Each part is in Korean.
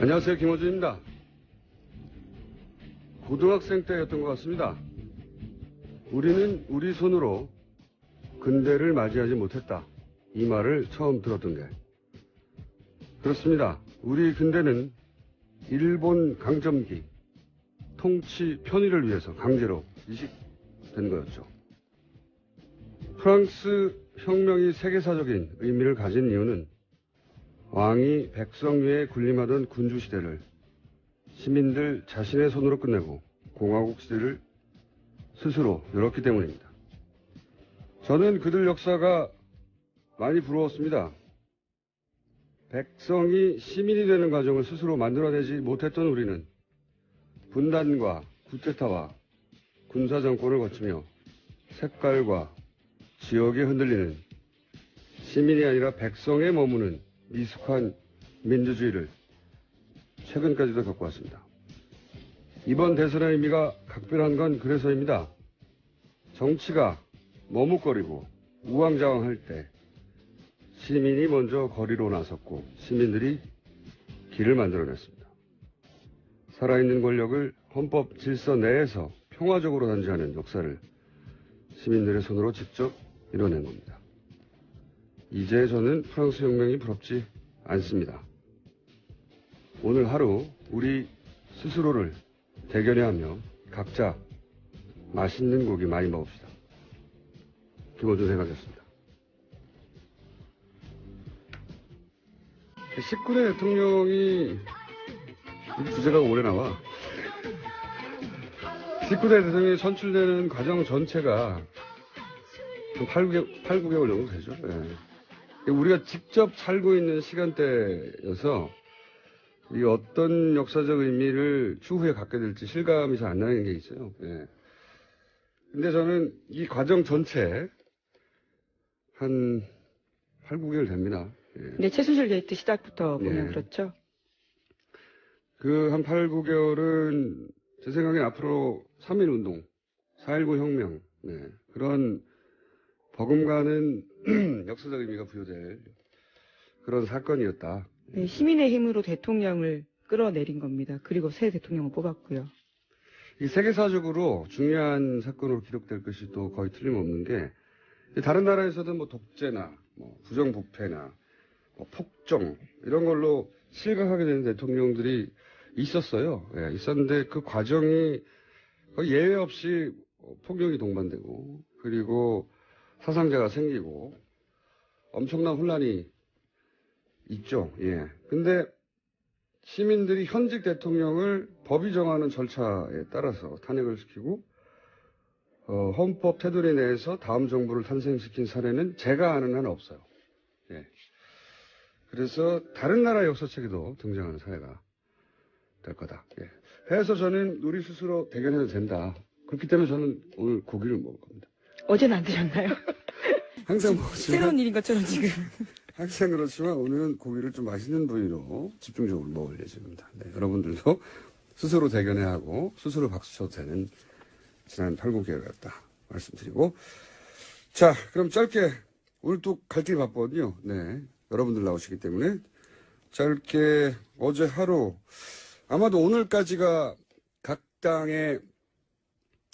안녕하세요. 김호준입니다. 고등학생 때였던 것 같습니다. 우리는 우리 손으로 근대를 맞이하지 못했다. 이 말을 처음 들었던 게. 그렇습니다. 우리 근대는 일본 강점기, 통치 편의를 위해서 강제로 이식된 거였죠. 프랑스 혁명이 세계사적인 의미를 가진 이유는 왕이 백성 위에 군림하던 군주시대를 시민들 자신의 손으로 끝내고 공화국 시대를 스스로 열었기 때문입니다. 저는 그들 역사가 많이 부러웠습니다. 백성이 시민이 되는 과정을 스스로 만들어내지 못했던 우리는 분단과 쿠데타와 군사정권을 거치며 색깔과 지역에 흔들리는 시민이 아니라 백성에 머무는 미숙한 민주주의를 최근까지도 겪어왔습니다. 이번 대선의 의미가 각별한 건 그래서입니다. 정치가 머뭇거리고 우왕좌왕할 때 시민이 먼저 거리로 나섰고 시민들이 길을 만들어냈습니다. 살아있는 권력을 헌법 질서 내에서 평화적으로 단지하는 역사를 시민들의 손으로 직접 이뤄낸 겁니다. 이제 저는 프랑스 혁명이 부럽지 않습니다. 오늘 하루 우리 스스로를 대견해하며 각자 맛있는 고기 많이 먹읍시다. 김호준 생각이었습니다. 19대 대통령이 주제가 오래 나와. 19대 대통령이 선출되는 과정 전체가 한 8, 9개월 정도 되죠. 예. 우리가 직접 살고 있는 시간대여서 이 어떤 역사적 의미를 추후에 갖게 될지 실감이 잘 안 나는 게 있어요. 예. 근데 저는 이 과정 전체 한 8, 9개월 됩니다. 예. 네, 최순실 게이트 시작부터 보면 예. 그렇죠. 그 한 8, 9개월은 제 생각엔 앞으로 3.1 운동, 4.19 혁명, 네. 그런 버금가는 역사적 의미가 부여될 그런 사건이었다. 네, 시민의 힘으로 대통령을 끌어내린 겁니다. 그리고 새 대통령을 뽑았고요. 이 세계사적으로 중요한 사건으로 기록될 것이 또 거의 틀림없는 게 다른 나라에서도 뭐 독재나 뭐 부정부패나 뭐 폭정 이런 걸로 실각하게 되는 대통령들이 있었어요. 예, 있었는데 그 과정이 거의 예외 없이 폭력이 동반되고 그리고 사상자가 생기고 엄청난 혼란이 있죠. 예. 근데 시민들이 현직 대통령을 법이 정하는 절차에 따라서 탄핵을 시키고 헌법 테두리 내에서 다음 정부를 탄생시킨 사례는 제가 아는 한 없어요. 예. 그래서 다른 나라 역사책에도 등장하는 사례가 될 거다. 예. 그래서 저는 우리 스스로 대견해도 된다. 그렇기 때문에 저는 오늘 고기를 먹을 겁니다. 어제는 안 드셨나요? 항상 먹지만 새로운 일인 것처럼 지금. 항상 그렇지만 오늘은 고기를 좀 맛있는 부위로 집중적으로 먹을 예정입니다. 네, 여러분들도 스스로 대견해하고 스스로 박수 쳐도 되는 지난 8, 9개월이었다 말씀드리고 자 그럼 짧게 오늘 또 갈 길이 바쁘거든요. 네, 여러분들 나오시기 때문에 짧게 어제 하루 아마도 오늘까지가 각 당의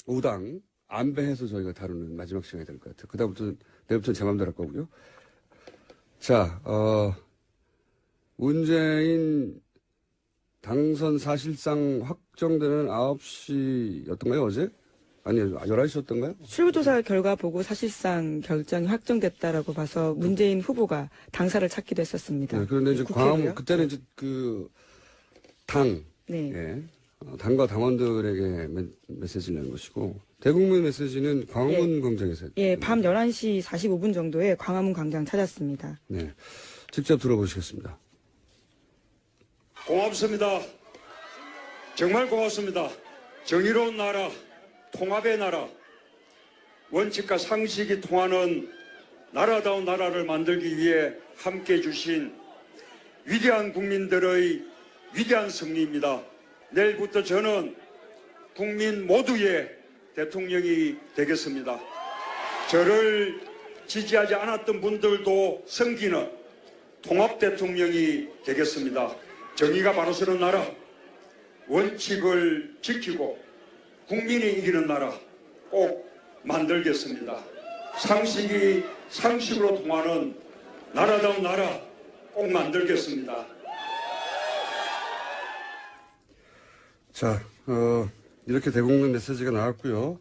5당 안배해서 저희가 다루는 마지막 시간이 될 것 같아요. 그다음부터는 내일부터는 제 마음대로 할 거고요. 자, 문재인 당선 사실상 확정되는 9시였던가요, 어제? 아니요, 11시였던가요? 출구조사 결과 보고 사실상 결정이 확정됐다라고 봐서 문재인 후보가 당사를 찾기도 했었습니다. 네, 그런데 이제 국회로요? 그때는 이제 당, 네. 예, 당과 당원들에게 메시지를 낸 것이고, 대국민 메시지는 광화문 광장에서 했죠. 예, 밤 11시 45분 정도에 광화문 광장 찾았습니다. 네, 직접 들어보시겠습니다. 고맙습니다. 정말 고맙습니다. 정의로운 나라, 통합의 나라, 원칙과 상식이 통하는 나라다운 나라를 만들기 위해 함께해 주신 위대한 국민들의 위대한 승리입니다. 내일부터 저는 국민 모두의 대통령이 되겠습니다. 저를 지지하지 않았던 분들도 섬기는 통합 대통령이 되겠습니다. 정의가 바로 서는 나라, 원칙을 지키고 국민이 이기는 나라 꼭 만들겠습니다. 상식이 상식으로 통하는 나라다운 나라 꼭 만들겠습니다. 자, 이렇게 대국민 메시지가 나왔고요.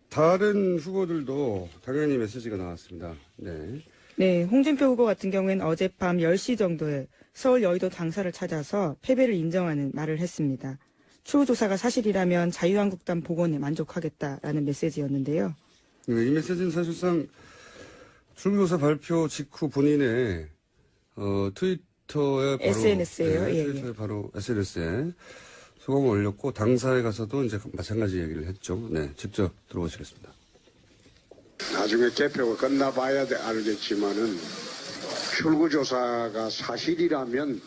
다른 후보들도 당연히 메시지가 나왔습니다. 네. 네, 홍준표 후보 같은 경우에는 어젯밤 10시 정도에 서울 여의도 당사를 찾아서 패배를 인정하는 말을 했습니다. 추후 조사가 사실이라면 자유한국당 복원에 만족하겠다라는 메시지였는데요. 이 메시지는 사실상 출구조사 발표 직후 본인의 트위터에 바로 SNS예요. 네, 예, 트위터에 바로 SNS에 소감을 올렸고 당사에 가서도 이제 마찬가지 얘기를 했죠. 네, 직접 들어보시겠습니다. 나중에 개표가 끝나봐야 알겠지만은 출구조사가 사실이라면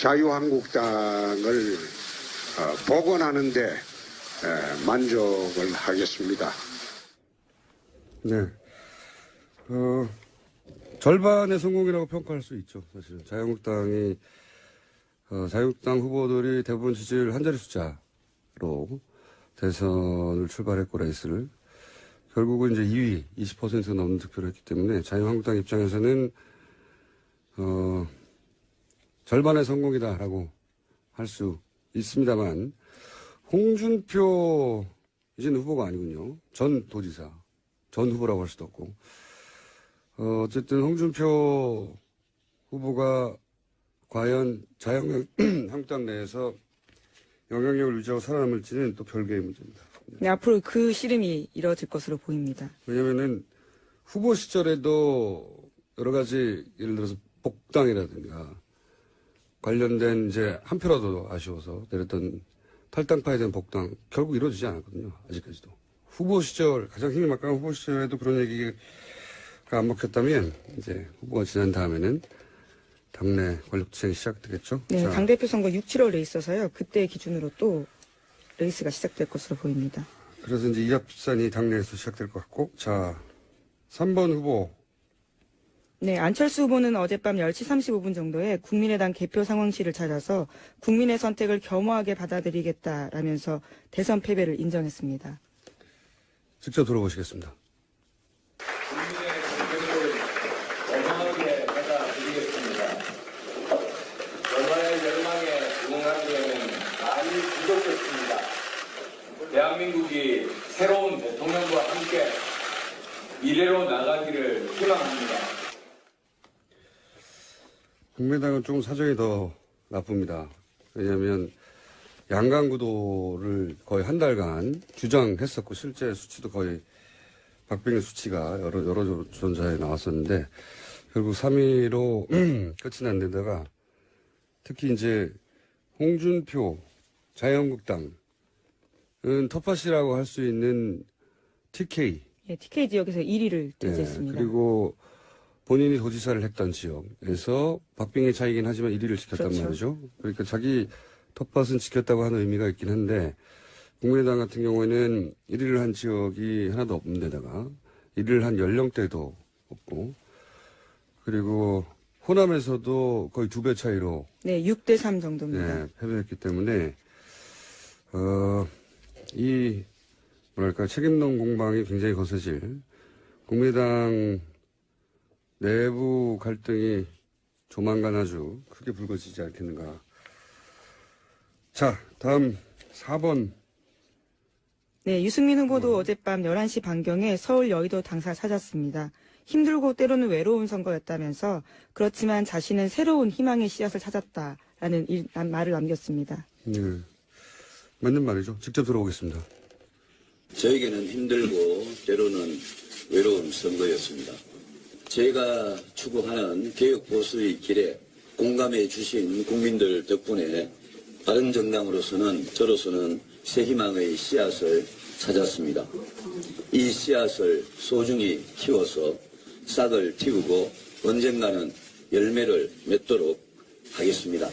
자유한국당을 복원하는데 만족을 하겠습니다. 네. 절반의 성공이라고 평가할 수 있죠. 사실 자유한국당이 자유한국당 후보들이 대부분 지지율 한 자리 숫자로 대선을 출발했고 레이스를 결국은 이제 2위 20%가 넘는 득표를 했기 때문에 자유한국당 입장에서는 절반의 성공이다라고 할 수 있습니다만 홍준표 이제는 후보가 아니군요. 전 도지사 전 후보라고 할 수도 없고 어쨌든 홍준표 후보가 과연 자유한국당 내에서 영향력을 유지하고 살아남을지는 또 별개의 문제입니다. 네, 앞으로 그 씨름이 이뤄질 것으로 보입니다. 왜냐면은 후보 시절에도 여러 가지 예를 들어서 복당이라든가 관련된 이제 한 표라도 아쉬워서 내렸던 탈당파에 대한 복당 결국 이루어지지 않았거든요. 아직까지도. 후보 시절 가장 힘이 막강한 후보 시절에도 그런 얘기가 안 먹혔다면 이제 후보가 지난 다음에는 당내 권력투쟁이 시작되겠죠. 네, 자, 당대표 선거 6, 7월 레이스여서요. 그때 기준으로 또 레이스가 시작될 것으로 보입니다. 그래서 이제 이합산이 당내에서 시작될 것 같고 자 3번 후보 네, 안철수 후보는 어젯밤 10시 35분 정도에 국민의당 개표 상황실을 찾아서 국민의 선택을 겸허하게 받아들이겠다라면서 대선 패배를 인정했습니다. 직접 들어보시겠습니다. 국민의 선택을 겸허하게 받아들이겠습니다. 여러분의 열망에 부응하기에는 많이 부족했습니다. 대한민국이 새로운 대통령과 함께 미래로 나가기를 희망합니다. 국민의당은 좀 사정이 더 나쁩니다. 왜냐하면 양강구도를 거의 한 달간 주장했었고 실제 수치도 거의 박빙의 수치가 여러 조사에 나왔었는데 결국 3위로 끝이 난 데다가 특히 이제 홍준표 자유한국당은 텃밭이라고 할 수 있는 TK 예, TK 지역에서 1위를 차지했습니다. 그리고 본인이 도지사를 했던 지역에서 박빙의 차이긴 하지만 1위를 지켰단 그렇죠. 말이죠. 그러니까 자기 텃밭은 지켰다고 하는 의미가 있긴 한데 국민의당 같은 경우에는 1위를 한 지역이 하나도 없는 데다가 1위를 한 연령대도 없고 그리고 호남에서도 거의 2배 차이로 네, 6대 3 정도입니다. 네, 패배했기 때문에 이 뭐랄까 책임론 공방이 굉장히 거세질 국민의당 내부 갈등이 조만간 아주 크게 불거지지 않겠는가. 자, 다음 4번. 네, 유승민 후보도 어젯밤 11시 반경에 서울 여의도 당사 찾았습니다. 힘들고 때로는 외로운 선거였다면서 그렇지만 자신은 새로운 희망의 씨앗을 찾았다라는 말을 남겼습니다. 네. 맞는 말이죠. 직접 들어보겠습니다. 저에게는 힘들고 때로는 외로운 선거였습니다. 제가 추구하는 개혁 보수의 길에 공감해 주신 국민들 덕분에 바른정당으로서는 저로서는 새 희망의 씨앗을 찾았습니다. 이 씨앗을 소중히 키워서 싹을 틔우고 언젠가는 열매를 맺도록 하겠습니다.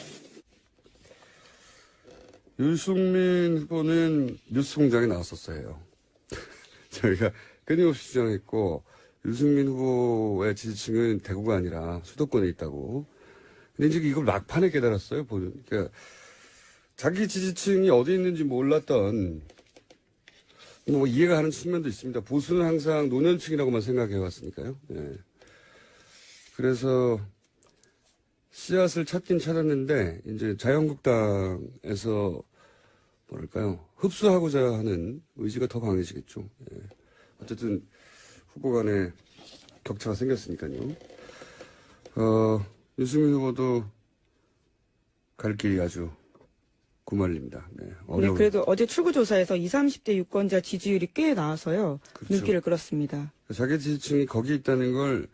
유승민 후보는 뉴스공장에 나왔었어요. 저희가 끊임없이 주장했고 유승민 후보의 지지층은 대구가 아니라 수도권에 있다고. 근데 이제 이걸 막판에 깨달았어요. 그러니까 자기 지지층이 어디 있는지 몰랐던 뭐 이해가 가는 측면도 있습니다. 보수는 항상 노년층이라고만 생각해 왔으니까요. 예. 그래서 씨앗을 찾긴 찾았는데 이제 자유한국당에서 뭐랄까요, 흡수하고자 하는 의지가 더 강해지겠죠. 예. 어쨌든 후보 간에 격차가 생겼으니까요. 유승민 후보도 갈 길이 아주 구말립니다. 네, 네, 어려운. 그래도 어제 출구조사에서 20, 30대 유권자 지지율이 꽤 나와서요. 그렇죠. 눈길을 끌었습니다. 자기 지지층이 거기 있다는 걸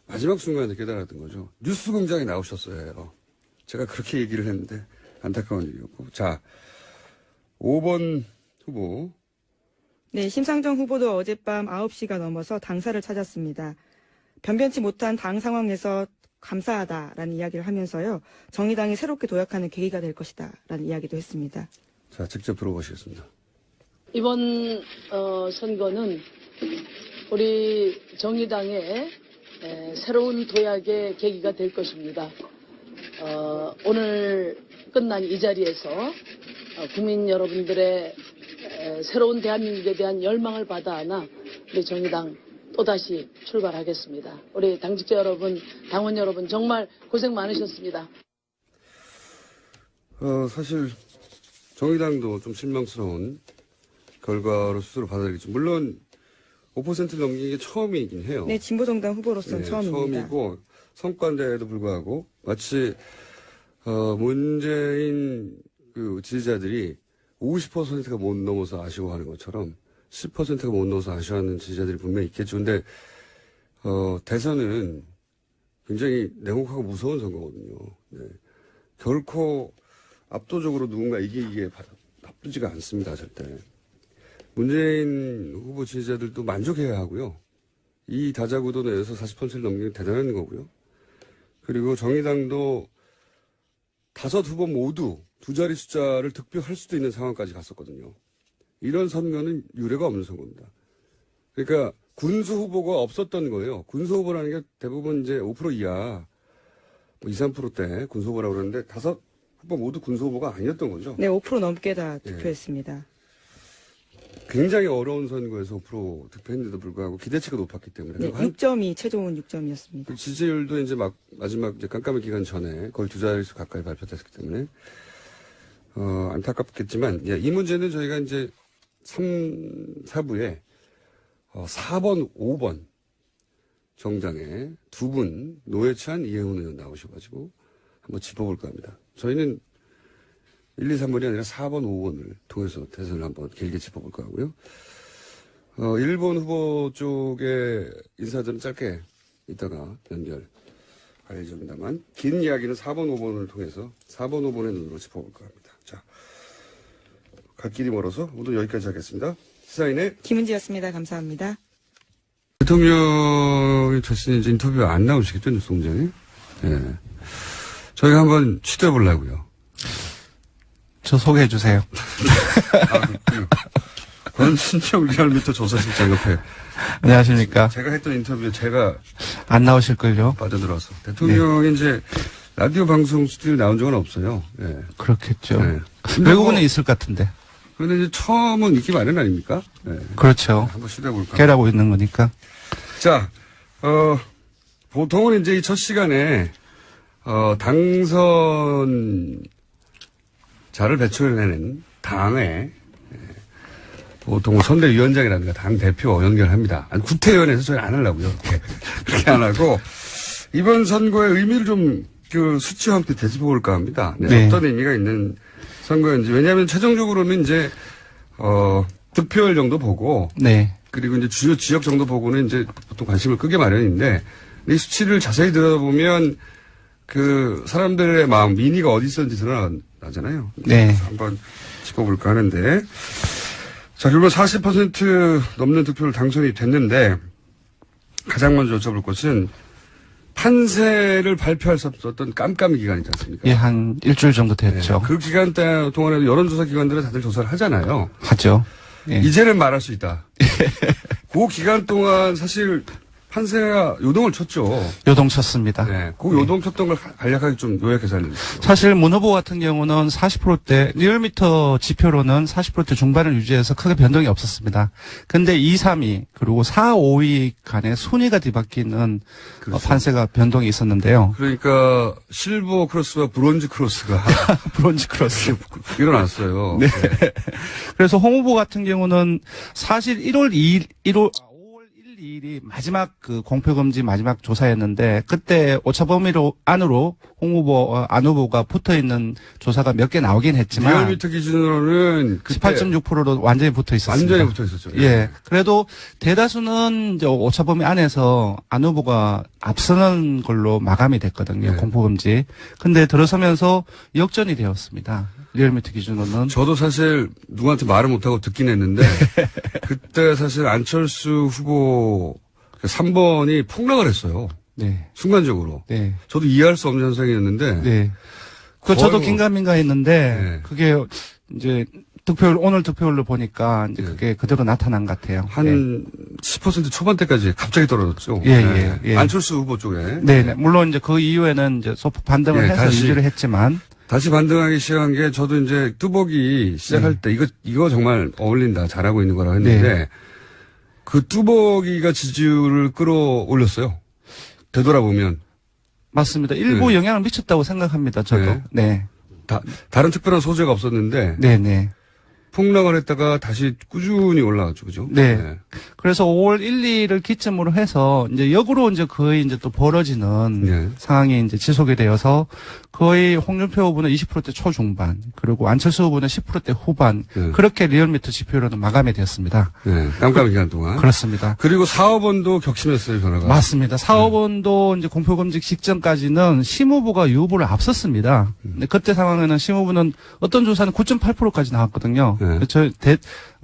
마지막 순간에 깨달았던 거죠. 뉴스 공장에 나오셨어야 해요. 제가 그렇게 얘기를 했는데 안타까운 일이었고. 자, 5번 후보. 네, 심상정 후보도 어젯밤 9시가 넘어서 당사를 찾았습니다. 변변치 못한 당 상황에서 감사하다라는 이야기를 하면서요. 정의당이 새롭게 도약하는 계기가 될 것이다라는 이야기도 했습니다. 자, 직접 들어보시겠습니다. 이번 선거는 우리 정의당의 새로운 도약의 계기가 될 것입니다. 오늘 끝난 이 자리에서 국민 여러분들의 새로운 대한민국에 대한 열망을 받아 안아 우리 정의당 또다시 출발하겠습니다. 우리 당직자 여러분, 당원 여러분 정말 고생 많으셨습니다. 사실 정의당도 좀 실망스러운 결과로 스스로 받아들이겠죠. 물론 5% 넘긴 게 처음이긴 해요. 네, 진보정당 후보로서는 네, 처음입니다. 처음이고 성과인데도 불구하고 마치 문재인 그 지지자들이 50%가 못 넘어서 아쉬워하는 것처럼 10%가 못 넘어서 아쉬워하는 지지자들이 분명히 있겠죠. 근데 대선은 굉장히 냉혹하고 무서운 선거거든요. 네. 결코 압도적으로 누군가 이기기에 나쁘지가 않습니다. 절대. 문재인 후보 지지자들도 만족해야 하고요. 이 다자구도 내에서 40%를 넘기는 게 대단한 거고요. 그리고 정의당도 5 후보 모두 2자리 숫자를 득표할 수도 있는 상황까지 갔었거든요. 이런 선거는 유례가 없는 선거입니다. 그러니까 군수 후보가 없었던 거예요. 군수 후보라는 게 대부분 이제 5% 이하, 뭐 2, 3%대 군수 후보라고 그러는데 5 후보 모두 군수 후보가 아니었던 거죠. 네, 5% 넘게 다 득표했습니다. 굉장히 어려운 선거에서 5% 득표했는데도 불구하고 기대치가 높았기 때문에. 네, 6점이 최종은 6점이었습니다. 그 지지율도 이제 마지막 이제 깜깜이 기간 전에 거의 2자릿수 가까이 발표됐기 때문에, 안타깝겠지만, 예, 이 문제는 저희가 이제 3, 4부에 4번, 5번 정당에 2분 노회찬, 이해훈 의원 나오셔가지고 한번 짚어볼까 합니다. 저희는 1, 2, 3번이 아니라 4번, 5번을 통해서 대선을 한번 길게 짚어볼까 하고요. 1번 후보 쪽의 인사들은 짧게 이따가 연결할 예정입니다만, 긴 이야기는 4번, 5번을 통해서 4번, 5번의 눈으로 짚어볼까 합니다. 자, 갈 길이 멀어서 오늘 여기까지 하겠습니다. 시사인의 김은지였습니다. 감사합니다. 대통령이 됐으니 이제 인터뷰 안 나오시겠죠, 뉴스공장에? 예. 저희가 한번 취재해보려고요. 저 소개해 주세요. 권순정 리얼미터 조사실장 옆에. 안녕하십니까. 제가 했던 인터뷰에 제가 안 나오실걸요? 빠져들어서. 대통령이 이제 라디오 방송 스튜디오에 나온 적은 없어요. 예. 그렇겠죠. 네. 외국은에 있을 것 같은데. 그런데 이제 처음은 있기 마련 아닙니까? 예. 그렇죠. 한번 시도해볼까. 깨라고 있는 거니까. 자, 보통은 이제 이 첫 시간에, 당선자를 배출해내는 당의, 보통 선대위원장이라든가 당대표 연결합니다. 아니, 구태위원회에서 저희 안 하려고요. 그렇게 안 하고, 이번 선거의 의미를 좀, 수치와 함께 되짚어볼까 합니다. 네, 네. 어떤 의미가 있는 선거인지. 왜냐하면 최종적으로는 이제, 득표율 정도 보고, 네. 그리고 이제 주요 지역 정도 보고는 이제 보통 관심을 끄게 마련인데, 이 수치를 자세히 들여다보면 그 사람들의 마음, 민의가 어디 있었는지 드러나잖아요. 네. 그래서 한번 짚어볼까 하는데, 자, 결국 40% 넘는 득표로 당선이 됐는데, 가장 먼저 여쭤볼 것은 판세를 발표할 수 없었던 깜깜이 기간이지 않습니까? 예, 한 일주일 정도 됐죠. 네. 그 기간 동안에도 여론조사 기관들은 다들 조사를 하잖아요. 하죠. 예. 이제는 말할 수 있다. 그 기간 동안 사실 판세가 요동을 쳤죠. 요동쳤습니다. 네. 그 요동 쳤던 걸 간략하게 좀 요약해서 알려주세요. 사실 문 후보 같은 경우는 40%대, 리얼미터 지표로는 40%대 중반을 유지해서 크게 변동이 없었습니다. 근데 2, 3위, 그리고 4, 5위 간에 순위가 뒤바뀌는 그렇죠. 판세가 변동이 있었는데요. 그러니까 실버 크로스와 브론즈 크로스가 브론즈 크로스. 일어났어요. 네. 그래서 홍 후보 같은 경우는 사실 5월 1, 2일이 마지막 그 공표금지 마지막 조사였는데 그때 오차범위로 안으로 홍 후보, 안 후보가 붙어 있는 조사가 몇 개 나오긴 했지만 리얼미터 기준으로는 18.6%로 완전히 붙어 있었습니다. 완전히 붙어 있었죠. 예. 그래도 대다수는 이제 오차범위 안에서 안 후보가 앞서는 걸로 마감이 됐거든요. 네. 공표금지. 근데 들어서면서 역전이 되었습니다. 리얼미터 기준으로는. 저도 사실 누구한테 말을 못하고 듣긴 했는데 그때 사실 안철수 후보 3번이 폭락을 했어요. 네. 순간적으로. 네. 저도 이해할 수 없는 현상이었는데 네. 거의 저도 뭐- 긴가민가 했는데 네. 그게 이제 오늘 득표율로 보니까 이제 그게 그대로 나타난 것 같아요. 한 10% 초반대까지 갑자기 떨어졌죠. 예. 안철수 후보 쪽에. 네. 네. 물론 이제 그 이후에는 이제 소폭 반등을 예, 해서 다시- 유지를 했지만 다시 반등하기 시작한 게 저도 이제 뚜벅이 시작할 때 이거 정말 어울린다 잘하고 있는 거라고 했는데 네. 그 뚜벅이가 지지율을 끌어올렸어요. 되돌아보면 맞습니다. 일부 네. 영향을 미쳤다고 생각합니다. 저도. 네. 다른 특별한 소재가 없었는데 네. 폭락을 했다가 다시 꾸준히 올라갔죠, 그죠? 네. 그래서 5월 1, 2를 기점으로 해서 이제 역으로 이제 거의 이제 또 벌어지는 네. 상황이 이제 지속이 되어서 거의 홍준표 후보는 20%대 초중반 그리고 안철수 후보는 10%대 후반 네. 그렇게 리얼미터 지표로는 마감이 되었습니다. 네. 깜깜이 기간 동안. 그렇습니다. 그리고 4, 5번도 격심했어요, 변화가. 맞습니다. 4, 5번도 이제 공표검직 직전까지는 심 후보가 유 후보를 앞섰습니다. 근데 그때 상황에는 심 후보는 어떤 조사는 9.8%까지 나왔거든요. 네.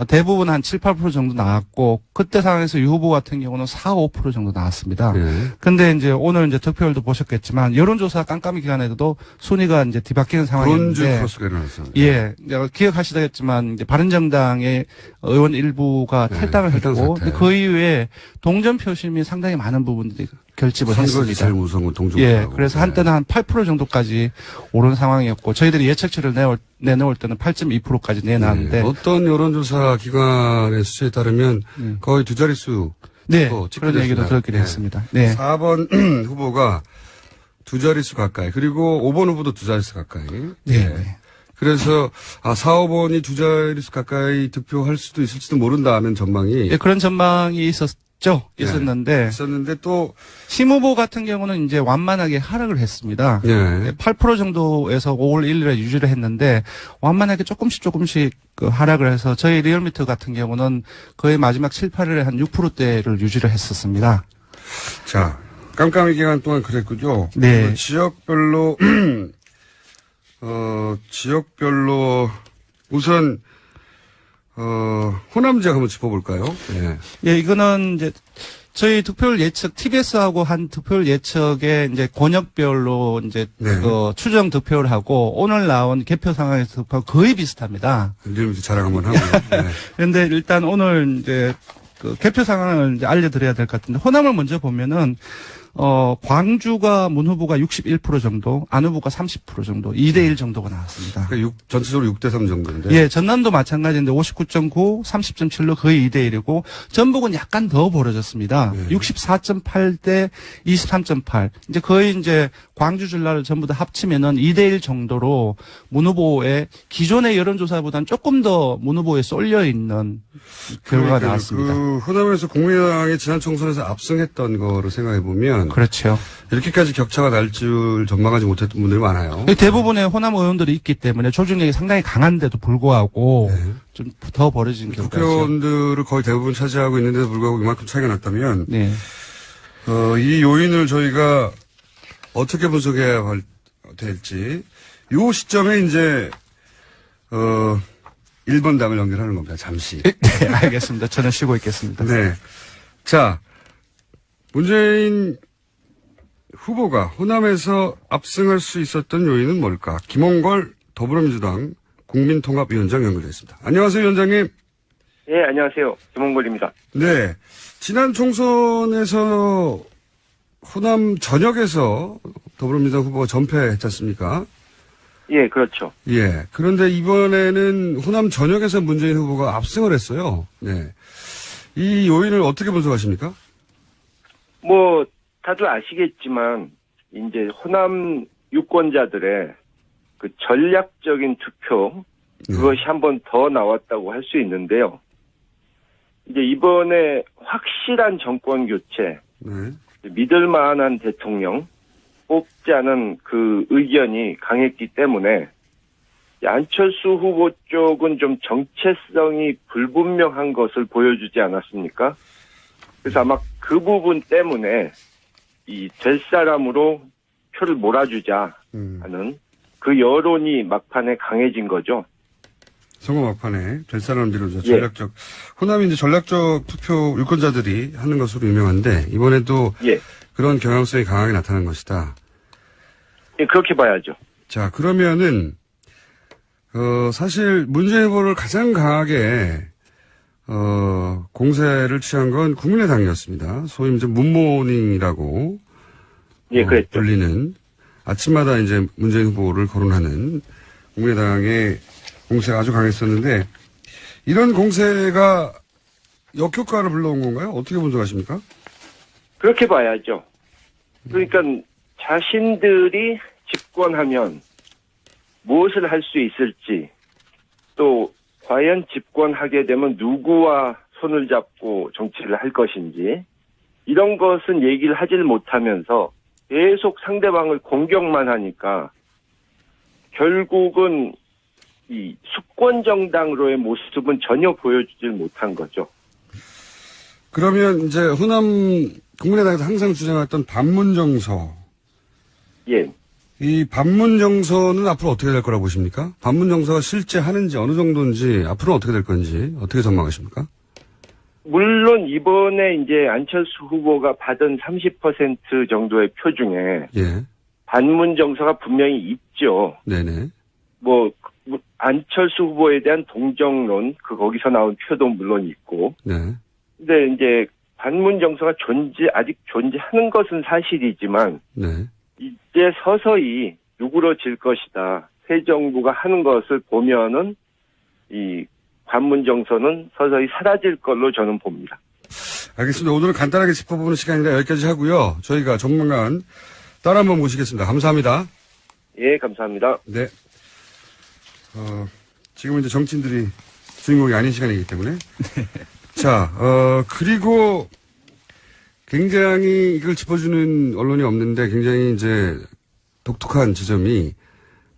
대부분 한 7, 8% 정도 나왔고 그때 상황에서 유 후보 같은 경우는 4, 5% 정도 나왔습니다. 네. 근데 이제 오늘 이제 득표율도 보셨겠지만 여론조사 깜깜이 기간에도 순위가 이제 뒤바뀌는 브론즈 상황이었는데 크로스가 일어났어요. 예, 기억하시겠지만 이제 바른정당의 의원 일부가 네, 탈당을 탈당 했고 사태. 그 이후에 동전 표심이 상당히 많은 부분들이 결집을 선거지 했습니다. 제일 무서운 건 동종. 예, 그래서 한때는 한 8% 정도까지 오른 상황이었고 저희들이 예측치를 내놓을 때는 8.2%까지 내놨는데 어떤 여론조사 기관의 수치에 따르면 거의 두 자릿수 네, 또 그런 얘기도 집계됐습니다. 들었게 네. 됐습니다. 네. 4번 후보가 두 자릿수 가까이, 그리고 5번 후보도 두 자릿수 가까이. 네. 그래서 4, 5번이 두 자릿수 가까이 득표할 수도 있을지도 모른다는 전망이 예, 그런 전망이 있었는데 있었는데 또 심 후보 같은 경우는 이제 완만하게 하락을 했습니다. 예. 8% 정도에서 5월 1일에 유지를 했는데 완만하게 조금씩 그 하락을 해서 저희 리얼미터 같은 경우는 거의 마지막 7, 8일에 한 6%대를 유지를 했었습니다. 자, 깜깜이 기간 동안 그랬군요. 네. 지역별로 지역별로 우선 호남 지역 한번 짚어볼까요? 예. 예, 이거는 이제 저희 득표율 예측 TBS하고 한 득표율 예측에 이제 권역별로 이제 네. 그 추정 득표를 하고 오늘 나온 개표 상황에서 득표 거의 비슷합니다. 리얼미터 자랑 한번 하고. 네. 그런데 일단 오늘 이제 그 개표 상황을 이제 알려드려야 될 것 같은데 호남을 먼저 보면은 광주가 문 후보가 61% 정도, 안 후보가 30% 정도, 2대1 정도가 나왔습니다. 그러니까 전체적으로 6대3 정도인데. 예, 전남도 마찬가지인데 59.9, 30.7로 거의 2대1이고 전북은 약간 더 벌어졌습니다. 64.8대 23.8. 이제 거의 이제 광주 전라를 전부 다 합치면은 2대1 정도로 문 후보의 기존의 여론조사보다는 조금 더 문 후보에 쏠려 있는 결과가 그러니까 나왔습니다. 그 호남에서 국민의당이 지난 총선에서 압승했던 거를 생각해 보면 그렇죠. 이렇게까지 격차가 날 줄 전망하지 못했던 분들이 많아요. 대부분의 호남 의원들이 있기 때문에 조직력이 상당히 강한데도 불구하고 좀 더 벌어진 결과죠. 국회의원들을 거의 대부분 차지하고 있는데도 불구하고 이만큼 차이가 났다면 네. 이 요인을 저희가 어떻게 분석해야 될지 이 시점에 이제 1번 당을 연결하는 겁니다. 잠시. 네, 알겠습니다. 저는 쉬고 있겠습니다. 네. 자, 문재인 후보가 호남에서 압승할 수 있었던 요인은 뭘까? 김홍걸 더불어민주당 국민통합위원장 연결됐습니다. 안녕하세요, 위원장님. 예, 안녕하세요. 김홍걸입니다. 네. 지난 총선에서 호남 전역에서 더불어민주당 후보가 전패했지 않습니까? 예, 그렇죠. 예. 그런데 이번에는 호남 전역에서 문재인 후보가 압승을 했어요. 네. 이 요인을 어떻게 분석하십니까? 뭐 다들 아시겠지만 이제 호남 유권자들의 그 전략적인 투표 그것이 한 번 더 나왔다고 할 수 있는데요. 이제 이번에 확실한 정권 교체, 네. 믿을 만한 대통령 뽑자는 그 의견이 강했기 때문에 안철수 후보 쪽은 좀 정체성이 불분명한 것을 보여주지 않았습니까? 그래서 아마 그 부분 때문에 이 될 사람으로 표를 몰아주자 하는 그 여론이 막판에 강해진 거죠. 선거 막판에 될 사람 비로자 예. 전략적 호남이 이제 전략적 투표 유권자들이 하는 것으로 유명한데 이번에도 예. 그런 경향성이 강하게 나타난 것이다. 예, 그렇게 봐야죠. 자, 그러면은 사실 문재인 후보를 가장 강하게 공세를 취한 건 국민의당이었습니다. 소위 이제 문모닝이라고 예, 그랬죠. 불리는 아침마다 이제 문재인 후보를 거론하는 국민의당의 공세가 아주 강했었는데 이런 공세가 역효과를 불러온 건가요? 어떻게 분석하십니까? 그렇게 봐야죠. 그러니까 자신들이 집권하면 무엇을 할 수 있을지 또 과연 집권하게 되면 누구와 손을 잡고 정치를 할 것인지 이런 것은 얘기를 하질 못하면서 계속 상대방을 공격만 하니까 결국은 이 수권정당으로의 모습은 전혀 보여주질 못한 거죠. 그러면 이제 호남 국민의당에서 항상 주장했던 반문정서. 예. 이 반문정서는 앞으로 어떻게 될 거라고 보십니까? 반문정서가 실제 하는지 어느 정도인지 앞으로는 어떻게 될 건지 어떻게 전망하십니까? 물론 이번에 이제 안철수 후보가 받은 30% 정도의 표 중에 예. 반문 정서가 분명히 있죠. 네네. 뭐 안철수 후보에 대한 동정론 거기서 나온 표도 물론 있고. 네. 근데 이제 반문 정서가 아직 존재하는 것은 사실이지만 네. 이제 서서히 누그러질 것이다. 새 정부가 하는 것을 보면은 이 반문 정서는 서서히 사라질 걸로 저는 봅니다. 알겠습니다. 오늘은 간단하게 짚어보는 시간이라 여기까지 하고요. 저희가 조만간 따라 한번 모시겠습니다. 감사합니다. 예, 감사합니다. 네. 지금은 이제 정치인들이 주인공이 아닌 시간이기 때문에. 자, 그리고 굉장히 이걸 짚어주는 언론이 없는데 굉장히 이제 독특한 지점이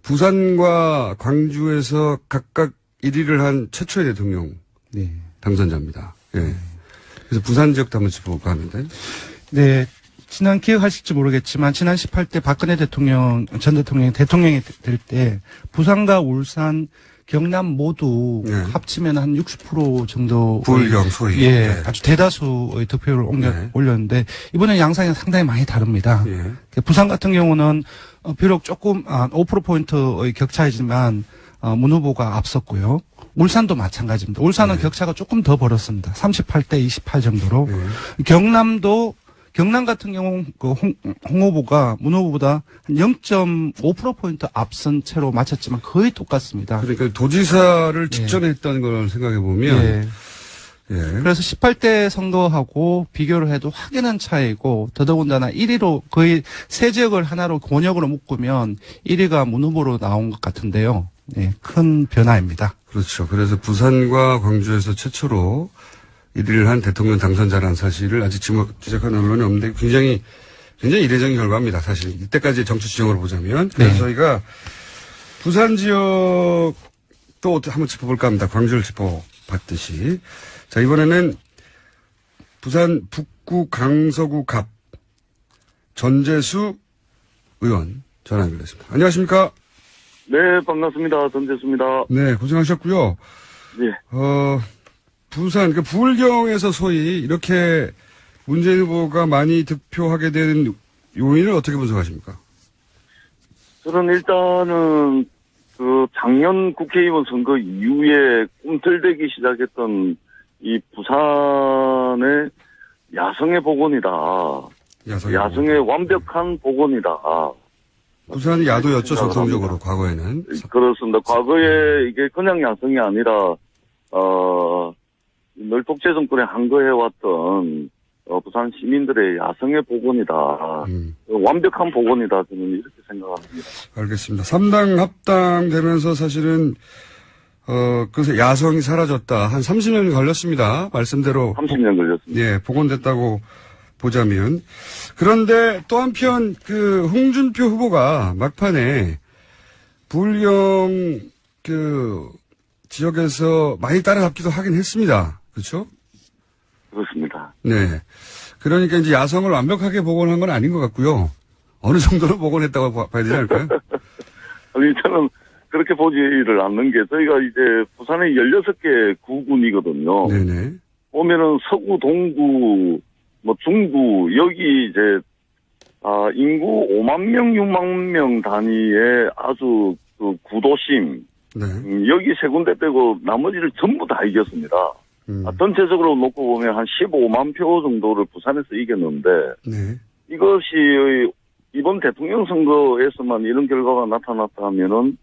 부산과 광주에서 각각 1위를 한 최초의 대통령 네. 당선자입니다. 예. 그래서 부산 지역도 한번 짚어볼까 하는데. 네. 지난 기억하실지 모르겠지만 지난 18대 박근혜 전 대통령이 될 때 부산과 울산, 경남 모두 네. 합치면 한 60% 정도 부울경 소위. 예, 네. 아주 대다수의 득표율을 네. 올렸는데 이번에 양상이 상당히 많이 다릅니다. 예. 부산 같은 경우는 비록 조금 5%포인트의 격차이지만 문 후보가 앞섰고요. 울산도 마찬가지입니다. 울산은 네. 격차가 조금 더 벌었습니다. 38대 28 정도로. 네. 경남 같은 경우 홍 후보가 문 후보보다 한 0.5%포인트 앞선 채로 마쳤지만 거의 똑같습니다. 그러니까 도지사를 직전에 했던 걸 생각해 보면. 예. 예. 그래서 18대 선거하고 비교를 해도 확연한 차이고 더더군다나 1위로 거의 세 지역을 하나로 권역으로 묶으면 1위가 문 후보로 나온 것 같은데요. 네, 큰 변화입니다. 그렇죠. 그래서 부산과 광주에서 최초로 1위를 한 대통령 당선자라는 사실을 아직 지적한 언론이 없는데 굉장히 이례적인 결과입니다. 사실 이때까지 정치 지형으로 보자면. 그래서 네. 저희가 부산 지역 또 한번 짚어볼까 합니다. 광주를 짚어봤듯이. 자, 이번에는 부산 북구 강서구 갑 전재수 의원 전화 연결했습니다. 안녕하십니까? 네, 반갑습니다. 전재수입니다. 네, 고생하셨고요. 네. 부산, 부울경에서 소위 이렇게 문재인 후보가 많이 득표하게 된 요인을 어떻게 분석하십니까? 저는 일단은 작년 국회의원 선거 이후에 꿈틀대기 시작했던 이 부산의 야성의 복원이다. 야성의 완벽한 복원이다. 부산이 야도였죠, 전통적으로, 과거에는. 그렇습니다. 과거에 이게 그냥 야성이 아니라, 늘 독재 정권에 항거해왔던, 부산 시민들의 야성의 복원이다. 완벽한 복원이다. 저는 이렇게 생각합니다. 알겠습니다. 3당 합당되면서 사실은, 그래서 야성이 사라졌다. 한 30년이 걸렸습니다. 말씀대로. 30년 걸렸습니다. 예, 복원됐다고 보자면. 그런데 또 한편 홍준표 후보가 막판에 부울경 지역에서 많이 따라잡기도 하긴 했습니다. 그렇죠? 그렇습니다. 네. 그러니까 이제 야성을 완벽하게 복원한 건 아닌 것 같고요. 어느 정도로 복원했다고 봐야 되지 않을까요? 아니, 저는 그렇게 보지를 않는 게 저희가 이제 부산에 16개 구군이거든요. 네네. 보면은 서구, 동구, 중구, 여기 이제, 인구 5만 명, 6만 명 단위의 아주 구도심. 네. 여기 세 군데 빼고 나머지를 전부 다 이겼습니다. 전체적으로 놓고 보면 한 15만 표 정도를 부산에서 이겼는데, 네. 이것이 이번 대통령 선거에서만 이런 결과가 나타났다 하면은,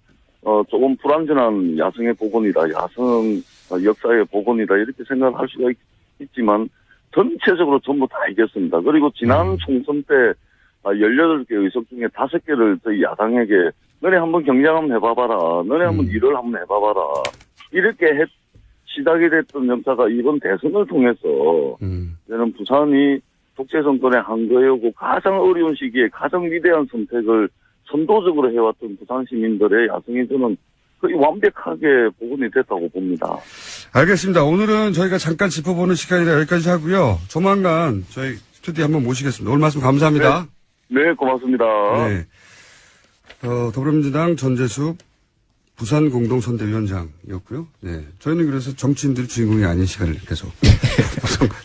조금 불완전한 야성의 복원이다, 야성 역사의 복원이다, 이렇게 생각할 수가 있지만, 전체적으로 전부 다 이겼습니다. 그리고 지난 총선 때 18개 의석 중에 5개를 저희 야당에게 너네 한번 경쟁 한번 해봐봐라. 너네 한번 일을 한번 해봐봐라. 이렇게 시작이 됐던 역사가 이번 대선을 통해서 저는 부산이 독재 정권의 한거이고 가장 어려운 시기에 가장 위대한 선택을 선도적으로 해왔던 부산 시민들의 야성이 저는 거의 완벽하게 복원이 됐다고 봅니다. 알겠습니다. 오늘은 저희가 잠깐 짚어보는 시간이라 여기까지 하고요. 조만간 저희 스튜디오에 한번 모시겠습니다. 오늘 말씀 감사합니다. 네, 고맙습니다. 네. 더불어민주당 전재숙 부산공동선대위원장이었고요. 네. 저희는 그래서 정치인들이 주인공이 아닌 시간을 계속.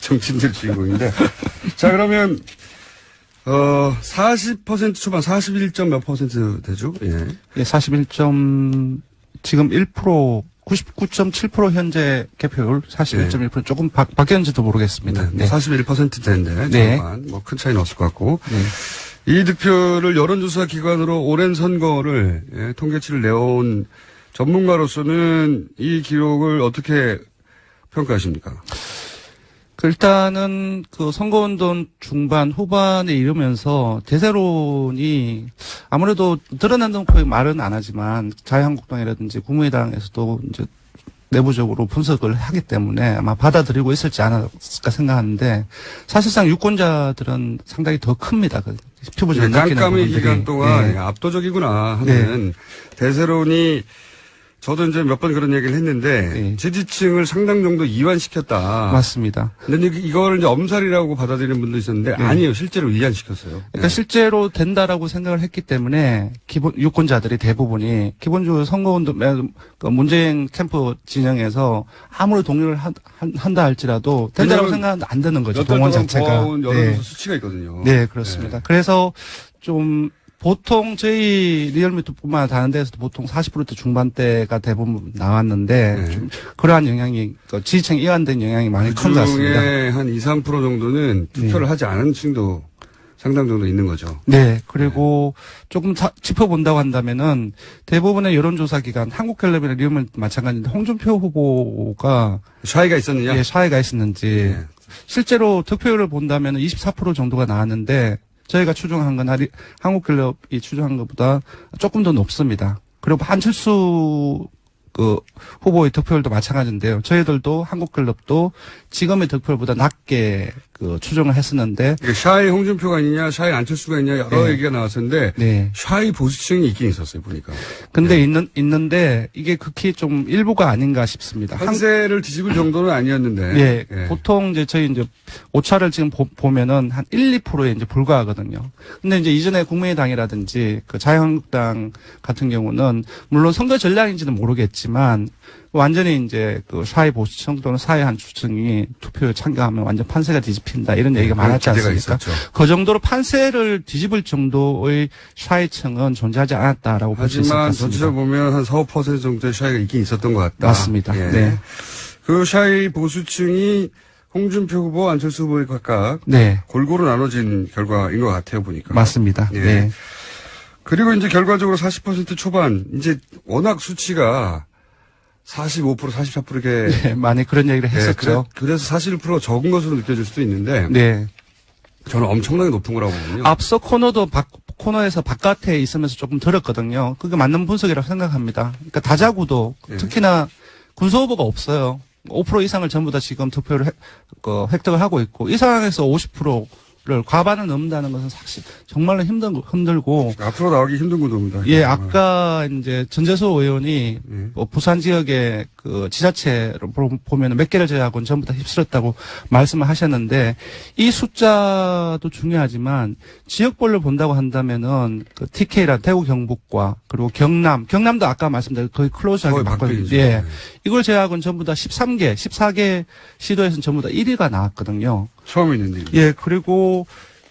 정치인들이 주인공인데. 자, 그러면, 40% 초반, 41점 몇 퍼센트 되죠? 예. 예, 지금 1%, 99.7% 현재 개표율, 41.1% 조금 바뀌었는지도 모르겠습니다. 네. 41%대인데, 네. 정말 큰 차이는 없을 것 같고. 네. 이 득표를 여론조사 기관으로 오랜 선거를, 통계치를 내온 전문가로서는 이 기록을 어떻게 평가하십니까? 일단은 선거운동 중반, 후반에 이르면서 대세론이 아무래도 드러난다는 말은 안 하지만 자유한국당이라든지 국민의당에서도 이제 내부적으로 분석을 하기 때문에 아마 받아들이고 있을지 않았을까 생각하는데 사실상 유권자들은 상당히 더 큽니다. 피부적인 깜깜이 기간 동안 압도적이구나 하는 대세론이 저도 이제 몇 번 그런 얘기를 했는데 지지층을 상당 정도 이완시켰다. 맞습니다. 근데 이걸 이제 엄살이라고 받아들이는 분도 있었는데 아니에요. 실제로 이완시켰어요. 그러니까 실제로 된다라고 생각을 했기 때문에 유권자들이 대부분이 기본적으로 선거운동 문재인 캠프 진영에서 아무리 동의를 한다 할지라도 된다라고 생각하면 안 되는 거죠. 동원 자체가. 여론조사 수치가 있거든요. 네, 그렇습니다. 그래서 좀 보통 저희 리얼미터뿐만 아니라 다른 데에서도 보통 40% 중반대가 대부분 나왔는데 좀 그러한 영향이 지지층 이완된 영향이 많이 큰 것 같습니다. 그중에 한 2, 3% 정도는 투표를 하지 않은 층도 상당 정도 있는 거죠. 네. 그리고 조금 짚어본다고 한다면은 대부분의 여론조사 기관 한국갤럽이나 리얼미터 마찬가지인데 홍준표 후보가 차이가 있었느냐? 예, 차이가 있었는지 실제로 득표율을 본다면 24% 정도가 나왔는데 저희가 추정한 건 한국갤럽이 추정한 것보다 조금 더 높습니다. 그리고 한철수 후보의 득표율도 마찬가지인데요. 저희들도 한국갤럽도 지금의 득표율보다 낮게 추정을 했었는데. 샤이 홍준표가 있느냐, 샤이 안철수가 있느냐 여러 얘기가 나왔었는데. 샤이 보수층이 있긴 있었어요, 보니까. 근데 있는데 이게 극히 좀 일부가 아닌가 싶습니다. 판세를 뒤집을 정도는 아니었는데. 보통 저희 오차를 지금 보면은 한 1, 2%에 불과하거든요. 근데 이전에 국민의당이라든지 자유한국당 같은 경우는 물론 선거 전략인지는 모르겠지만 완전히 샤이 보수층 또는 사회 한 주층이 투표에 참가하면 완전 판세가 뒤집힌다 이런 얘기가 많았지 않습니까? 그 정도로 판세를 뒤집을 정도의 샤이층은 존재하지 않았다라고 볼 수 있을 것 같습니다. 하지만 전체적으로 보면 한 4, 5% 정도의 샤이가 있긴 있었던 것 같다. 맞습니다. 네. 그 샤이 보수층이 홍준표 후보, 안철수 후보의 각각 네. 골고루 나눠진 결과인 것 같아요, 보니까. 맞습니다. 예. 네. 그리고 이제 결과적으로 40% 초반, 이제 워낙 수치가 45%, 44% 이렇게. 네, 많이 그런 얘기를 했었죠. 그래서 41%가 적은 것으로 느껴질 수도 있는데. 네. 저는 엄청나게 높은 거라고 보거든요. 앞서 코너에서 바깥에 있으면서 조금 들었거든요. 그게 맞는 분석이라고 생각합니다. 그러니까 다자구도 네. 특히나 군소 후보가 없어요. 5% 이상을 전부 다 지금 투표를 획득을 하고 있고 이 상황에서 50%를 과반을 넘는다는 것은 사실 정말로 힘들고 앞으로 나오기 힘든 구도입니다. 예, 아까 이제 전재수 의원이 부산 지역의 그 지자체로 보면 몇 개를 제외하고는 전부 다 휩쓸었다고 말씀을 하셨는데 이 숫자도 중요하지만 지역별로 본다고 한다면은 그 TK란 대구 경북과 그리고 경남도 아까 말씀드린 거의 클로즈하게 맞거든요. 예. 이걸 제외하고는 전부 다 14개 시도에서는 전부 다 1위가 나왔거든요. 처음 있는데. 예, 그리고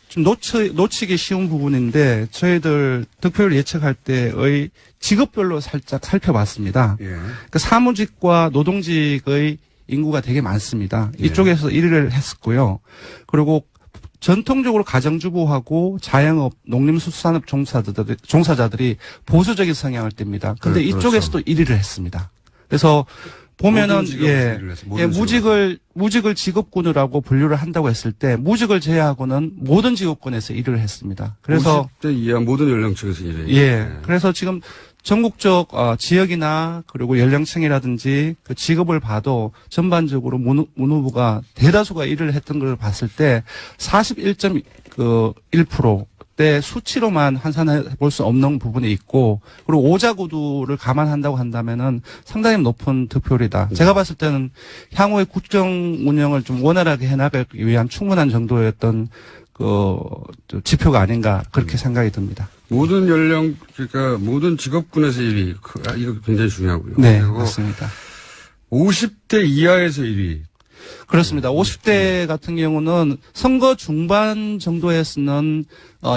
좀 놓치기 쉬운 부분인데 저희들 득표율 예측할 때의 직업별로 살짝 살펴봤습니다. 예. 그 사무직과 노동직의 인구가 되게 많습니다. 예. 이쪽에서 1위를 했었고요. 그리고 전통적으로 가정주부하고 자영업, 농림수산업 종사자들이 보수적인 성향을 띱니다. 근데 그렇죠. 이쪽에서도 1위를 했습니다. 그래서 보면은 무직을 직업군이라고 분류를 한다고 했을 때 무직을 제외하고는 모든 직업군에서 1위를 했습니다. 그래서 50대 이하 모든 연령층에서 1위. 예. 그래서 지금 전국적 지역이나 그리고 연령층이라든지 그 직업을 봐도 전반적으로 문 후보가 대다수가 1위를 했던 걸 봤을 때 41.1% 때 수치로만 환산해 볼 수 없는 부분이 있고 그리고 오자구도를 감안한다고 한다면은 상당히 높은 득표율이다. 제가 봤을 때는 향후의 국정 운영을 좀 원활하게 해나가기 위한 충분한 정도였던 그 지표가 아닌가 그렇게 생각이 듭니다. 모든 그러니까 모든 직업군에서 1위. 이거 굉장히 중요하고요. 네, 맞습니다. 50대 이하에서 1위. 그렇습니다. 50대 같은 경우는 선거 중반 정도에서는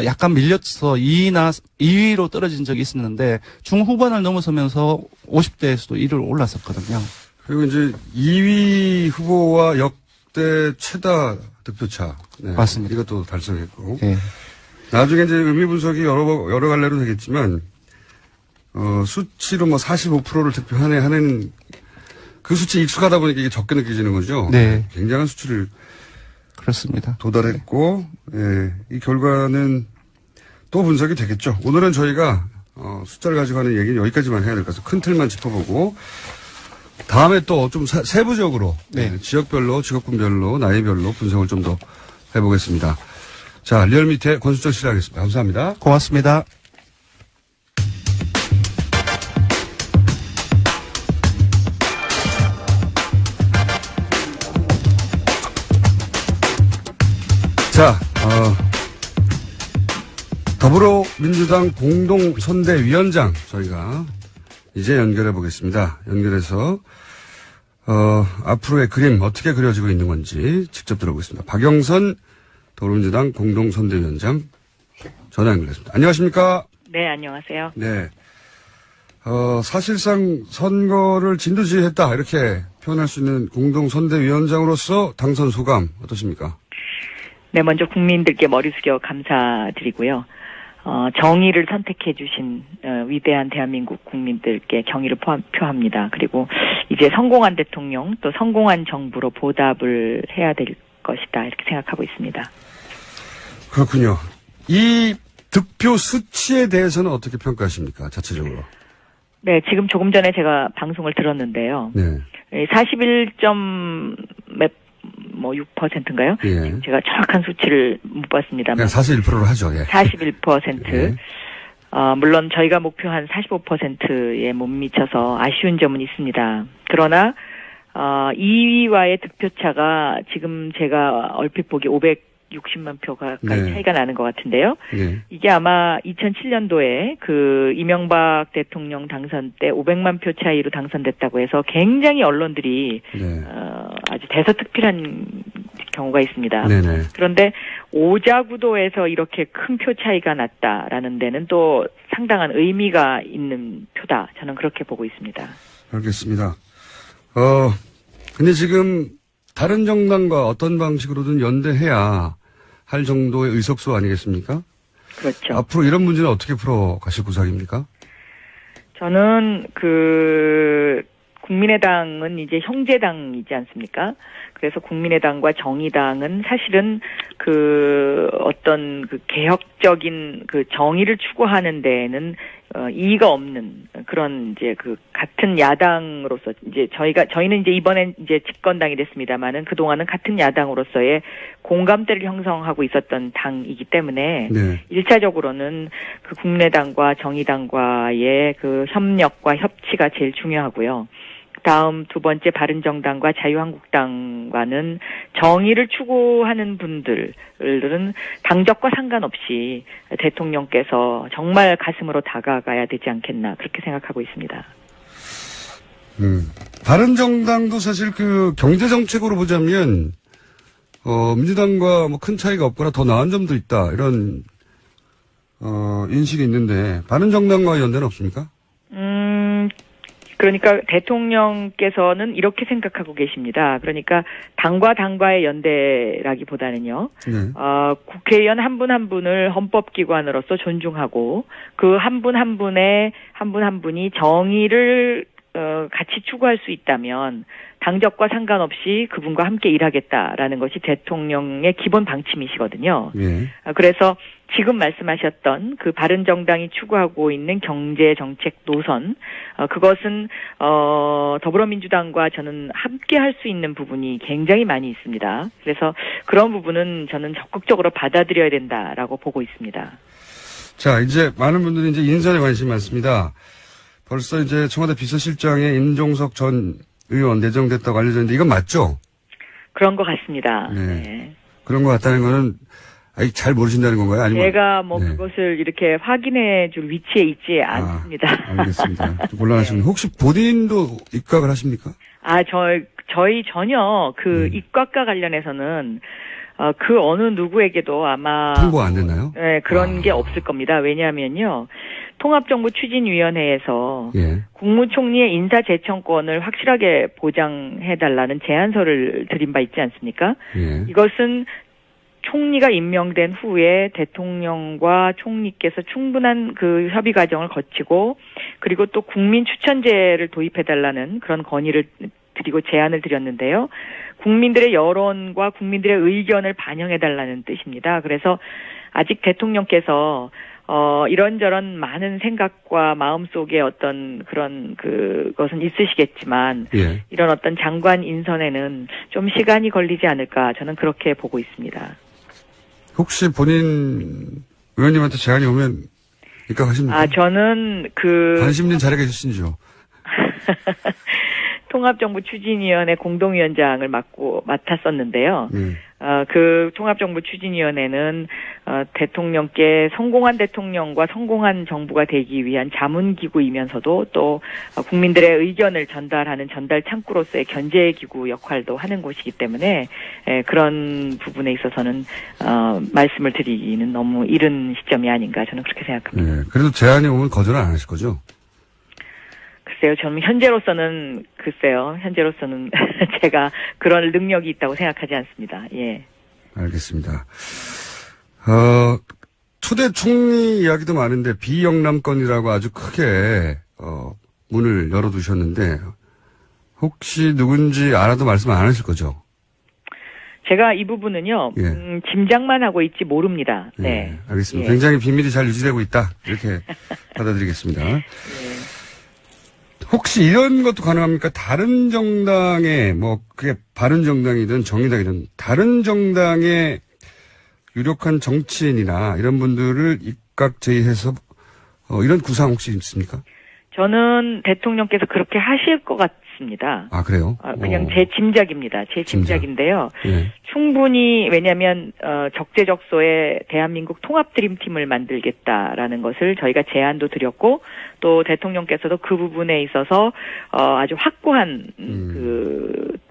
약간 밀려서 2위로 떨어진 적이 있었는데 중후반을 넘어서면서 50대에서도 1위로 올랐었거든요. 그리고 이제 2위 후보와 역대 최다 득표차. 네, 맞습니다. 이것도 달성했고. 네. 나중에 이제 의미 분석이 여러 갈래로 되겠지만 수치로 뭐 45%를 득표하는 그 수치에 익숙하다 보니까 이게 적게 느껴지는 거죠. 네. 굉장한 수치를 그렇습니다. 도달했고, 예, 이 결과는 또 분석이 되겠죠. 오늘은 저희가 숫자를 가지고 하는 얘기는 여기까지만 해야 될 것 같아서 큰 틀만 짚어보고 다음에 또 좀 세부적으로 네. 지역별로, 직업군별로, 나이별로 분석을 좀 더 해보겠습니다. 자, 리얼미터의 권수철 씨를 하겠습니다. 감사합니다. 고맙습니다. 자, 더불어민주당 공동선대위원장 저희가 이제 연결해 보겠습니다. 연결해서 앞으로의 그림 어떻게 그려지고 있는 건지 직접 들어보겠습니다. 박영선 더불어민주당 공동선대위원장 전화 연결했습니다. 안녕하십니까? 네, 안녕하세요. 네. 사실상 선거를 진두지휘했다 이렇게 표현할 수 있는 공동선대위원장으로서 당선 소감 어떠십니까? 네, 먼저 국민들께 머리 숙여 감사드리고요. 정의를 선택해 주신 위대한 대한민국 국민들께 경의를 표합니다. 그리고 이제 성공한 대통령 또 성공한 정부로 보답을 해야 될 것이다 이렇게 생각하고 있습니다. 그렇군요. 이 득표 수치에 대해서는 어떻게 평가하십니까? 자체적으로. 네, 지금 조금 전에 제가 방송을 들었는데요. 네. 41.6%인가요? 예. 지금 제가 정확한 수치를 못 봤습니다. 그냥 41%로 하죠. 예. 41%. 예. 물론 저희가 목표한 45%에 못 미쳐서 아쉬운 점은 있습니다. 그러나 2위와의 득표차가 지금 제가 얼핏 보기 560만 표 가까이 네. 차이가 나는 것 같은데요. 네. 이게 아마 2007년도에 그 이명박 대통령 당선 때 500만 표 차이로 당선됐다고 해서 굉장히 언론들이 네. 아주 대서특필한 경우가 있습니다. 네네. 그런데 오자구도에서 이렇게 큰 표 차이가 났다라는 데는 또 상당한 의미가 있는 표다. 저는 그렇게 보고 있습니다. 알겠습니다. 근데 지금 다른 정당과 어떤 방식으로든 연대해야 할 정도의 의석수 아니겠습니까? 그렇죠. 앞으로 이런 문제는 어떻게 풀어 가실 구상입니까? 저는 국민의당은 이제 형제당이지 않습니까? 그래서 국민의당과 정의당은 사실은 어떤 개혁적인 정의를 추구하는 데에는 이의가 없는 그런 이제 같은 야당으로서 이제 저희는 이제 이번엔 이제 집권당이 됐습니다만은 그동안은 같은 야당으로서의 공감대를 형성하고 있었던 당이기 때문에 네. 1차적으로는 국민의당과 정의당과의 협력과 협치가 제일 중요하고요. 다음 두 번째 바른정당과 자유한국당과는 정의를 추구하는 분들은 당적과 상관없이 대통령께서 정말 가슴으로 다가가야 되지 않겠나 그렇게 생각하고 있습니다. 바른정당도 사실 경제정책으로 보자면 민주당과 뭐 큰 차이가 없거나 더 나은 점도 있다 이런 인식이 있는데 바른정당과 연대는 없습니까? 그러니까 대통령께서는 이렇게 생각하고 계십니다. 그러니까 당과 당과의 연대라기보다는요. 네. 국회의원 한 분 한 분을 헌법기관으로서 존중하고 그 한 분 한 분이 정의를 같이 추구할 수 있다면 당적과 상관없이 그분과 함께 일하겠다라는 것이 대통령의 기본 방침이시거든요. 예. 그래서 지금 말씀하셨던 바른정당이 추구하고 있는 경제정책 노선, 그것은, 더불어민주당과 저는 함께 할 수 있는 부분이 굉장히 많이 있습니다. 그래서 그런 부분은 저는 적극적으로 받아들여야 된다라고 보고 있습니다. 자, 이제 많은 분들이 이제 인선에 관심이 많습니다. 벌써 이제 청와대 비서실장에 임종석 전 의원 내정됐다고 알려졌는데 이건 맞죠? 그런 것 같습니다. 네. 네. 그런 것 같다는 거는 잘 모르신다는 건가요? 아니면 제가 네. 그것을 이렇게 확인해 줄 위치에 있지 않습니다. 알겠습니다. 좀 곤란하시군요. 혹시 본인도 입각을 하십니까? 저희 전혀 입각과 관련해서는 어느 누구에게도 아마 통보 안 됐나요? 네, 그런 게 없을 겁니다. 왜냐하면요. 통합정부추진위원회에서 예. 국무총리의 인사재청권을 확실하게 보장해달라는 제안서를 드린 바 있지 않습니까? 예. 이것은 총리가 임명된 후에 대통령과 총리께서 충분한 협의 과정을 거치고 그리고 또 국민 추천제를 도입해달라는 그런 건의를 드리고 제안을 드렸는데요. 국민들의 여론과 국민들의 의견을 반영해달라는 뜻입니다. 그래서 아직 대통령께서 이런저런 많은 생각과 마음속에 어떤 그런 그것은 있으시겠지만 예. 이런 어떤 장관 인선에는 좀 시간이 걸리지 않을까 저는 그렇게 보고 있습니다. 혹시 본인 의원님한테 제안이 오면 입각하십니까? 저는 관심 있는 자리가 있으신지요? 통합정부추진위원회 공동위원장을 맡았었는데요. 통합정부추진위원회는 대통령께 성공한 대통령과 성공한 정부가 되기 위한 자문기구이면서도 또 국민들의 의견을 전달하는 전달 창구로서의 견제기구 역할도 하는 곳이기 때문에 그런 부분에 있어서는 말씀을 드리기는 너무 이른 시점이 아닌가 저는 그렇게 생각합니다. 네, 그래도 제안이 오면 거절은 안 하실 거죠? 글쎄요, 저는 현재로서는 제가 그런 능력이 있다고 생각하지 않습니다. 예. 알겠습니다. 초대 총리 이야기도 많은데 비영남권이라고 아주 크게 문을 열어두셨는데 혹시 누군지 알아도 말씀 안 하실 거죠? 제가 이 부분은요, 예. 짐작만 하고 있지 모릅니다. 네. 네, 알겠습니다. 예. 굉장히 비밀이 잘 유지되고 있다. 이렇게 받아들이겠습니다. 예. 혹시 이런 것도 가능합니까? 다른 정당에, 그게 바른정당이든 정의당이든, 다른 정당의 유력한 정치인이나 이런 분들을 입각 제의해서, 이런 구상 혹시 있습니까? 저는 대통령께서 그렇게 하실 것 같습니다. 아, 그래요? 그냥 제 짐작입니다. 제 짐작인데요. 예. 충분히, 왜냐면, 적재적소에 대한민국 통합드림팀을 만들겠다라는 것을 저희가 제안도 드렸고, 또 대통령께서도 그 부분에 있어서, 아주 확고한,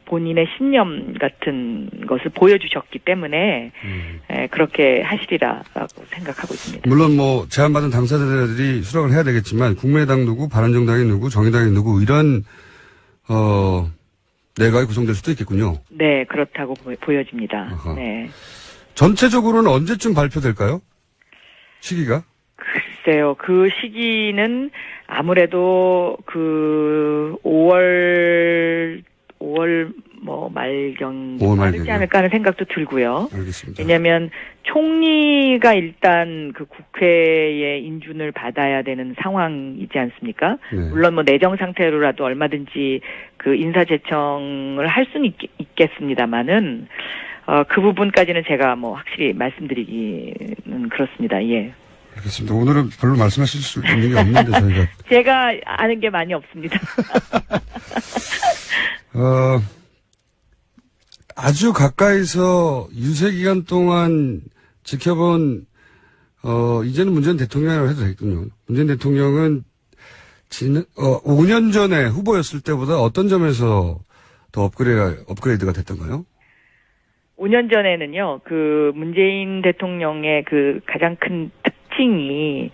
본인의 신념 같은 것을 보여주셨기 때문에, 그렇게 하시리라고 생각하고 있습니다. 물론 제안받은 당사자들이 수락을 해야 되겠지만, 국민의당 누구, 바른정당이 누구, 정의당이 누구, 이런, 내각이 구성될 수도 있겠군요. 네, 그렇다고 보여집니다. 아하. 네. 전체적으로는 언제쯤 발표될까요? 시기가? 글쎄요, 그 시기는 아무래도 그 5월 말경 5월 빠르지 말경이요? 않을까 하는 생각도 들고요. 알겠습니다. 왜냐하면 총리가 일단 그 국회의 인준을 받아야 되는 상황이지 않습니까? 네. 물론 뭐 내정 상태로라도 얼마든지 그 인사 제청을 할 수는 있겠습니다만은 그 부분까지는 제가 뭐 확실히 말씀드리기는 그렇습니다. 예. 알겠습니다. 오늘은 별로 말씀하실 수 있는 게 없는데 저희가 제가 아는 게 많이 없습니다. 아주 가까이서 유세 기간 동안 지켜본 이제는 문재인 대통령이라고 해도 되겠군요. 문재인 대통령은 5년 전에 후보였을 때보다 어떤 점에서 더 업그레이드가 됐던가요? 5년 전에는요, 그 문재인 대통령의 그 가장 큰 특징이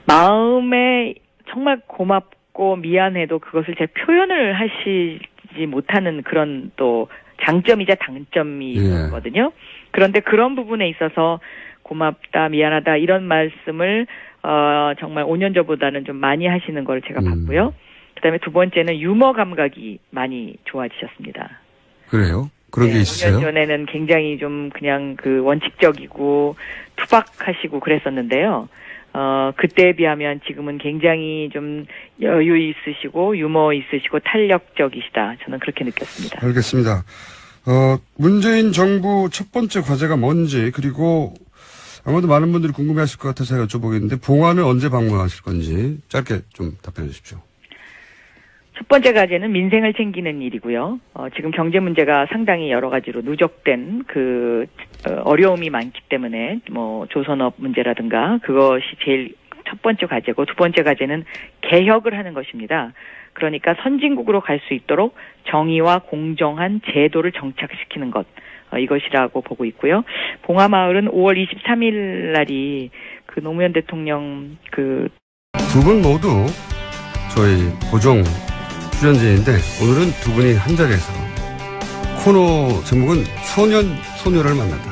마음에 정말 고맙고 미안해도 그것을 제 표현을 하시지 못하는 그런 또 장점이자 단점이 있거든요. 그런데 그런 부분에 있어서 고맙다, 미안하다 이런 말씀을 정말 5년 전보다는 좀 많이 하시는 걸 제가 봤고요. 그다음에 두 번째는 유머 감각이 많이 좋아지셨습니다. 그래요? 그런 게 있어요? 5년 전에는 굉장히 좀 그냥 그 원칙적이고 투박하시고 그랬었는데요. 그때에 비하면 지금은 굉장히 좀 여유 있으시고 유머 있으시고 탄력적이시다. 저는 그렇게 느꼈습니다. 알겠습니다. 문재인 정부 첫 번째 과제가 뭔지, 그리고 아마도 많은 분들이 궁금해 하실 것 같아서 제가 여쭤보겠는데, 봉화는 언제 방문하실 건지 짧게 좀 답변해 주십시오. 첫 번째 과제는 민생을 챙기는 일이고요. 지금 경제 문제가 상당히 여러 가지로 누적된 어려움이 많기 때문에 뭐 조선업 문제라든가 그것이 제일 첫 번째 과제고, 두 번째 과제는 개혁을 하는 것입니다. 그러니까 선진국으로 갈 수 있도록 정의와 공정한 제도를 정착시키는 것, 이것이라고 보고 있고요. 봉화마을은 5월 23일 날이 그 노무현 대통령 두 분 모두 저희 고정 출연진인데 오늘은 두 분이 한 자리에서 코너 제목은 소녀를 만난다.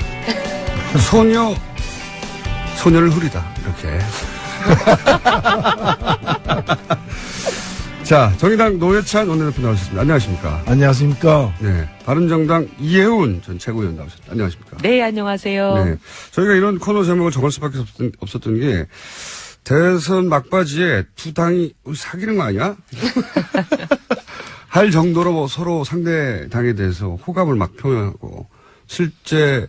소녀를 후리다. 이렇게. 자, 정의당 노회찬 원내대표 나오셨습니다. 안녕하십니까? 안녕하십니까? 네. 바른정당 이혜훈 전 최고위원 나오셨습니다. 안녕하십니까? 네, 안녕하세요. 네. 저희가 이런 코너 제목을 정할 수밖에 없었던 게, 대선 막바지에 두 당이 사귀는 거 아니야? 할 정도로 뭐 서로 상대 당에 대해서 호감을 막 표명하고, 실제,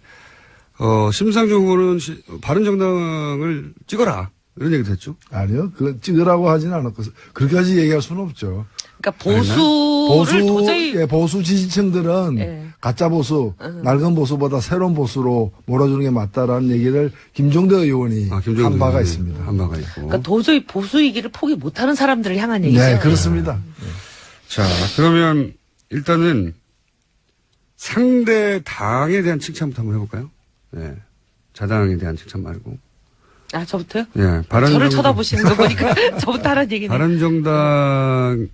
심상정 후보는 바른정당을 찍어라. 이런 얘기도 했죠? 아니요. 찍으라고 하진 않았고, 그렇게까지 얘기할 수는 없죠. 그러니까 보수를 도저히. 보수 지지층들은 가짜 보수, 낡은 보수보다 새로운 보수로 몰아주는 게 맞다라는 얘기를 김종대 의원이 한 바가 있습니다. 한 바가 있고. 그러니까 도저히 보수이기를 포기 못하는 사람들을 향한 얘기죠. 네, 그렇습니다. 자, 그러면 일단은 상대 당에 대한 칭찬부터 한번 해볼까요? 네. 자당에 대한 칭찬 말고. 아, 저부터요? 네. 저를 쳐다보시는 거 보니까 저부터 하라는 얘기네요. 바른정당의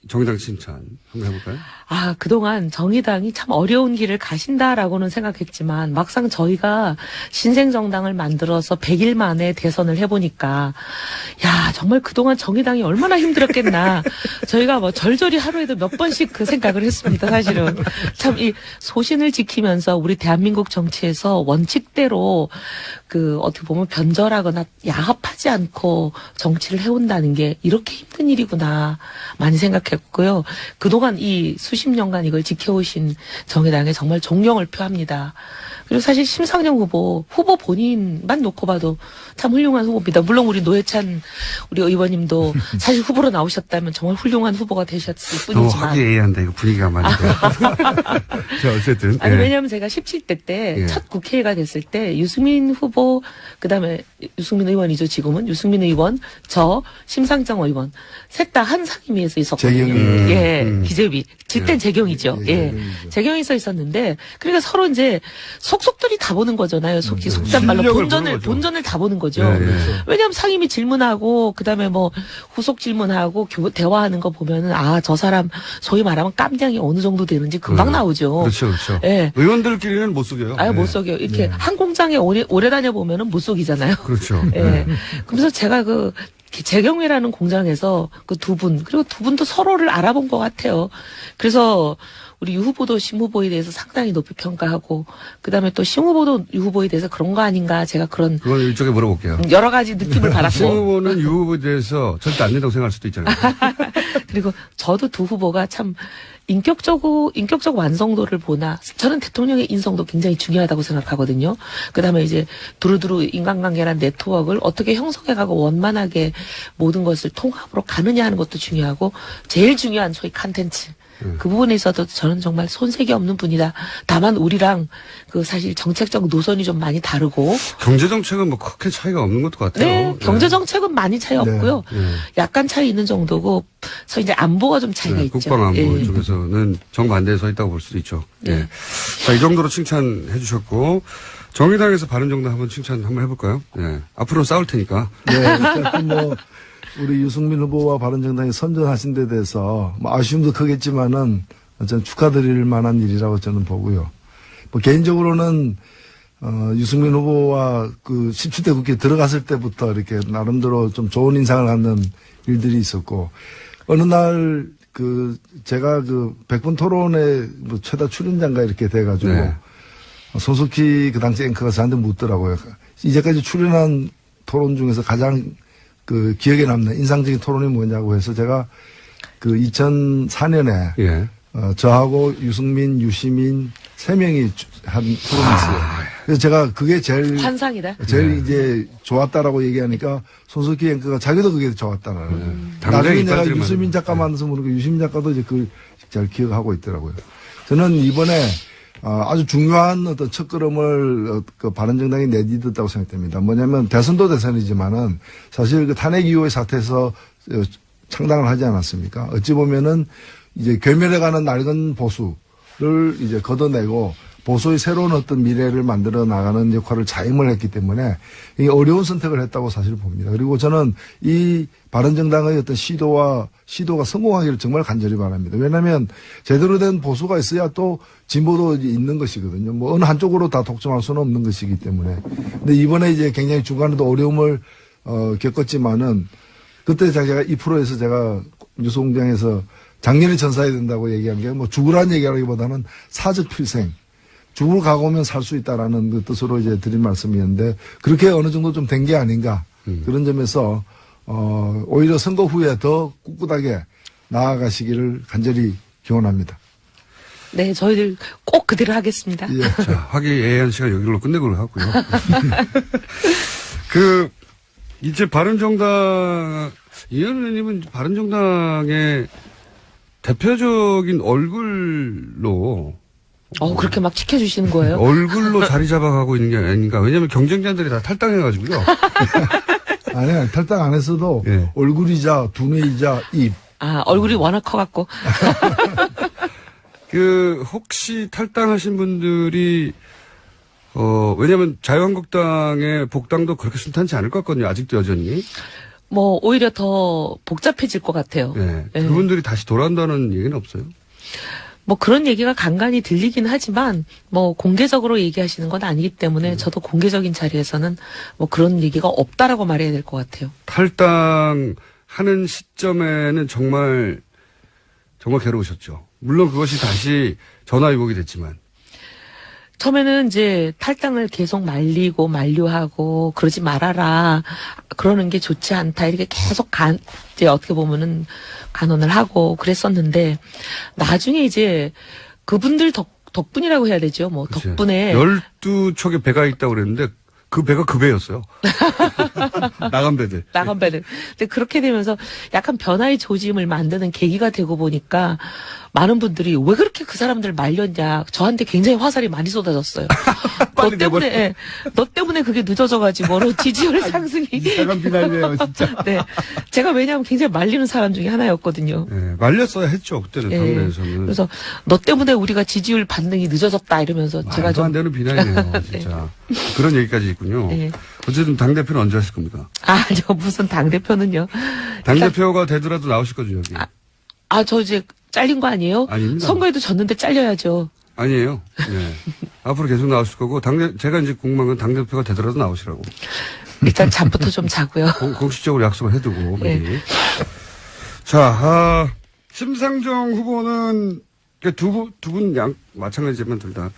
정의당 칭찬 한번 해볼까요? 아, 그동안 정의당이 참 어려운 길을 가신다라고는 생각했지만 막상 저희가 신생정당을 만들어서 100일 만에 대선을 해보니까 야, 정말 그동안 정의당이 얼마나 힘들었겠나. 저희가 뭐 절절히 하루에도 몇 번씩 그 생각을 했습니다. 사실은 참 이 소신을 지키면서 우리 대한민국 정치에서 원칙대로 어떻게 보면 변절하거나 야합하지 않고 정치를 해온다는 게 이렇게 힘든 일이구나 많이 생각했고요. 그동안 이 수십 년간 이걸 지켜오신 정의당에 정말 존경을 표합니다. 그리고 사실 심상정 후보 본인만 놓고 봐도 참 훌륭한 후보입니다. 물론 우리 노회찬 우리 의원님도 사실 후보로 나오셨다면 정말 훌륭한 후보가 되셨을 뿐이지만. 너무 화기애애한다. 이거 분위기가 말이죠. 자, 어쨌든. 아니, 왜냐하면 제가 17대 때 첫 국회의가 됐을 때 유승민 후보, 그다음에 유승민 의원이죠, 지금은. 유승민 의원, 저, 심상정 의원. 셋 다 한 상임위에서 있었거든요. 재경이. 예, 기재위. 그땐 재경이죠. 예. 재경에서 있었는데, 그러니까 서로 이제 속속들이 다 보는 거잖아요. 속단 말로 본전을 다 보는 거죠. 왜냐하면 상임위 질문하고, 그 다음에 뭐, 후속 질문하고, 대화하는 거 보면은, 아, 저 사람, 소위 말하면 깜냥이 어느 정도 되는지 금방 나오죠. 그렇죠. 예. 의원들끼리는 못 속여요. 아유, 못 속여요. 이렇게 한 공장에 오래 다녀보면은 못 속이잖아요. 그렇죠. 예. 그래서 제가 재경회라는 공장에서 그 두 분, 그리고 두 분도 서로를 알아본 것 같아요. 그래서 우리 유 후보도 심 후보에 대해서 상당히 높이 평가하고, 그 다음에 또 심 후보도 유 후보에 대해서 그런 거 아닌가, 제가 그건 이쪽에 물어볼게요. 여러 가지 느낌을 받았고. 심 후보는 유 후보에 대해서 절대 안 된다고 생각할 수도 있잖아요. 그리고 저도 두 후보가 참 인격적 완성도를 보나, 저는 대통령의 인성도 굉장히 중요하다고 생각하거든요. 그 다음에 이제 두루두루 인간관계나 네트워크를 어떻게 형성해가고 원만하게 모든 것을 통합으로 가느냐 하는 것도 중요하고, 제일 중요한 소위 컨텐츠. 그 부분에 있어도 저는 정말 손색이 없는 분이다. 다만 우리랑 사실 정책적 노선이 좀 많이 다르고. 경제정책은 뭐 크게 차이가 없는 것도 같아요. 네, 경제정책은 많이 차이 없고요. 약간 차이 있는 정도고, 그래서 이제 안보가 좀 차이가 있죠. 국방안보 쪽에서는 정반대에 서 있다고 볼 수도 있죠. 예. 자, 이 정도로 칭찬해 주셨고, 정의당에서 바른정당 한번 칭찬 한번 해볼까요? 예. 앞으로 싸울 테니까. 네, 뭐, 우리 유승민 후보와 바른정당이 선전하신 데 대해서 뭐 아쉬움도 크겠지만은 저는 축하드릴 만한 일이라고 저는 보고요. 뭐 개인적으로는 유승민 후보와 17대 국회에 들어갔을 때부터 이렇게 나름대로 좀 좋은 인상을 갖는 일들이 있었고, 어느 날 제가 백분 토론에 뭐 최다 출연자인가 이렇게 돼가지고 손석희 당시 앵커가 저한테 묻더라고요. 이제까지 출연한 토론 중에서 가장 기억에 남는 인상적인 토론이 뭐냐고 해서 제가 2004년에 저하고 유승민, 유시민 3명이 한 토론이 있어요. 그래서 제가 그게 제일 환상이다. 제일 이제 좋았다라고 얘기하니까 손석희 앵커가 자기도 그게 좋았다라는. 나중에 내가 유시민 작가 만나서 모르고 유시민 작가도 이제 그걸 잘 기억하고 있더라고요. 저는 이번에 아주 중요한 어떤 첫걸음을 바른정당이 내딛었다고 생각됩니다. 뭐냐면 대선도 대선이지만은 사실 탄핵 이후의 사태에서 창당을 하지 않았습니까? 어찌 보면은 이제 괴멸해가는 낡은 보수를 이제 걷어내고 보수의 새로운 어떤 미래를 만들어 나가는 역할을 자임을 했기 때문에 이 어려운 선택을 했다고 사실 봅니다. 그리고 저는 이 바른정당의 어떤 시도가 성공하기를 정말 간절히 바랍니다. 왜냐하면 제대로 된 보수가 있어야 또 진보도 있는 것이거든요. 뭐 어느 한쪽으로 다 독점할 수는 없는 것이기 때문에. 근데 이번에 이제 굉장히 중간에도 어려움을 겪었지만은 그때 제가 2%에서 제가 뉴스공장에서 작년에 전사해야 된다고 얘기한 게 뭐 죽으라는 얘기하기보다는 사적 필생. 죽을 각오면 살 수 있다라는 그 뜻으로 이제 드린 말씀이었는데 그렇게 어느 정도 좀 된 게 아닌가 그런 점에서 오히려 선거 후에 더 꿋꿋하게 나아가시기를 간절히 기원합니다. 네, 저희들 꼭 그대로 하겠습니다. 예. 자, 화기애애한 시간 여기로 끝내고 하고요. 이제 바른정당, 이현 의원님은 바른정당의 대표적인 얼굴로 그렇게 막 지켜주시는 거예요? 얼굴로 자리 잡아가고 있는 게 아닌가. 왜냐면 경쟁자들이 다 탈당해가지고요. 아니야, 탈당 안 했어도 얼굴이자 두뇌이자 입. 얼굴이 워낙 커갖고. 혹시 탈당하신 분들이, 왜냐면 자유한국당의 복당도 그렇게 순탄치 않을 것 같거든요. 아직도 여전히. 뭐, 오히려 더 복잡해질 것 같아요. 네. 그분들이 다시 돌아온다는 얘기는 없어요? 뭐 그런 얘기가 간간히 들리긴 하지만 뭐 공개적으로 얘기하시는 건 아니기 때문에 저도 공개적인 자리에서는 뭐 그런 얘기가 없다라고 말해야 될 것 같아요. 탈당하는 시점에는 정말 괴로우셨죠. 물론 그것이 다시 전화위복이 됐지만. 처음에는 이제 탈당을 계속 말리고 만류하고 그러지 말아라. 그러는 게 좋지 않다. 이렇게 계속 이제 어떻게 보면은 간언을 하고 그랬었는데 나중에 이제 그분들 덕분이라고 해야 되죠. 뭐 그치. 덕분에 12척의 배가 있다고 그랬는데 그 배가 그 배였어요. 나간 배들. 근데 그렇게 되면서 약간 변화의 조짐을 만드는 계기가 되고 보니까 많은 분들이 왜 그렇게 그 사람들 말렸냐. 저한테 굉장히 화살이 많이 쏟아졌어요. 너 때문에 그게 늦어져가지고 지지율 상승이. 이상한 비난이에요, 진짜. 네. 제가 왜냐하면 굉장히 말리는 사람 중에 하나였거든요. 네, 말렸어야 했죠, 그때는, 당내에서는. 그래서 너 때문에 우리가 지지율 반등이 늦어졌다 이러면서 제가 좀. 안 되는 비난이네요, 진짜. 그런 얘기까지 있군요. 네. 어쨌든 당대표는 언제 하실 겁니까? 저 무슨 당대표는요. 당대표가 되더라도 나오실 거죠, 여기. 저 이제 잘린 거 아니에요? 아닙니다. 선거에도 졌는데 잘려야죠. 아니에요. 네. 앞으로 계속 나오실 거고, 제가 이제 궁금한 건 당대표가 되더라도 나오시라고. 일단 잠부터 좀 자고요. 공식적으로 약속을 해두고, 미리. 네. 자, 심상정 후보는 두 분 마찬가지지만 둘 다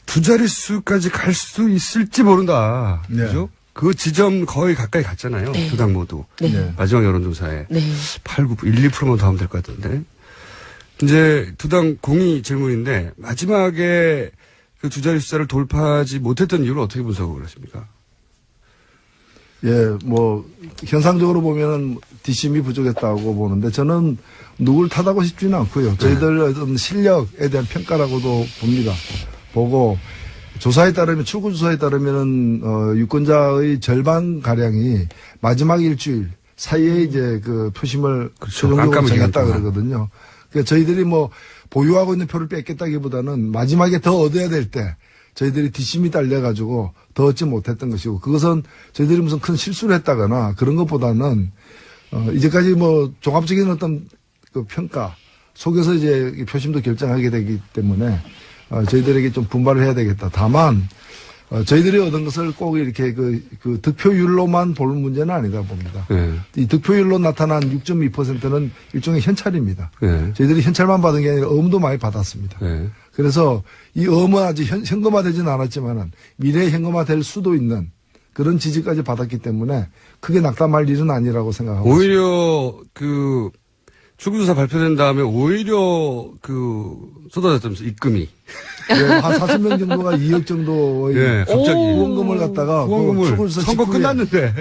두 자릿수까지 갈 수 있을지 모른다. 네. 그죠? 그 지점 거의 가까이 갔잖아요. 네. 두 당 모두. 네. 마지막 여론조사에. 네. 8, 9, 1, 2%만 더 하면 될 것 같은데. 이제 두 당 공이 질문인데, 마지막에 그 두 자릿수를 돌파하지 못했던 이유를 어떻게 분석을 하십니까? 예, 현상적으로 보면은 뒷심이 부족했다고 보는데 저는 누굴 탓하고 싶지는 않고요. 저희들 어떤 실력에 대한 평가라고도 봅니다. 보고 조사에 따르면 출구 조사에 따르면은 유권자의 절반 가량이 마지막 일주일 사이에 이제 그 표심을 최종적으로 정했다 그러거든요. 그러니까 저희들이 보유하고 있는 표를 뺏겠다기보다는 마지막에 더 얻어야 될 때 저희들이 뒷심이 딸려가지고 더 얻지 못했던 것이고 그것은 저희들이 무슨 큰 실수를 했다거나 그런 것보다는 이제까지 종합적인 어떤 그 평가 속에서 이제 표심도 결정하게 되기 때문에 저희들에게 좀 분발을 해야 되겠다. 다만 저희들이 얻은 것을 꼭 이렇게 그 득표율로만 볼 문제는 아니다 봅니다. 네. 이 득표율로 나타난 6.2%는 일종의 현찰입니다. 네. 저희들이 현찰만 받은 게 아니라 어음도 많이 받았습니다. 네. 그래서 이 어음은 아직 현금화되지는 않았지만은 미래에 현금화될 수도 있는 그런 지지까지 받았기 때문에 크게 낙담할 일은 아니라고 생각하고 오히려 출구조사 발표된 다음에 오히려 쏟아졌다면서 입금이. 네, 한 40명 정도가 2억 정도의 갑자기 후원금을 갖다가 출구조사 선거 끝났는데.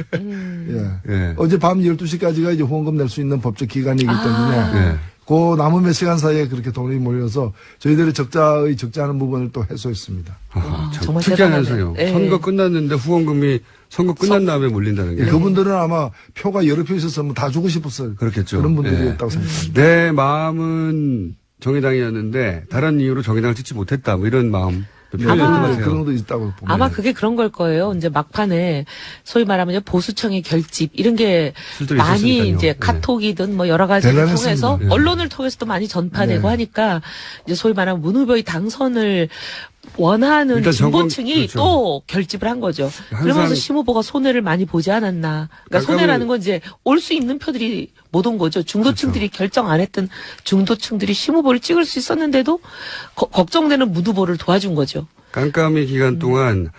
어제 밤 12시까지가 이제 후원금 낼 수 있는 법적 기간이기 때문에 그 남은 몇 시간 사이에 그렇게 돈이 몰려서 저희들의 적자하는 부분을 또 해소했습니다. 정말 특이한 현상이요. 선거 끝났는데 후원금이 선거 끝난 다음에 몰린다는 게. 그분들은 아마 표가 여러 표 있었으면 다 주고 싶었어요. 그렇겠죠. 그런 분들이었다고 생각합니다. 내 마음은 정의당이었는데 다른 이유로 정의당을 찍지 못했다. 이런 마음. 그런 것도 있다고 봅니다. 아마 그게 그런 걸 거예요. 이제 막판에 소위 말하면 보수청의 결집 이런 게 많이 있었으니까요. 이제 카톡이든 여러 가지를 통해서 언론을 통해서도 많이 전파되고 하니까 이제 소위 말하면 문 후보의 당선을 원하는 진보층이 또 결집을 한 거죠. 그러면서 심 후보가 손해를 많이 보지 않았나. 그러니까 손해라는 건 이제 올 수 있는 표들이 못 온 거죠. 중도층들이 결정 안 했던 중도층들이 심 후보를 찍을 수 있었는데도 걱정되는 문 후보를 도와준 거죠. 깜깜이 기간 동안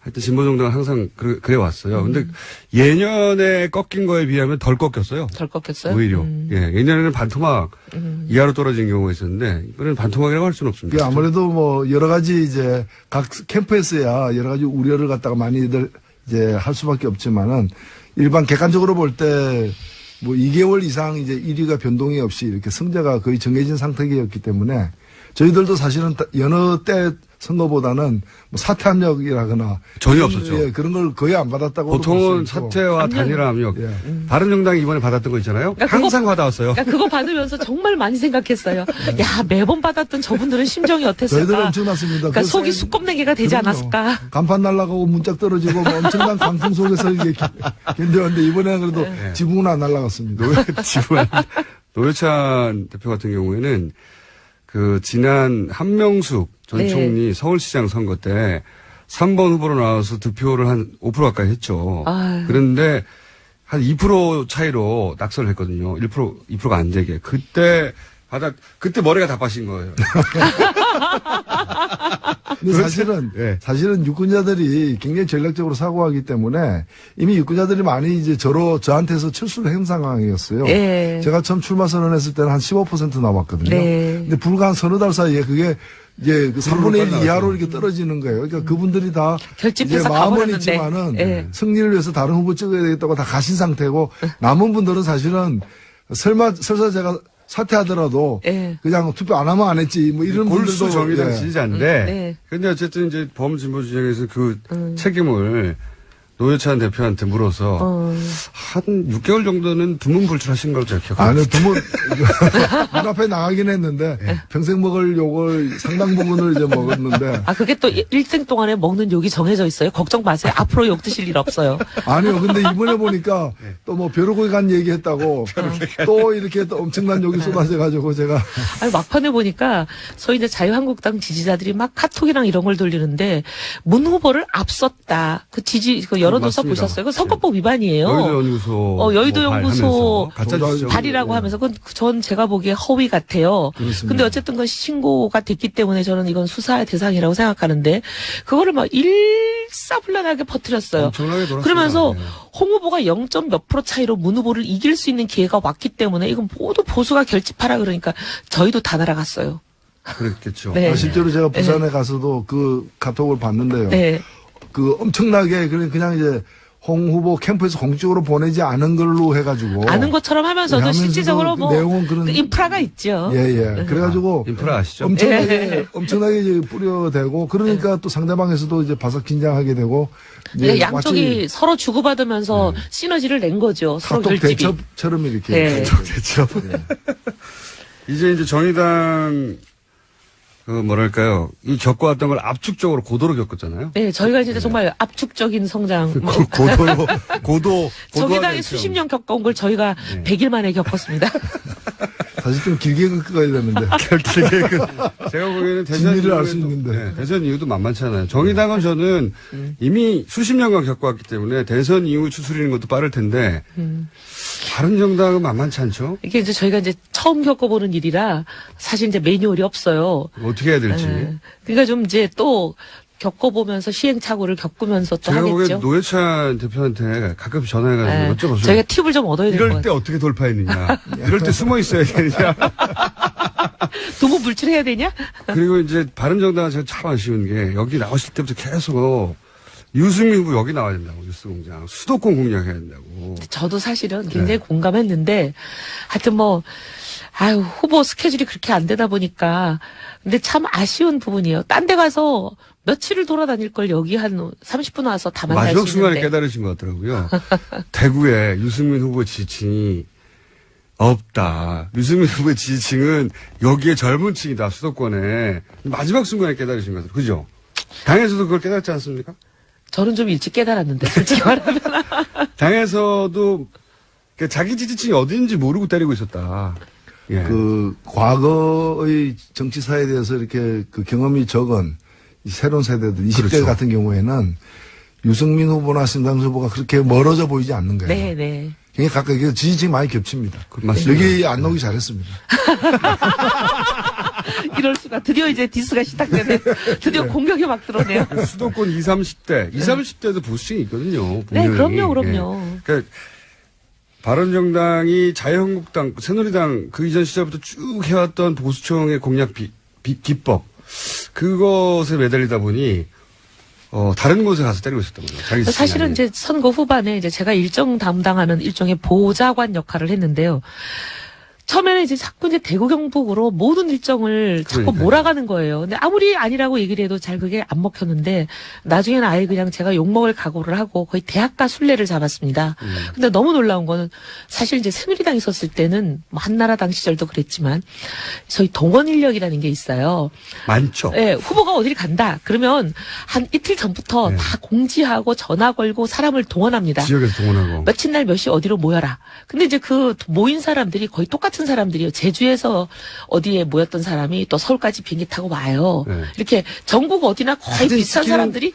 하여튼 진보정당은 항상 그래 왔어요. 근데 예년에 꺾인 거에 비하면 덜 꺾였어요. 덜 꺾였어요? 오히려. 예년에는 반토막 이하로 떨어진 경우가 있었는데 이번에는 반토막이라고 할 수는 없습니다. 아무래도 여러 가지 이제 각 캠프에서야 여러 가지 우려를 갖다가 많이들 이제 할 수밖에 없지만은 일반 객관적으로 볼 때 2개월 이상 이제 1위가 변동이 없이 이렇게 승자가 거의 정해진 상태였기 때문에 저희들도 사실은 여느 때 선거보다는 사퇴 압력이라거나 전혀 없었죠. 그런 걸 거의 안 받았다고. 보통은 사퇴와 단일화 압력. 다른 정당이 이번에 받았던 거 있잖아요. 그러니까 항상 받아왔어요. 그거 받으면서 정말 많이 생각했어요. 야, 매번 받았던 저분들은 심정이 어땠을까. 저희들은 엄청났습니다. 그러니까 속이 수껍내기가 되지 않았을까. 간판 날아가고 문짝 떨어지고 엄청난 강풍 속에서 이게 견뎌왔는데 이번에는 그래도 지붕은 안 날아갔습니다. 노회찬 대표 같은 경우에는 지난 한명숙 전 총리 서울시장 선거 때 3번 후보로 나와서 득표를 한 5% 가까이 했죠. 그런데 한 2% 차이로 낙선을 했거든요. 2%가 안 되게. 그때 머리가 다 빠진 거예요. 근데 사실은 유권자들이 굉장히 전략적으로 사고하기 때문에 이미 유권자들이 많이 이제 저한테서 철수를 한 상황이었어요. 제가 처음 출마 선언했을 때는 한 15% 나왔거든요. 근데 불과 한 서너 달 사이에 그게 이제 3분의 1 이하로 이렇게 떨어지는 거예요. 그러니까 그분들이 다 이제 마음은 있지만은 승리를 위해서 다른 후보 찍어야 되겠다고 다 가신 상태고 남은 분들은 사실은 설사 제가 사퇴하더라도 예. 그냥 투표 안 하면 안 했지 뭐 이런 골수 분들도 정의당 예. 지지자인데 네. 근데 어쨌든 이제 범진보 진영에서 그 책임을 노회찬 대표한테 물어서 한 6개월 정도는 두문불출하신 걸로 제가 기억합니다. 아니 두문 눈앞에 나가긴 했는데 평생 먹을 욕을 상당 부분을 이제 먹었는데 아, 그게 또 1등 동안에 먹는 욕이 정해져 있어요. 걱정 마세요. 앞으로 욕 드실 일 없어요. 아니요. 근데 이번에 보니까 또 뭐 벼룩을 간 얘기했다고 또 이렇게 또 엄청난 욕이 쏟아져가지고 제가 아니, 막판에 보니까 소위 이제 자유한국당 지지자들이 막 카톡이랑 이런 걸 돌리는데 문 후보를 앞섰다. 그 그 여론조사 맞습니다. 보셨어요? 그 선거법 위반이에요. 여의도연구소. 여의도연구소 가짜뉴스 발이라고 하면서 그건 전 제가 보기에 허위 같아요. 그렇습니다. 근데 어쨌든 그건 신고가 됐기 때문에 저는 이건 수사의 대상이라고 생각하는데 그거를 막 일사불란하게 퍼뜨렸어요. 엄청나게 돌았습니다. 그러면서 네. 홍 후보가 0. 몇 프로 차이로 문 후보를 이길 수 있는 기회가 왔기 때문에 이건 모두 보수가 결집하라 그러니까 저희도 다 날아갔어요. 그랬겠죠. 네. 실제로 제가 부산에 가서도 그 카톡을 봤는데요. 네. 그 엄청나게 그냥 이제 홍 후보 캠프에서 공식적으로 보내지 않은 걸로 해가지고 아는 것처럼 하면서도 하면서도 실질적으로 그 뭐 내용은 그런 그 인프라가 있죠. 예. 그래가지고 인프라 아시죠? 엄청나게 이제 뿌려대고 그러니까 또 상대방에서도 이제 바삭 긴장하게 되고 이제 네, 양쪽이 서로 주고받으면서 시너지를 낸 거죠. 서로 카톡 결집이. 대첩처럼 이렇게 네. 대첩. 이제 정의당 그 뭐랄까요 이 겪어왔던 걸 압축적으로 고도로 겪었잖아요. 네, 저희가 이제 정말 압축적인 성장. 고도. 정의당이 수십 년 겪어온 걸 저희가 100일 만에 겪었습니다. 사실 좀 길게 겪어야 되는데 제가 보기에는 대선 진리를 알 수 이후에도, 있는데 대선 이후도 만만치 않아요. 정의당은 저는 이미 수십 년간 겪어왔기 때문에 대선 이후 추스리는 것도 빠를 텐데 바른정당은 만만치 않죠. 이게 이제 저희가 이제 처음 겪어보는 일이라 사실 이제 매뉴얼이 없어요. 어떻게 해야 될지. 네. 그러니까 좀 이제 또 겪어보면서 시행착오를 겪으면서 또 제가 보기엔 하겠죠. 노회찬 대표한테 가끔 전화해가지고 여쭤보세요. 저희가 팁을 좀 얻어야 될 것 이럴 같아요. 때 어떻게 돌파했느냐. 이럴 때 숨어 있어야 되느냐. 두문불출해야 되냐? 그리고 이제 바른정당은 제가 참 아쉬운 게 여기 나오실 때부터 계속 유승민 후보 여기 나와야 된다고 뉴스공장 수도권 공략해야 된다고. 저도 사실은 굉장히 공감했는데 하여튼 뭐 후보 스케줄이 그렇게 안 되다 보니까 근데 참 아쉬운 부분이에요. 딴 데 가서 며칠을 돌아다닐 걸 여기 한 30분 와서 다 만날 수 마지막 순간에 있는데. 깨달으신 것 같더라고요. 대구에 유승민 후보 지지층이 없다. 유승민 후보의 지지층은 여기에 젊은 층이다. 수도권에. 마지막 순간에 깨달으신 것 같아요. 그죠? 당에서도 그걸 깨닫지 않습니까? 저는 좀 일찍 깨달았는데 솔직히 말하면. 당에서도 자기 지지층이 어딘지 모르고 때리고 있었다. 예. 그 과거의 정치사에 대해서 이렇게 그 경험이 적은 이 새로운 세대들 20대 그렇죠. 같은 경우에는 유승민 후보나 신당수 후보가 그렇게 멀어져 보이지 않는 거예요. 네. 굉장히 가까이 지지층이 많이 겹칩니다. 맞습니다. 여기 안 나오기 잘했습니다. 이럴 수가. 드디어 이제 디스가 시작되네. 드디어 공격이 막 들어오네요. 수도권 20, 30대. 20, 30대도 보수층이 있거든요. 네, 분명히. 그럼요. 예. 그러니까 바른정당이 자유한국당, 새누리당 그 이전 시절부터 쭉 해왔던 보수층의 공략 기법 그것에 매달리다 보니 다른 곳에 가서 때리고 있었던 거예요. 자기 사실은 아니에요. 이제 선거 후반에 이제 제가 일정 담당하는 일종의 보좌관 역할을 했는데요. 처음에는 이제 자꾸 이제 대구 경북으로 모든 일정을 자꾸 그러니까요. 몰아가는 거예요. 근데 아무리 아니라고 얘기를 해도 잘 그게 안 먹혔는데 나중에는 아예 그냥 제가 욕먹을 각오를 하고 거의 대학가 순례를 잡았습니다. 근데 너무 놀라운 거는 사실 이제 새누리당 있었을 때는 뭐 한나라당 시절도 그랬지만 저희 동원 인력이라는 게 있어요. 많죠. 예, 후보가 어디를 간다. 그러면 한 이틀 전부터 다 공지하고 전화 걸고 사람을 동원합니다. 지역에서 동원하고. 며칠 날 몇 시 어디로 모여라. 근데 이제 그 모인 사람들이 거의 똑같은 사람들이요. 제주에서 어디에 모였던 사람이 또 서울까지 비행기 타고 와요. 네. 이렇게 전국 어디나 거의 다들 비슷한 지키는- 사람들이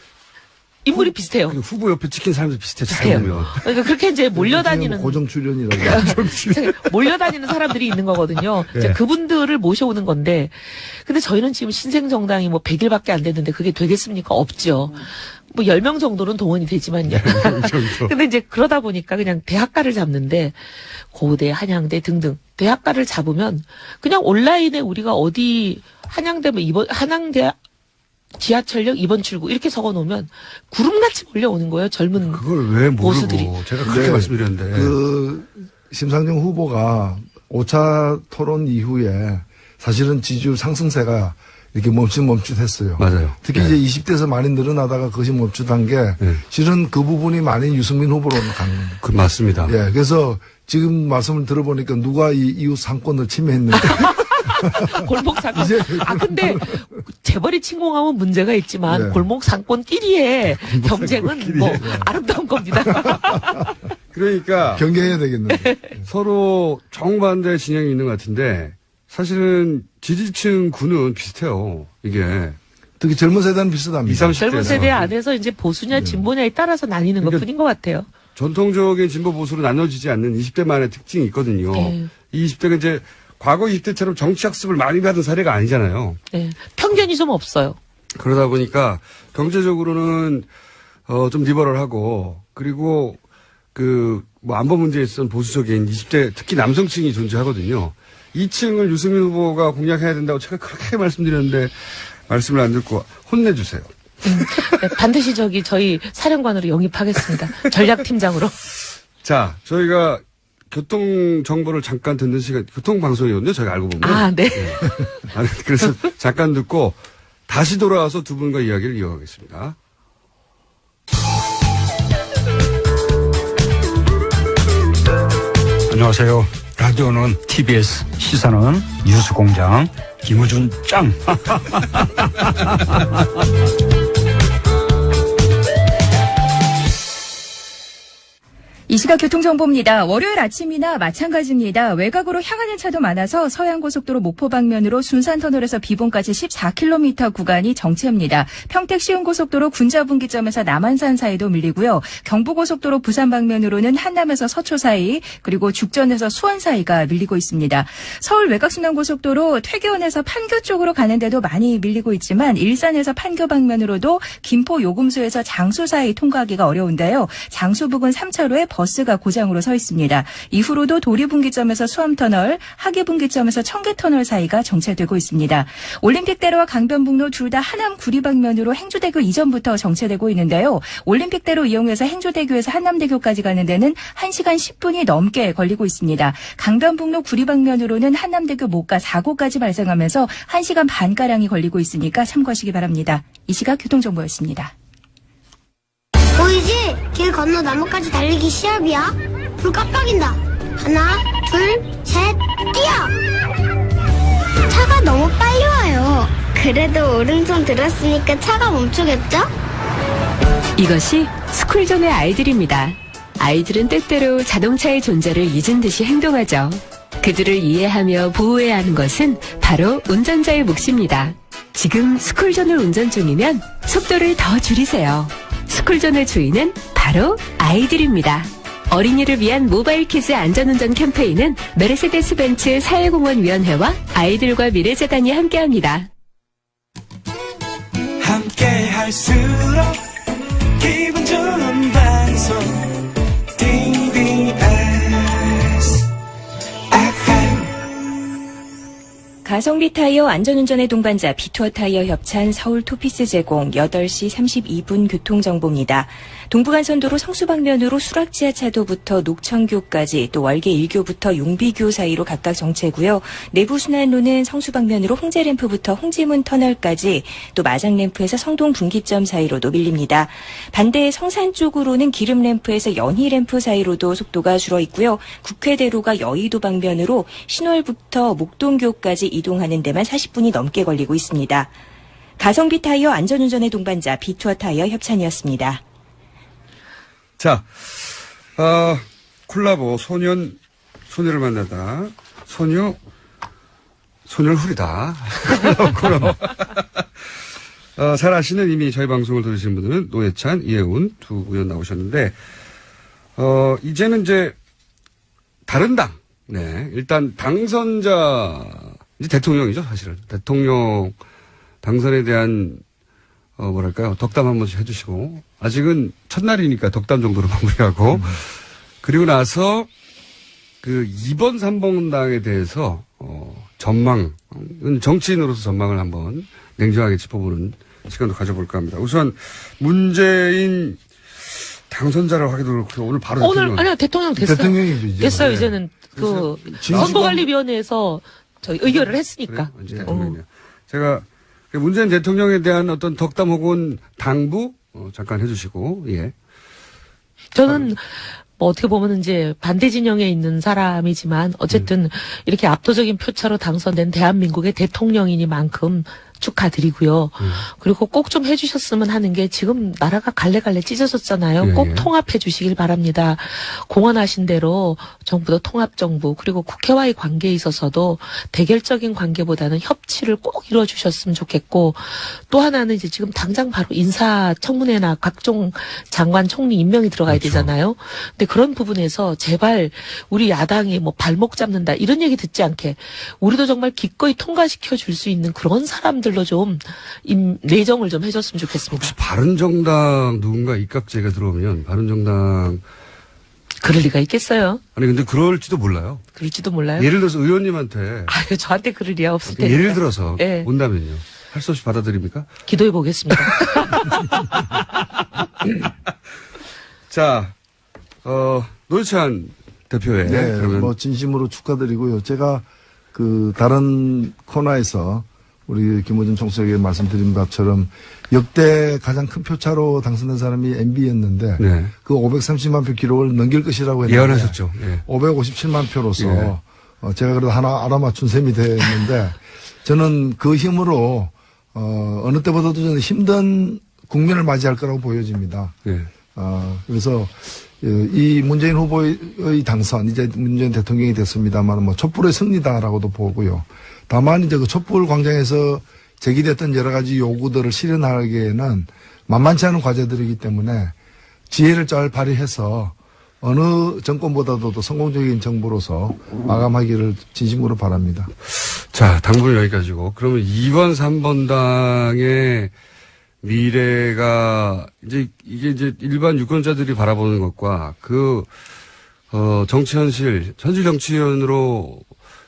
인물이 비슷해요. 후보 옆에 찍힌 사람들 비슷해요. 잘 비슷해요. 보면. 그러니까 그렇게 이제 몰려다니는 고정 출연이라고. 몰려다니는 사람들이 있는 거거든요. 이제 네. 그분들을 모셔오는 건데, 근데 저희는 지금 신생정당이 뭐 100일밖에 안 됐는데 그게 되겠습니까? 없죠. 뭐 10명 정도는 동원이 되지만요. 근데 이제 그러다 보니까 그냥 대학가를 잡는데 고대, 한양대 등등 대학가를 잡으면 그냥 온라인에 우리가 어디 한양대 뭐 이번 한양대 지하철역 2번 출구 이렇게 적어놓으면 구름같이 몰려오는 거예요. 젊은 그걸 왜 모르고 보수들이. 제가 그렇게 말씀드렸는데 그 심상정 후보가 5차 토론 이후에 사실은 지지율 상승세가 이렇게 멈칫했어요. 맞아요. 특히 네. 이제 20대에서 많이 늘어나다가 그것이 멈칫한 게 실은 그 부분이 많이 유승민 후보로 가는 겁니다. 맞습니다. 예, 그래서 지금 말씀을 들어보니까 누가 이 이웃 상권을 침해했는지. 골목 상권. 근데 재벌이 침공하면 문제가 있지만 네. 골목 상권끼리의 경쟁은 뭐 아름다운 겁니다. 그러니까 경계해야 되겠는데. 서로 정반대 진영이 있는 것 같은데 사실은 지지층 구는 비슷해요. 이게 특히 젊은 세대는 비슷합니다. 20, 30대에서. 젊은 세대 안에서 이제 보수냐 진보냐에 따라서 나뉘는 그러니까 것뿐인 것 같아요. 전통적인 진보 보수로 나눠지지 않는 20대만의 특징이 있거든요. 네. 이 20대가 이제 과거 20대처럼 정치 학습을 많이 받은 사례가 아니잖아요. 네. 편견이 좀 없어요. 그러다 보니까 경제적으로는 좀 리버럴하고 그리고 뭐 안보 문제에 있어서 보수적인 20대 특히 남성층이 존재하거든요. 이 층을 유승민 후보가 공략해야 된다고 제가 그렇게 말씀드렸는데 말씀을 안 듣고 혼내주세요. 네, 반드시 저희 사령관으로 영입하겠습니다. 전략팀장으로. 자, 저희가 교통 정보를 잠깐 듣는 시간, 교통방송이거든요. 저희가 알고 보면. 아, 네. 아니, 그래서 잠깐 듣고 다시 돌아와서 두 분과 이야기를 이어가겠습니다. 안녕하세요. 라디오는 TBS, 시사는 뉴스공장 김우준 짱. 이 시각 교통정보입니다. 월요일 아침이나 마찬가지입니다. 외곽으로 향하는 차도 많아서 서해안고속도로 목포 방면으로 순산터널에서 비봉까지 14km 구간이 정체입니다. 평택 시흥고속도로 군자분기점에서 남한산 사이도 밀리고요. 경부고속도로 부산 방면으로는 한남에서 서초 사이 그리고 죽전에서 수원 사이가 밀리고 있습니다. 서울 외곽순환고속도로 퇴계원에서 판교 쪽으로 가는데도 많이 밀리고 있지만 일산에서 판교 방면으로도 김포 요금소에서 장수 사이 통과하기가 어려운데요. 장수 부근 3차로에 버스가 고장으로 서 있습니다. 이후로도 도리분기점에서 수암터널, 하계분기점에서 청계터널 사이가 정체되고 있습니다. 올림픽대로와 강변북로 둘 다 하남 구리 방면으로 행주대교 이전부터 정체되고 있는데요. 올림픽대로 이용해서 행주대교에서 한남대교까지 가는 데는 1시간 10분이 넘게 걸리고 있습니다. 강변북로 구리 방면으로는 한남대교 못가 사고까지 발생하면서 1시간 반가량이 걸리고 있으니까 참고하시기 바랍니다. 이 시각 교통정보였습니다. 보이지? 길 건너 나무까지 달리기 시합이야. 불 깜빡인다. 하나, 둘, 셋, 뛰어! 차가 너무 빨리 와요. 그래도 오른손 들었으니까 차가 멈추겠죠? 이것이 스쿨존의 아이들입니다. 아이들은 때때로 자동차의 존재를 잊은 듯이 행동하죠. 그들을 이해하며 보호해야 하는 것은 바로 운전자의 몫입니다. 지금 스쿨존을 운전 중이면 속도를 더 줄이세요. 스쿨존의 주인은 바로 아이들입니다. 어린이를 위한 모바일 퀴즈 안전운전 캠페인은 메르세데스벤츠 사회공헌위원회와 아이들과 미래재단이 함께합니다. 함께 할수록 기분 좋은 방송 TBS FM. 가성비 타이어 안전운전의 동반자 비투어 타이어 협찬 서울 토피스 제공 8시 32분 교통정보입니다. 동부간선도로 성수방면으로 수락지하차도부터 녹천교까지 또 월계 1교부터 용비교 사이로 각각 정체고요. 내부순환로는 성수방면으로 홍제램프부터 홍지문 터널까지 또 마장램프에서 성동분기점 사이로도 밀립니다. 반대 성산 쪽으로는 기름램프에서 연희램프 사이로도 속도가 줄어 있고요. 국회대로가 여의도 방면으로 신월부터 목동교까지 이동하는 데만 40분이 넘게 걸리고 있습니다. 가성비 타이어 안전운전의 동반자 비투어 타이어 협찬이었습니다. 자, 콜라보 소녀를 만나다 소녀를 후리다. 콜라보. 잘 아시는 이미 저희 방송을 들으시는 분들은 노회찬, 이혜훈 두 의원 나오셨는데 이제는 이제 다른 당, 네, 일단 당선자 이제 대통령이죠, 사실은. 대통령 당선에 대한 덕담 한 번씩 해주시고, 아직은 첫날이니까 덕담 정도로 마무리하고, 그리고 나서, 2번, 3번 당에 대해서, 정치인으로서 전망을 한번 냉정하게 짚어보는 시간도 가져볼까 합니다. 우선, 문재인 당선자라고 하기도 그렇고, 오늘 바로 아니요, 대통령 됐어요. 대통령이죠, 이제. 됐어요, 네. 이제는. 그 선거관리위원회에서 저희 의결을 했으니까. 제가 문재인 대통령에 대한 어떤 덕담 혹은 당부 잠깐 해주시고 예. 저는 뭐 어떻게 보면 이제 반대 진영에 있는 사람이지만 어쨌든 이렇게 압도적인 표차로 당선된 대한민국의 대통령이니만큼 축하드리고요. 그리고 꼭 좀 해주셨으면 하는 게 지금 나라가 갈래갈래 찢어졌잖아요. 예, 꼭 예. 통합해 주시길 바랍니다. 공언하신 대로 정부도 통합정부 그리고 국회와의 관계에 있어서도 대결적인 관계보다는 협치를 꼭 이루어 주셨으면 좋겠고 또 하나는 이제 지금 당장 바로 인사청문회나 각종 장관 총리 임명이 들어가야 되잖아요. 근데 그런 부분에서 제발 우리 야당이 뭐 발목 잡는다 이런 얘기 듣지 않게 우리도 정말 기꺼이 통과시켜 줄 수 있는 그런 사람들로 좀 내정을 좀 해줬으면 좋겠습니다. 혹시 바른정당 누군가 입각제가 들어오면 바른정당 그럴 리가 있겠어요? 아니 근데 그럴지도 몰라요. 그럴지도 몰라요? 예를 들어서 의원님한테 아유 저한테 그럴 리가 없을 테니까. 예를 들어서 예. 온다면요. 할 수 없이 받아들입니까? 기도해 보겠습니다. 자, 노회찬 대표의 네, 그러면 뭐 진심으로 축하드리고요. 제가 그 다른 코너에서 우리 김호준 총수에게 말씀드린 것처럼 역대 가장 큰 표차로 당선된 사람이 MB였는데 네. 그 530만 표 기록을 넘길 것이라고 했는데 예언하셨죠. 예. 557만 표로서 예. 제가 그래도 하나 알아맞춘 셈이 되었는데 저는 그 힘으로 어느 때보다도 저는 힘든 국면을 맞이할 거라고 보여집니다. 예. 그래서 이 문재인 후보의 당선, 이제 문재인 대통령이 됐습니다만 뭐 촛불의 승리다라고도 보고요. 다만 이제 그 촛불 광장에서 제기됐던 여러 가지 요구들을 실현하기에는 만만치 않은 과제들이기 때문에 지혜를 잘 발휘해서 어느 정권보다도 더 성공적인 정부로서 마감하기를 진심으로 바랍니다. 자, 당분은 여기까지고 그러면 2번, 3번 당의 미래가 이제 이게 이제 일반 유권자들이 바라보는 것과 정치 현실 정치인으로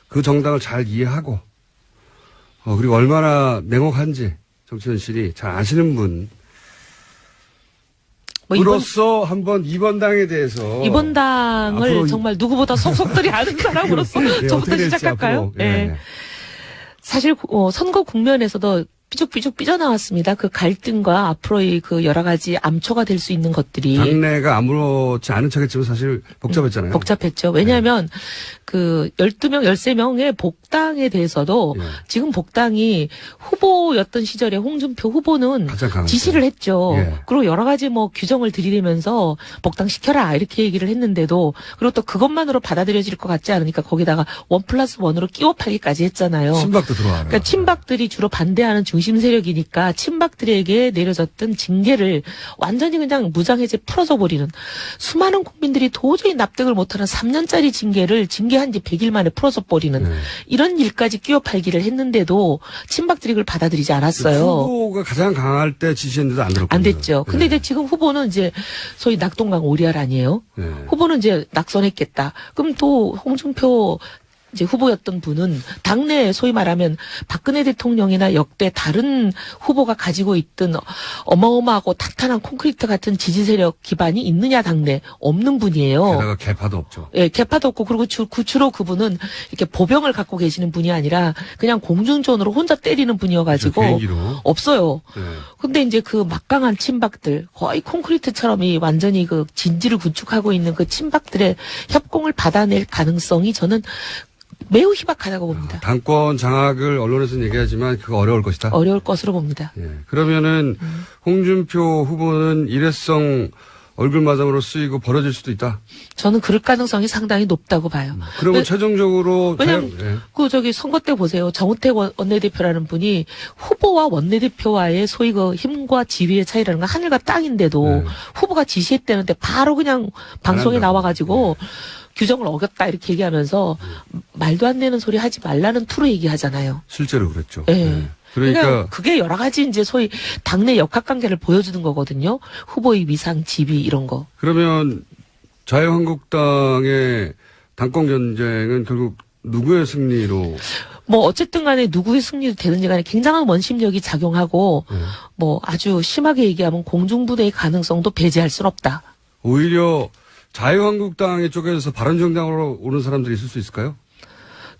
그 정당을 잘 이해하고 그리고 얼마나 냉혹한지 정치 현실이 잘 아시는 분. 으로서 한번 2번 당에 대해서 이번 당을 앞으로 정말 누구보다 속속들이 아는 사람으로서 네, 저부터 시작할까요? 네. 사실 선거 국면에서도 삐죽삐죽 삐져나왔습니다. 그 갈등과 앞으로의 그 여러 가지 암초가 될 수 있는 것들이. 당내가 아무렇지 않은 척했지만 사실 복잡했잖아요. 복잡했죠. 왜냐하면 그 12명, 13명의 복당에 대해서도 지금 복당이 후보였던 시절에 홍준표 후보는 지시를 했죠. 그리고 여러 가지 뭐 규정을 들이대면서 복당시켜라 이렇게 얘기를 했는데도 그리고 또 그것만으로 받아들여질 것 같지 않으니까 거기다가 1+1으로 끼워 팔기까지 했잖아요. 친박도 들어와요. 그러니까 친박들이 주로 반대하는 중심 세력이니까 친박들에게 내려졌던 징계를 완전히 그냥 무장해제 풀어져 버리는 수많은 국민들이 도저히 납득을 못하는 3년짜리 징계한 지 100일 만에 풀어져 버리는 이런 일까지 끼워 팔기를 했는데도 친박들이 그걸 받아들이지 않았어요. 후보가 가장 강할 때 지시했는데도 안 들었거든요. 안 됐죠. 근데 이제 지금 후보는 이제 소위 낙동강 오리알 아니에요? 후보는 이제 낙선했겠다. 그럼 또 홍준표 이제 후보였던 분은 당내 소위 말하면 박근혜 대통령이나 역대 다른 후보가 가지고 있던 어마어마하고 탄탄한 콘크리트 같은 지지 세력 기반이 있느냐 당내 없는 분이에요. 게다가 개파도 없죠. 예, 개파도 없고 그리고 주로 그분은 이렇게 보병을 갖고 계시는 분이 아니라 그냥 공중전으로 혼자 때리는 분이어가지고 비행기로. 없어요. 근데 이제 그 막강한 친박들 거의 콘크리트처럼 이 완전히 그 진지를 구축하고 있는 그 친박들의 협공을 받아낼 가능성이 저는 매우 희박하다고 봅니다. 당권 장악을 언론에서는 얘기하지만 그거 어려울 것이다. 어려울 것으로 봅니다. 그러면은 홍준표 후보는 일회성 얼굴마담으로 쓰이고 벌어질 수도 있다. 저는 그럴 가능성이 상당히 높다고 봐요. 그러면 최종적으로 왜냐면 그 저기 선거 때 보세요. 정우택 원내대표라는 분이 후보와 원내대표와의 소위 그 힘과 지위의 차이라는 건 하늘과 땅인데도 후보가 지시했다는데 바로 그냥 방송에 나와가지고 규정을 어겼다 이렇게 얘기하면서 말도 안 되는 소리 하지 말라는 투로 얘기하잖아요. 실제로 그랬죠. 네. 그러니까 그게 여러 가지 이제 소위 당내 역학관계를 보여주는 거거든요. 후보의 위상, 지위 이런 거. 그러면 자유한국당의 당권 경쟁은 결국 누구의 승리로? 뭐 어쨌든 간에 누구의 승리도 되든지 간에 굉장한 원심력이 작용하고 뭐 아주 심하게 얘기하면 공중부대의 가능성도 배제할 순 없다. 오히려 자유한국당에 쪽에서 바른정당으로 오는 사람들이 있을 수 있을까요?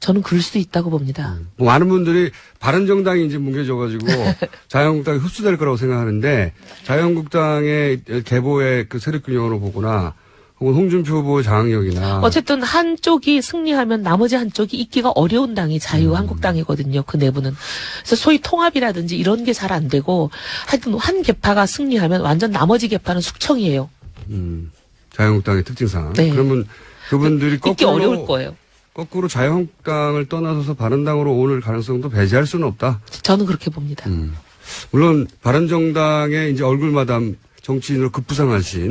저는 그럴 수도 있다고 봅니다. 많은 분들이 바른정당이 이제 뭉개져가지고 자유한국당이 흡수될 거라고 생각하는데 자유한국당의 계보의 그 세력균형으로 보거나 혹은 홍준표 후보의 장악력이나 어쨌든 한쪽이 승리하면 나머지 한쪽이 있기가 어려운 당이 자유한국당이거든요. 그 내부는. 그래서 소위 통합이라든지 이런 게 잘 안 되고 하여튼 한 계파가 승리하면 완전 나머지 계파는 숙청이에요. 자유한국당의 특징상. 네. 그러면 그분들이 있기 어려울 거예요. 거꾸로 자유한국당을 떠나서서 바른당으로 오를 가능성도 배제할 수는 없다. 저는 그렇게 봅니다. 물론 바른정당의 이제 얼굴마담 정치인으로 급부상하신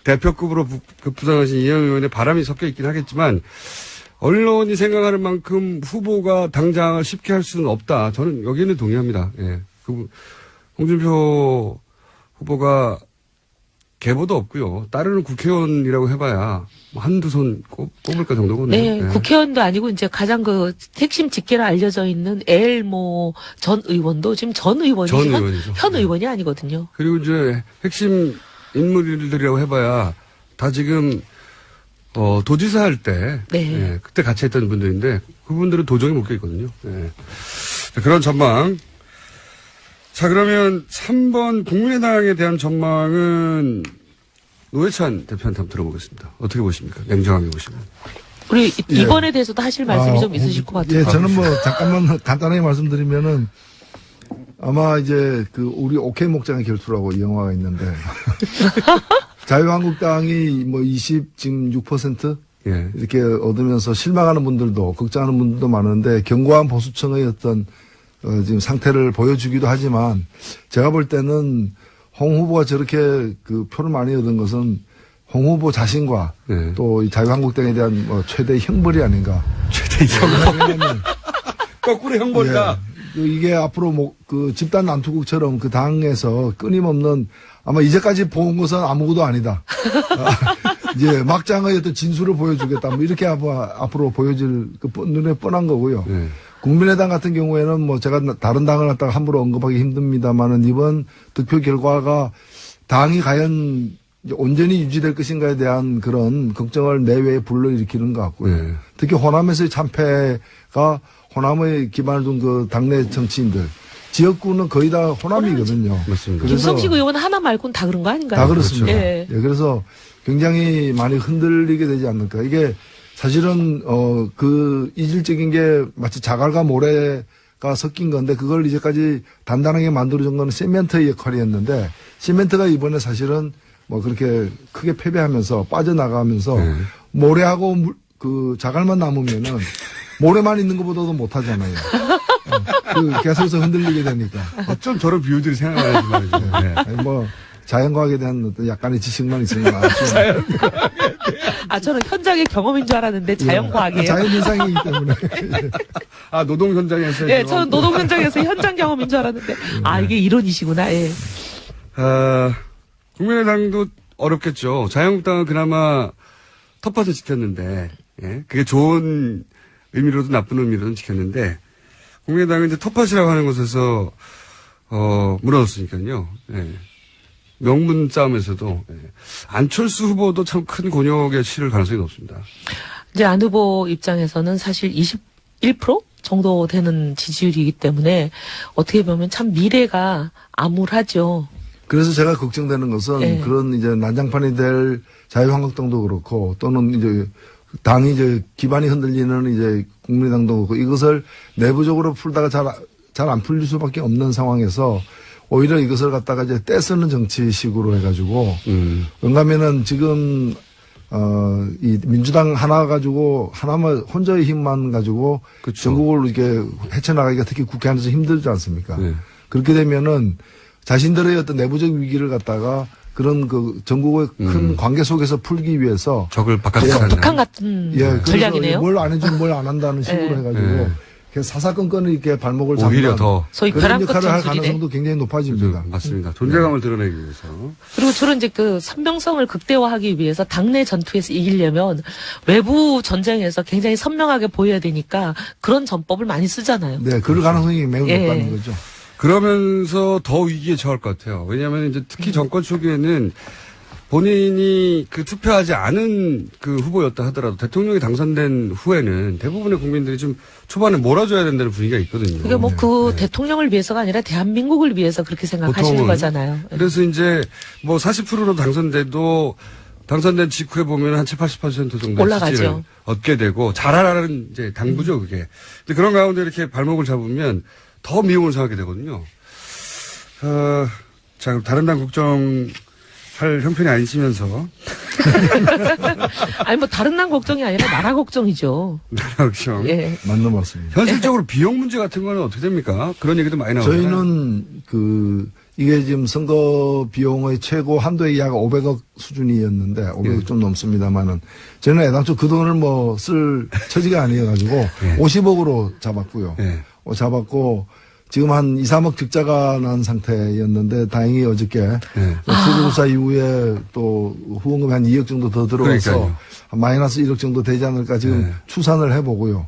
대표급으로 급부상하신 이현 의원의 바람이 섞여 있긴 하겠지만 언론이 생각하는 만큼 후보가 당장을 쉽게 할 수는 없다. 저는 여기는 동의합니다. 예. 홍준표 후보가 계보도 없고요. 따르는 국회의원이라고 해봐야 한두 손 꼽을까 정도거든요. 네, 국회의원도 아니고 이제 가장 그 핵심 직계로 알려져 있는 엘모 전 의원도 지금 전 의원이죠. 현 의원이 아니거든요. 그리고 이제 핵심 인물들이라고 해봐야 다 지금 도지사 할 때 그때 같이 했던 분들인데 그분들은 도저히 못 껴있거든요. 자, 그런 전망. 자, 그러면 3번 국민의당에 대한 전망은 노회찬 대표한테 한번 들어보겠습니다. 어떻게 보십니까? 냉정하게 보시면. 우리 이번에 대해서도 하실 말씀이 좀 있으실 것 같아요. 예, 저는 뭐 잠깐만 간단하게 말씀드리면은 아마 이제 그 우리 오케이 목장의 결투라고 이 영화가 있는데 자유한국당이 뭐 26% 이렇게 얻으면서 실망하는 분들도 걱정하는 분들도 많은데 견고한 보수층의 어떤 지금 상태를 보여주기도 하지만 제가 볼 때는 홍 후보가 저렇게 그 표를 많이 얻은 것은 홍 후보 자신과 또 이 자유한국당에 대한 뭐 최대 형벌이 아닌가. 최대 형벌. 거꾸로 형벌이다. 이게 앞으로 뭐 그 집단 난투국처럼 그 당에서 끊임없는 아마 이제까지 본 것은 아무것도 아니다. 이제 막장의 어떤 진수를 보여주겠다. 뭐 이렇게 앞으로 보여질 그 눈에 뻔한 거고요. 국민의당 같은 경우에는 뭐 제가 다른 당을 갖다가 함부로 언급하기 힘듭니다만은 이번 득표 결과가 당이 과연 온전히 유지될 것인가에 대한 그런 걱정을 내외에 불러일으키는 것 같고요. 특히 호남에서의 참패가 호남의 기반을 둔 그 당내 정치인들 지역구는 거의 다 호남이거든요. 맞습니다. 김성식 의원은 하나 말고는 다 그런 거 아닌가요? 다 그렇습니다. 예. 예, 그래서 굉장히 많이 흔들리게 되지 않을까. 이게 사실은 그 이질적인 게 마치 자갈과 모래가 섞인 건데 그걸 이제까지 단단하게 만들어준 건 시멘트의 역할이었는데 시멘트가 이번에 사실은 뭐 그렇게 크게 패배하면서 빠져나가면서 모래하고 그 자갈만 남으면은 모래만 있는 것보다도 못하잖아요. 그 계속해서 흔들리게 되니까. 어쩜 저런 비유들이 생각나는지 말이죠. 네. 아니 뭐 자연과학에 대한 어떤 약간의 지식만 있으면 저는 현장의 경험인 줄 알았는데 자연과학이에요. 자연 현상이기 때문에. 노동 현장에서. 예, 저는 노동 현장에서 현장 경험인 줄 알았는데 이게 이론이시구나. 예. 국민의당도 어렵겠죠. 자유한국당은 그나마 텃밭을 지켰는데, 그게 좋은 의미로도 나쁜 의미로도 지켰는데, 국민의당은 이제 텃밭이라고 하는 곳에서, 무너졌으니까요. 명분 싸움에서도, 안철수 후보도 참 큰 곤욕에 치를 가능성이 높습니다. 이제 안 후보 입장에서는 사실 21% 정도 되는 지지율이기 때문에 어떻게 보면 참 미래가 암울하죠. 그래서 제가 걱정되는 것은 그런 이제 난장판이 될 자유한국당도 그렇고 또는 이제 당이 이제 기반이 흔들리는 이제 국민의당도 그렇고 이것을 내부적으로 풀다가 잘 안 풀릴 수밖에 없는 상황에서 오히려 이것을 갖다가 이제 떼쓰는 정치식으로 해가지고 왜냐하면은 지금 이 민주당 하나 가지고 하나만 혼자의 힘만 가지고 전국을 이렇게 헤쳐나가기가 특히 국회 안에서 힘들지 않습니까? 그렇게 되면은 자신들의 어떤 내부적 위기를 갖다가 그런 그 전국의 큰 관계 속에서 풀기 위해서 적을 바깥에서 북한 같은 전략이네요. 뭘 안 해주면 뭘 안 한다는 식으로 해가지고 사사건건을 이렇게 발목을 잡는 오히려 더 그런 역할을 할 가능성도 굉장히 높아집니다. 맞습니다. 존재감을 드러내기 위해서. 그리고 주로 이제 그 선명성을 극대화하기 위해서 당내 전투에서 이기려면 외부 전쟁에서 굉장히 선명하게 보여야 되니까 그런 전법을 많이 쓰잖아요. 네, 그럴 가능성이 매우 높다는 거죠. 그러면서 더 위기에 처할 것 같아요. 왜냐하면 이제 특히 정권 초기에는 본인이 그 투표하지 않은 그 후보였다 하더라도 대통령이 당선된 후에는 대부분의 국민들이 좀 초반에 몰아줘야 된다는 분위기가 있거든요. 그게 뭐 그 대통령을 위해서가 아니라 대한민국을 위해서 그렇게 생각하시는 보통은. 거잖아요. 그래서 이제 뭐 40%로 당선돼도 당선된 직후에 보면 한 70~80% 정도 올라가죠. 지지를 얻게 되고 잘하라는 이제 당부죠, 그게. 근데 그런 가운데 이렇게 발목을 잡으면 더 미움을 상하게 되거든요. 자, 다른 당 걱정할 형편이 아니시면서. 아니 뭐 다른 난 걱정이 아니라 나라 걱정이죠. 나라 걱정. 예. 맞는 말씀입니다. 현실적으로 비용 문제 같은 거는 어떻게 됩니까? 그런 얘기도 많이 나오잖아요. 저희는 이게 지금 선거 비용의 최고 한도액이 약 500억 수준이었는데 500억 좀 넘습니다만은 저희는 애당초 그 돈을 뭐 쓸 처지가 아니어가지고 50억으로 잡았고요. 잡았고 지금 한 2, 3억 적자가 난 상태였는데 다행히 어저께 투기조사 이후에 또 후원금이 한 2억 정도 더 들어와서 한 마이너스 1억 정도 되지 않을까 지금 추산을 해보고요.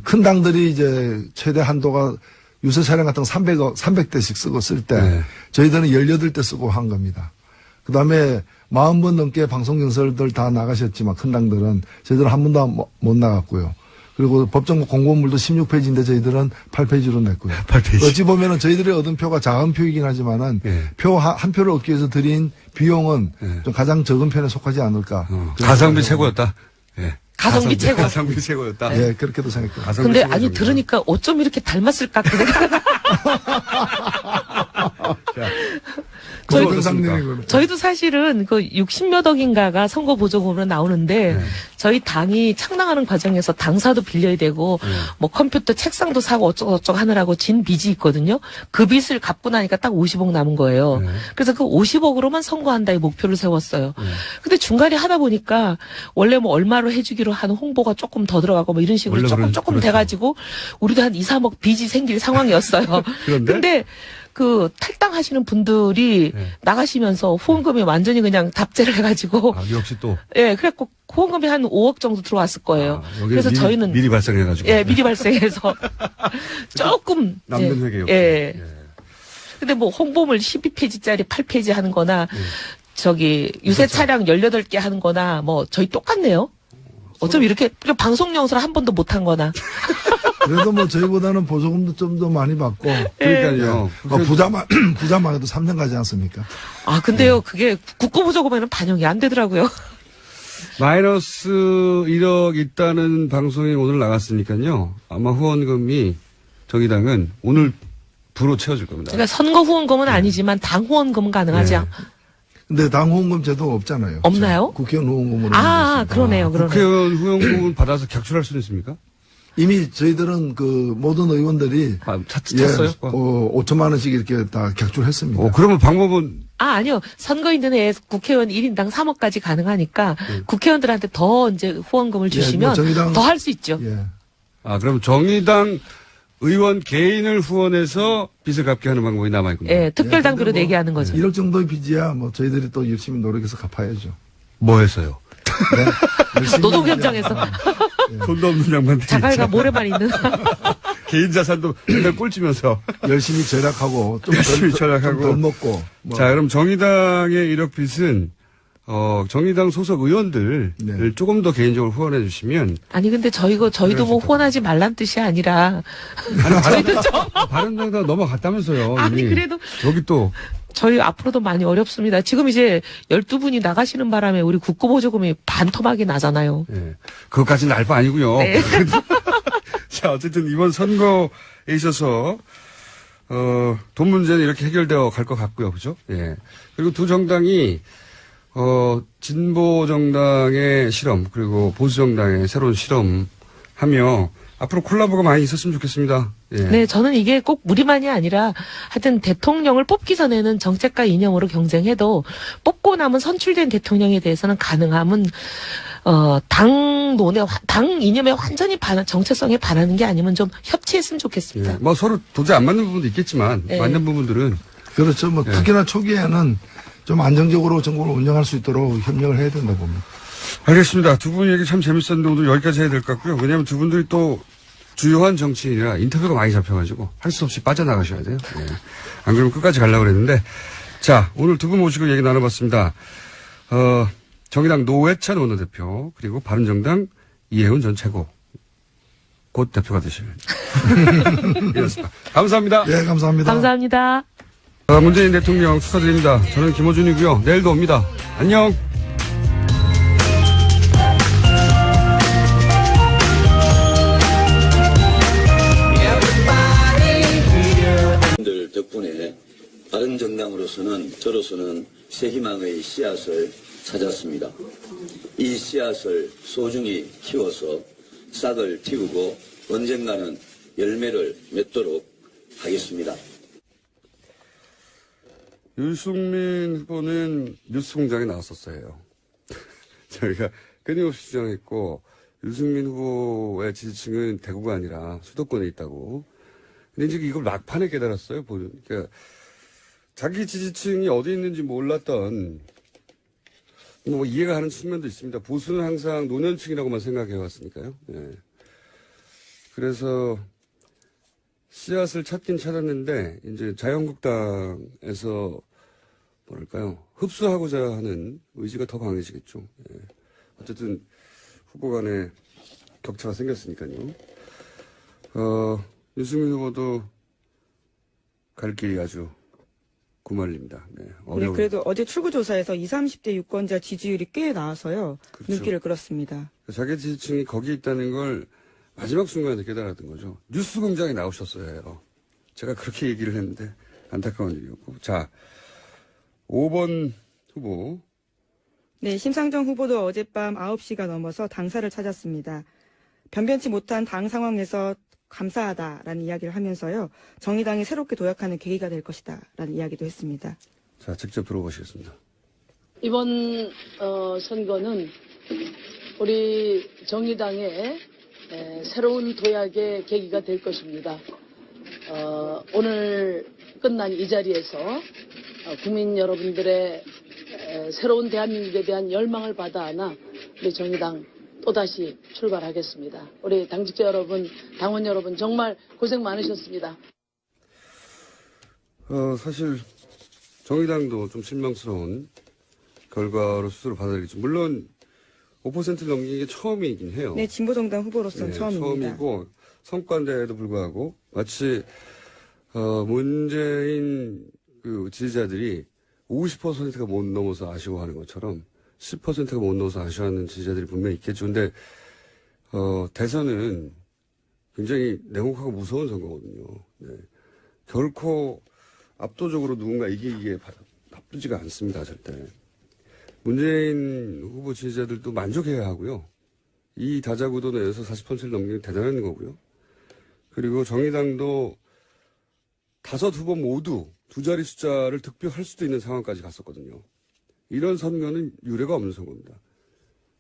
큰 당들이 이제 최대 한도가 유세 차량 같은 거 300대씩 쓰고 쓸 때 저희들은 18대 쓰고 한 겁니다. 그 다음에 40번 넘게 방송 경설들 다 나가셨지만 큰 당들은 저희들은 한 번도 못 나갔고요. 그리고 법정 공고문도 16페이지인데 저희들은 8페이지로 냈고요. 8페이지. 어찌 보면은 저희들이 얻은 표가 작은 표이긴 하지만은 표 한 표를 얻기 위해서 들인 비용은 좀 가장 적은 편에 속하지 않을까. 가성비 최고였다. 가성비 최고. 가성비 최고였다. 예, 그렇게도 생각해요. 근데 아니 들으니까 어쩜 이렇게 닮았을까 그 생각. 저희도 사실은 그 60몇 억인가가 선거 보조금으로 나오는데 저희 당이 창당하는 과정에서 당사도 빌려야 되고 뭐 컴퓨터 책상도 사고 어쩌고저쩌고 하느라고 진 빚이 있거든요. 그 빚을 갚고 나니까 딱 50억 남은 거예요. 그래서 그 50억으로만 선거한다의 목표를 세웠어요. 근데 중간에 하다 보니까 원래 뭐 얼마로 해주기로 하는 홍보가 조금 더 들어가고 뭐 이런 식으로 조금 돼가지고 우리도 한 2, 3억 빚이 생길 상황이었어요. 근데 그 탈당하시는 분들이 나가시면서 후원금이 완전히 그냥 답제를 해가지고. 역시 또. 예, 그래갖고 후원금이 한 5억 정도 들어왔을 거예요. 그래서 저희는. 미리 발생해가지고. 예, 미리 발생해서. 조금. 남는 회계 역시. 예. 근데 뭐 홍보물 12페이지짜리 8페이지 하는 거나 유세 차량 18개 하는 거나 뭐 저희 똑같네요. 어쩜 이렇게 방송 영상 한 번도 못 한 거나. 그래도 뭐 저희보다는 보조금도 좀 더 많이 받고. 그러니까요. 부자만 해도 3년 가지 않습니까? 아, 근데요, 그게 국고보조금에는 반영이 안 되더라고요. 마이너스 1억 있다는 방송이 오늘 나갔으니까요. 아마 후원금이 정의당은 오늘 부로 채워줄 겁니다. 그러니까 선거 후원금은 아니지만 당 후원금은 가능하죠. 근데 당 후원금 제도가 없잖아요. 없나요? 국회의원 후원금으로. 그러네요. 국회의원 후원금을 받아서 격출할 수는 있습니까? 이미 저희들은 그 모든 의원들이 찼어요? 5천만 원씩 이렇게 다 격출했습니다. 그러면 방법은 아니요. 선거 있는 해에 국회의원 1인당 3억까지 가능하니까 국회의원들한테 더 이제 후원금을 주시면 더 할 수 있죠. 그럼 정의당 의원 개인을 후원해서 빚을 갚게 하는 방법이 남아있군요. 예, 특별당비로 내게 하는 거죠. 1억 정도의 빚이야 뭐 저희들이 또 열심히 노력해서 갚아야죠. 뭐 해서요? 노동 현장에서 돈도 없는 양반들. 자갈과 모래만 있는. 개인 자산도 맨날 꼴찌면서 열심히 절약하고 좀 덜 먹고. 자, 그럼 정의당의 1억 빚은 정의당 소속 의원들 조금 더 개인적으로 후원해 주시면. 아니 근데 저희도 뭐 후원하지 말란 뜻이 아니라. 바른정당 넘어갔다면서요. 아니 이미. 그래도 여기 또. 저희 앞으로도 많이 어렵습니다. 지금 이제 12분이 나가시는 바람에 우리 국고보조금이 반토막이 나잖아요. 네. 그것까지는 알 바 아니고요. 네. 자, 어쨌든 이번 선거에 있어서 돈 문제는 이렇게 해결되어 갈 것 같고요. 그죠? 예. 그리고 두 정당이 진보 정당의 실험 그리고 보수 정당의 새로운 실험하며 앞으로 콜라보가 많이 있었으면 좋겠습니다. 예. 네, 저는 이게 꼭 우리만이 아니라 하여튼 대통령을 뽑기 전에는 정책과 이념으로 경쟁해도 뽑고 나면 선출된 대통령에 대해서는 가능하면 당 이념에 완전히 정체성에 반하는 게 아니면 좀 협치했으면 좋겠습니다. 예. 뭐 서로 도저히 안 맞는 부분도 있겠지만 맞는 부분들은 그렇죠. 뭐 특히나 초기에는 좀 안정적으로 정부를 운영할 수 있도록 협력을 해야 된다고 봅니다. 알겠습니다. 두 분 얘기 참 재밌었는데 오늘 여기까지 해야 될 것 같고요. 왜냐하면 두 분들이 또 주요한 정치인이라 인터뷰가 많이 잡혀가지고 할 수 없이 빠져나가셔야 돼요. 예. 안 그러면 끝까지 가려고 그랬는데 자, 오늘 두 분 모시고 얘기 나눠봤습니다. 정의당 노회찬 원내대표, 그리고 바른정당 이해훈 전 최고. 곧 대표가 되실. 이렇습니다. 감사합니다. 네, 감사합니다. 감사합니다. 문재인 대통령 축하드립니다. 저는 김어준이고요. 내일도 옵니다. 안녕. 들 덕분에 바른정당으로서는 저로서는 새 희망의 씨앗을 찾았습니다. 이 씨앗을 소중히 키워서 싹을 틔우고 언젠가는 열매를 맺도록 하겠습니다. 유승민 후보는 뉴스공장에 나왔었어요. 저희가 끊임없이 주장했고, 유승민 후보의 지지층은 대구가 아니라 수도권에 있다고. 근데 이제 이걸 막판에 깨달았어요. 그러니까 자기 지지층이 어디 있는지 몰랐던, 뭐 이해가 가는 측면도 있습니다. 보수는 항상 노년층이라고만 생각해 왔으니까요. 예. 그래서 씨앗을 찾긴 찾았는데 이제 자유한국당에서 뭐랄까요, 흡수하고자 하는 의지가 더 강해지겠죠. 예. 어쨌든 후보 간에 격차가 생겼으니까요. 유승민 후보도 갈 길이 아주 구말립니다. 네, 네, 그래도 어제 출구조사에서 20, 30대 유권자 지지율이 꽤 나와서요. 그렇죠. 눈길을 끌었습니다. 자기 지지층이 거기 있다는 걸 마지막 순간에 깨달았던 거죠. 뉴스 공장에 나오셨어야 해요. 제가 그렇게 얘기를 했는데 안타까운 일이었고. 자, 5번 후보. 네, 심상정 후보도 어젯밤 9시가 넘어서 당사를 찾았습니다. 변변치 못한 당 상황에서 감사하다라는 이야기를 하면서요. 정의당이 새롭게 도약하는 계기가 될 것이다라는 이야기도 했습니다. 자, 직접 들어보시겠습니다. 이번 선거는 우리 정의당의 새로운 도약의 계기가 될 것입니다. 오늘 끝난 이 자리에서 국민 여러분들의 새로운 대한민국에 대한 열망을 받아 안아 우리 정의당 또다시 출발하겠습니다. 우리 당직자 여러분, 당원 여러분 정말 고생 많으셨습니다. 사실 정의당도 좀 실망스러운 결과로 스스로 받아들이겠죠. 물론 5%를 넘긴 게 처음이긴 해요. 네, 진보정당 후보로서는 네, 처음입니다. 처음이고 성과인데도 불구하고 마치 문재인 그 지지자들이 50%가 못 넘어서 아쉬워하는 것처럼 10%가 못 넘어서 아쉬워하는 지지자들이 분명히 있겠죠. 근데 대선은 굉장히 냉혹하고 무서운 선거거든요. 네. 결코 압도적으로 누군가 이기기에 바쁘지가 않습니다. 절대. 문재인 후보 지지자들도 만족해야 하고요. 이 다자구도 내에서 40%를 넘기는 대단한 거고요. 그리고 정의당도 5 후보 모두 두 자리 숫자를 득표할 수도 있는 상황까지 갔었거든요. 이런 선거는 유례가 없는 선거입니다.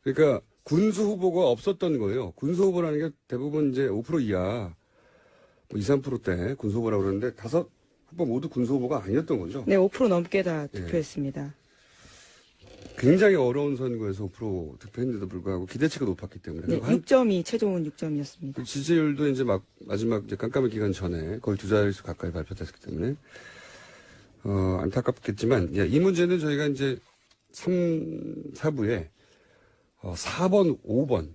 그러니까 군수 후보가 없었던 거예요. 군수 후보라는 게 대부분 이제 5% 이하, 2, 3%대 군수 후보라고 그러는데 5 후보 모두 군수 후보가 아니었던 거죠. 네, 5% 넘게 다 득표했습니다. 굉장히 어려운 선거에서 5% 득표했는데도 불구하고 기대치가 높았기 때문에. 네, 6점이 최종은 6점이었습니다. 지지율도 이제 마지막 이제 깜깜이 기간 전에 거의 두 자릿수 가까이 발표됐기 때문에 안타깝겠지만 이 문제는 저희가 이제 3, 4부에 4번, 5번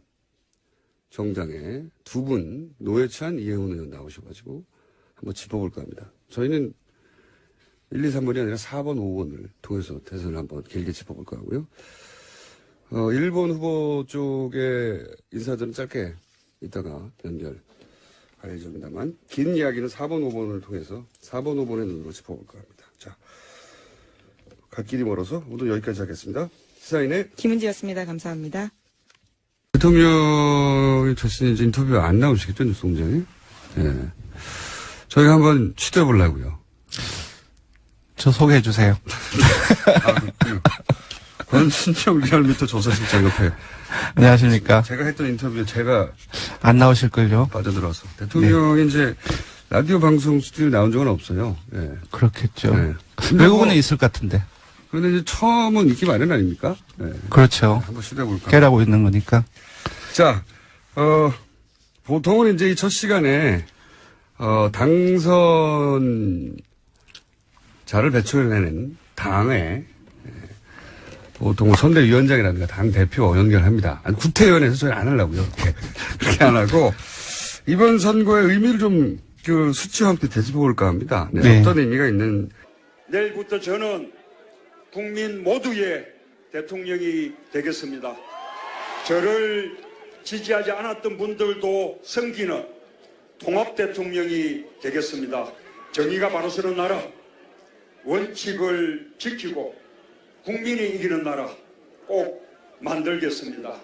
정당에 두 분 노회찬, 이해훈 의원 나오셔가지고 한번 짚어볼까 합니다. 저희는 1, 2, 3번이 아니라 4번, 5번을 통해서 대선을 한번 길게 짚어볼까 하고요. 1번 후보 쪽의 인사들은 짧게 이따가 연결할 예정입니다만 긴 이야기는 4번, 5번을 통해서 4번, 5번의 눈으로 짚어볼까 합니다. 자, 갈 길이 멀어서 오늘 여기까지 하겠습니다. 시사인의 김은지였습니다. 감사합니다. 대통령이 됐으니 이제 인터뷰 안 나오시겠죠, 뉴스공장에? 네. 저희가 한번 취재해보려고요. 저 소개해 주세요. 권순정 리얼미터 조사실장 옆에. 안녕하십니까. 제가 했던 인터뷰에 제가 안 나오실걸요. 빠져들어서. 대통령이 이제 라디오 방송 스튜디오에 나온 적은 없어요. 네. 그렇겠죠. 네. 외국은에 있을 것 같은데. 그런데 이제 처음은 있기 마련 아닙니까? 네. 그렇죠. 한번 시도해볼까. 깨라고 있는 거니까. 자, 보통은 이제 이 첫 시간에, 당선자를 배출해내는 당의 보통 선대위원장이라든가 당대표 연결합니다. 아니, 구태의원에서 저희 안 하려고요. 그렇게 안 하고, 이번 선거의 의미를 좀, 수치와 함께 되짚어볼까 합니다. 네, 네. 어떤 의미가 있는. 내일부터 저는 국민 모두의 대통령이 되겠습니다. 저를 지지하지 않았던 분들도 섬기는 통합 대통령이 되겠습니다. 정의가 바로 서는 나라, 원칙을 지키고 국민이 이기는 나라 꼭 만들겠습니다.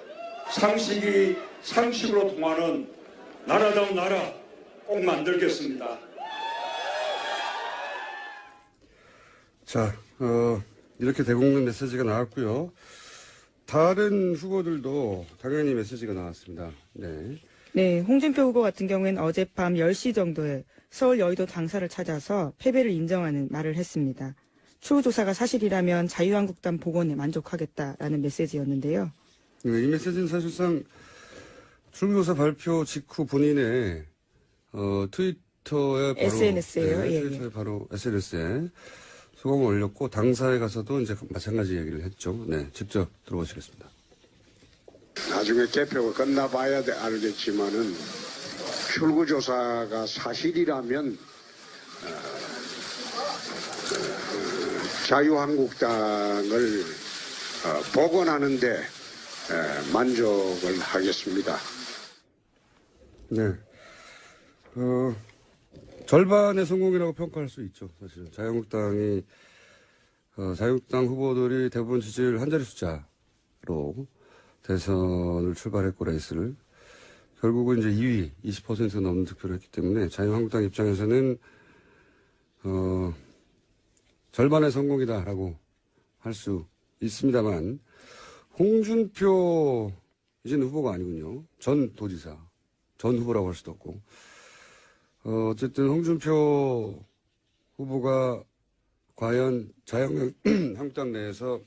상식이 상식으로 통하는 나라다운 나라 꼭 만들겠습니다. 자, 이렇게 대국민 메시지가 나왔고요. 다른 후보들도 당연히 메시지가 나왔습니다. 네. 네, 홍준표 후보 같은 경우에는 어젯밤 10시 정도에 서울 여의도 당사를 찾아서 패배를 인정하는 말을 했습니다. 추후 조사가 사실이라면 자유한국당 복원에 만족하겠다라는 메시지였는데요. 네, 이 메시지는 사실상 출구조사 발표 직후 본인의 트위터에 바로 SNS예요. 네, 예, 트위터에 바로 SNS에 소감을 올렸고 당사에 가서도 이제 마찬가지 얘기를 했죠. 네, 직접 들어보시겠습니다. 나중에 개표가 끝나봐야 알겠지만은 출구조사가 사실이라면 자유한국당을 복원하는데 만족을 하겠습니다. 네. 절반의 성공이라고 평가할 수 있죠. 사실 자유한국당 후보들이 대부분 지지율 한 자리 숫자로 대선을 출발했고 레이스를 결국은 이제 2위 20% 넘는 득표를 했기 때문에 자유한국당 입장에서는 절반의 성공이다라고 할 수 있습니다만 홍준표 이제는 후보가 아니군요. 전 도지사 전 후보라고 할 수도 없고 어쨌든 홍준표 후보가 과연 자유한국당 내에서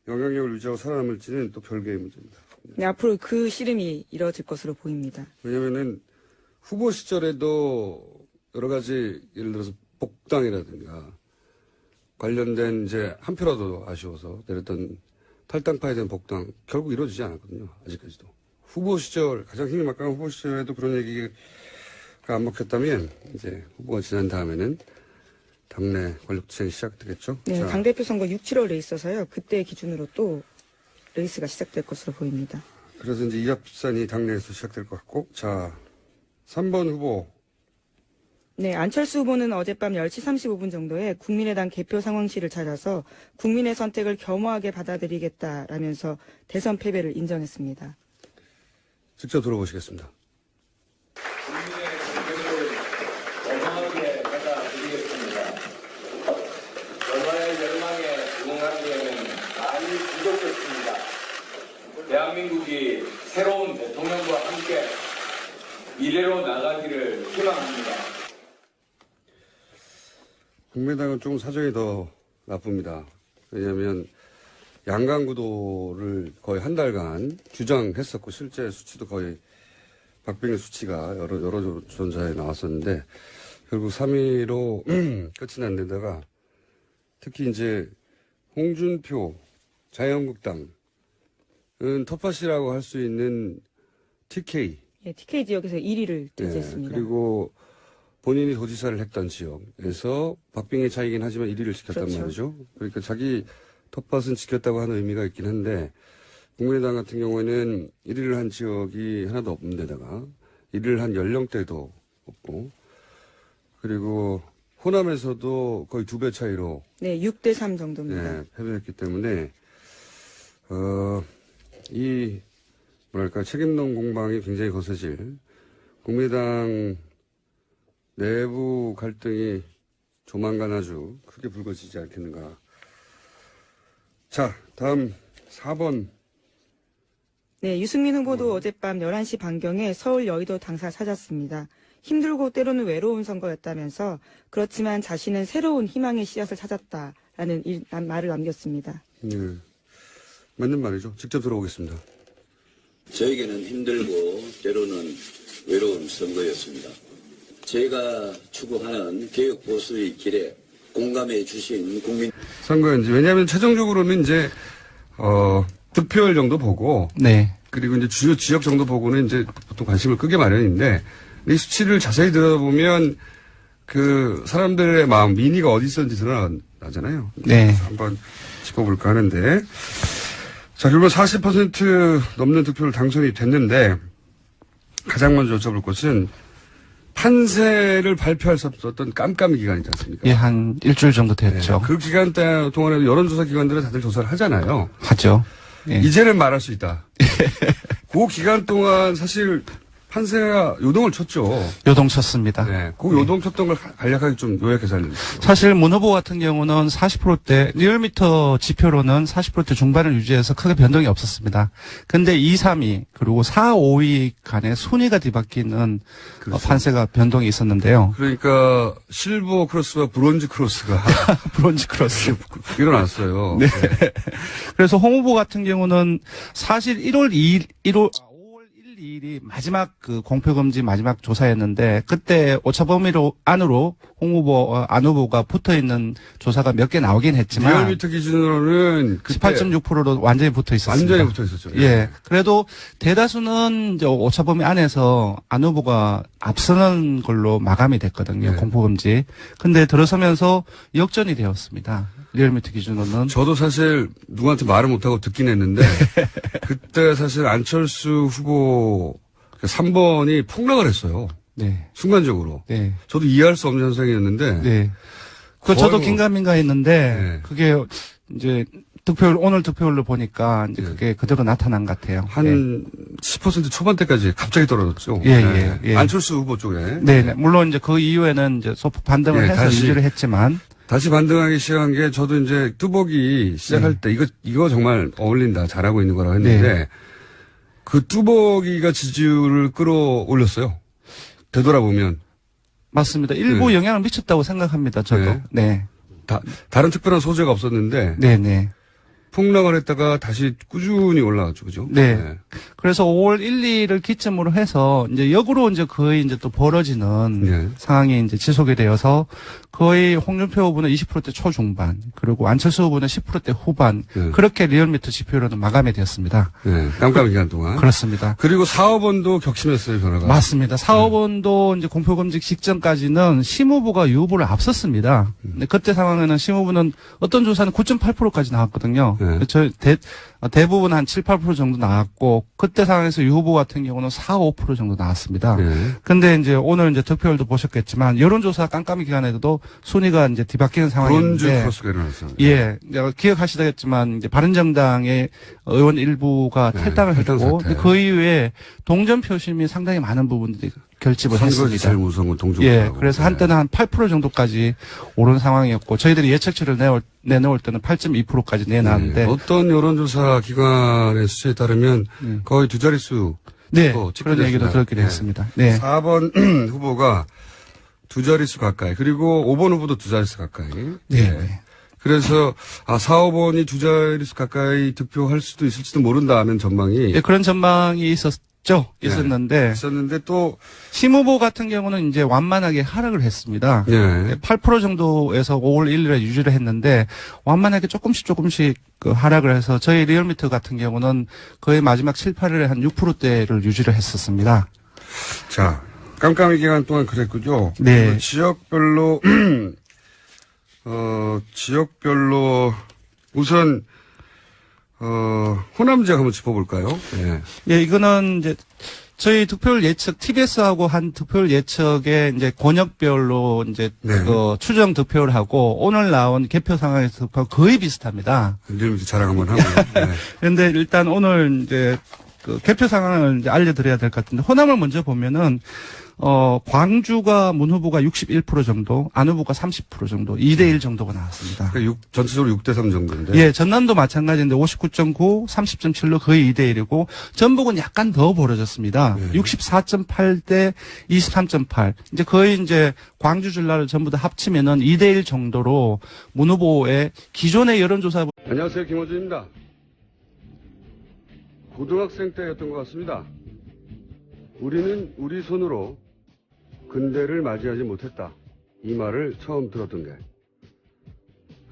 영향력을 유지하고 살아남을지는 또 별개의 문제입니다. 네, 앞으로 그 씨름이 이뤄질 것으로 보입니다. 왜냐면은 후보 시절에도 여러 가지 예를 들어서 복당이라든가 관련된 이제 한 표라도 아쉬워서 내렸던 탈당파에 대한 복당 결국 이루어지지 않았거든요. 아직까지도. 후보 시절 가장 힘이 막강한 후보 시절에도 그런 얘기가 안 먹혔다면 이제 후보가 지난 다음에는 당내 권력투쟁이 시작되겠죠. 네, 자, 당대표 선거 6, 7월에 있어서요. 그때 기준으로 또 레이스가 시작될 것으로 보입니다. 그래서 이제 이합산이 당내에서 시작될 것 같고, 자, 3번 후보. 네, 안철수 후보는 어젯밤 10시 35분 정도에 국민의당 개표 상황실을 찾아서 국민의 선택을 겸허하게 받아들이겠다라면서 대선 패배를 인정했습니다. 직접 들어보시겠습니다. 국민의 선택을 겸허하게 받아들이겠습니다. 전화의 열망에 부응하기에는 많이 부족했습니다. 대한민국이 새로운 대통령과 함께 미래로 나가기를 희망합니다. 국민의당은 좀 사정이 더 나쁩니다. 왜냐하면 양강구도를 거의 한 달간 주장했었고 실제 수치도 거의 박빙의 수치가 여러 조사에 나왔었는데 결국 3위로 끝이 난 데다가 특히 이제 홍준표 자유한국당은 텃밭이라고 할 수 있는 TK. 예, TK 지역에서 1위를 차지했습니다. 네, 그리고 본인이 도지사를 했던 지역에서 박빙의 차이긴 하지만 1위를 지켰단 그렇죠. 말이죠. 그러니까 자기 텃밭은 지켰다고 하는 의미가 있긴 한데 국민의당 같은 경우에는 1위를 한 지역이 하나도 없는 데다가 1위를 한 연령대도 없고 그리고 호남에서도 거의 2배 차이로 네, 6대 3 정도입니다. 네, 패배했기 때문에 이 뭐랄까 책임론 공방이 굉장히 거세질 국민의당 내부 갈등이 조만간 아주 크게 불거지지 않겠는가. 자, 다음 4번. 네, 유승민 후보도 어젯밤 11시 반경에 서울 여의도 당사 찾았습니다. 힘들고 때로는 외로운 선거였다면서 그렇지만 자신은 새로운 희망의 씨앗을 찾았다라는 말을 남겼습니다. 네, 맞는 말이죠. 직접 들어보겠습니다. 저에게는 힘들고 때로는 외로운 선거였습니다. 제가 추구하는 개혁 보수의 길에 공감해 주신 국민. 선거인지 왜냐하면 최종적으로는 이제 득표율 정도 보고. 네. 그리고 이제 주요 지역 정도 보고는 이제 보통 관심을 끄게 마련인데, 이 수치를 자세히 들여다보면 그 사람들의 마음, 민의가 어디 있었는지 드러나잖아요. 네. 그래서 한번 짚어볼까 하는데, 자, 결국 40% 넘는 득표를 당선이 됐는데, 가장 먼저 여쭤볼 것은 판세를 발표할 수 없었던 깜깜이 기간이지 않습니까? 예, 한 일주일 정도 됐죠. 그 기간 동안에도 여론조사 기관들은 다들 조사를 하잖아요. 하죠. 예. 이제는 말할 수 있다. 그 기간 동안 사실 판세가 요동을 쳤죠. 요동쳤습니다. 네. 그 요동 쳤던 걸 간략하게 좀 요약해서 알려주세요. 사실 문 후보 같은 경우는 40%대, 리얼미터 지표로는 40% 중반을 유지해서 크게 변동이 없었습니다. 근데 2, 3위, 그리고 4, 5위 간에 순위가 뒤바뀌는 그렇죠. 판세가 변동이 있었는데요. 그러니까 실버 크로스와 브론즈 크로스가 브론즈 크로스 일어났어요. 네. 그래서 홍 후보 같은 경우는 사실 5월 2일이 마지막 그 공표금지 마지막 조사였는데 그때 오차범위로 안으로 홍 후보, 안 후보가 붙어 있는 조사가 몇 개 나오긴 했지만 리얼미터 기준으로는 18.6%로 완전히 붙어 있었습니다. 완전히 붙어 있었죠. 예. 그래도 대다수는 이제 오차범위 안에서 안 후보가 앞서는 걸로 마감이 됐거든요. 네. 공표금지. 근데 들어서면서 역전이 되었습니다. 리얼미터 기준으로는. 저도 사실 누구한테 말을 못하고 듣긴 했는데 그때 사실 안철수 후보 3번이 폭락을 했어요. 네. 순간적으로. 네. 저도 이해할 수 없는 현상이었는데. 네. 그 저도 긴가민가 했는데 네. 그게 이제 득표율 오늘 득표율로 보니까 이제 그게 그대로 나타난 것 같아요. 한 10% 초반대까지 갑자기 떨어졌죠. 예, 네. 예, 예. 안철수 후보 쪽에. 네, 네. 물론 이제 그 이후에는 이제 소폭 반등을 예, 해서 유지를 했지만 다시 반등하기 시작한 게 저도 이제 뚜벅이 시작할 때 이거 정말 어울린다. 잘하고 있는 거라고 했는데 네. 그 뚜벅이가 지지율을 끌어올렸어요. 되돌아보면. 맞습니다. 일부 영향을 미쳤다고 생각합니다. 저도. 네. 다른 특별한 소재가 없었는데. 네네. 폭락을 했다가 다시 꾸준히 올라갔죠. 그죠? 네. 그래서 5월 1, 2를 기점으로 해서 이제 역으로 이제 거의 이제 또 벌어지는 상황이 이제 지속이 되어서 거의 홍준표 후보는 20%대 초중반, 그리고 안철수 후보는 10%대 후반, 그렇게 리얼미터 지표로는 마감이 되었습니다. 네. 깜깜이 기간 동안. 그렇습니다. 그리고 4, 5번도 격심했어요, 변화가. 맞습니다. 4, 5번도 이제 공표검증 직전까지는 심 후보가 유 후보를 앞섰습니다. 근데 그때 상황에는 심 후보는 어떤 조사는 9.8%까지 나왔거든요. 저 대부분 한 7, 8% 정도 나왔고 그때 상황에서 유 후보 같은 경우는 4, 5% 정도 나왔습니다. 근데 이제 오늘 이제 득표율도 보셨겠지만 여론조사 깜깜이 기간에도 순위가 이제 뒤바뀌는 상황인데. 브론즈 크로스가 일어났어요. 예, 기억하시겠지만 이제 바른정당의 의원 일부가 탈당을 했고 그 이후에 동전 표심이 상당히 많은 부분들이 결집을 했습니다. 제일 무서운 건 동전. 예, 그래서 한때는 한 8% 정도까지 오른 상황이었고 저희들이 예측치를 내놓을 때는 8.2%까지 내놨는데 어떤 여론조사 기관의 수치에 따르면 거의 두 자릿수. 네, 그런 얘기도 들었기도 했습니다. 네. 4번 후보가 두 자릿수 가까이, 그리고 5번 후보도 두 자릿수 가까이. 네. 그래서 4, 5번이 두 자릿수 가까이 득표할 수도 있을지도 모른다 하는 전망이. 예, 그런 전망이 있었는데 또 심 후보 같은 경우는 이제 완만하게 하락을 했습니다. 8% 정도에서 5월 1일에 유지를 했는데 완만하게 조금씩 그 하락을 해서 저희 리얼미터 같은 경우는 거의 마지막 7, 8일에 한 6%대를 유지를 했었습니다. 자, 깜깜이 기간 동안 그랬군요. 네. 지역별로 우선 호남 지역 한번 짚어볼까요? 네. 예, 이거는 이제 저희 득표율 예측, TBS하고 한 득표율 예측에 이제 권역별로 이제 추정 득표율하고 오늘 나온 개표 상황에서 거의 비슷합니다. 리얼미터 자랑 한번 하고요. 네. 그런데 일단 오늘 이제 그 개표 상황을 이제 알려드려야 될 것 같은데 호남을 먼저 보면은 광주가 문 후보가 61% 정도, 안 후보가 30% 정도, 2대1 정도가 나왔습니다. 그러니까 전체적으로 6대3 정도인데. 예, 전남도 마찬가지인데 59.9, 30.7로 거의 2대1이고, 전북은 약간 더 벌어졌습니다. 64.8대 23.8. 이제 거의 이제 광주 전라를 전부 다 합치면은 2대1 정도로 문 후보의 기존의 여론조사. 안녕하세요, 김호준입니다. 고등학생 때였던 것 같습니다. 우리는 우리 손으로 근대를 맞이하지 못했다. 이 말을 처음 들었던 게.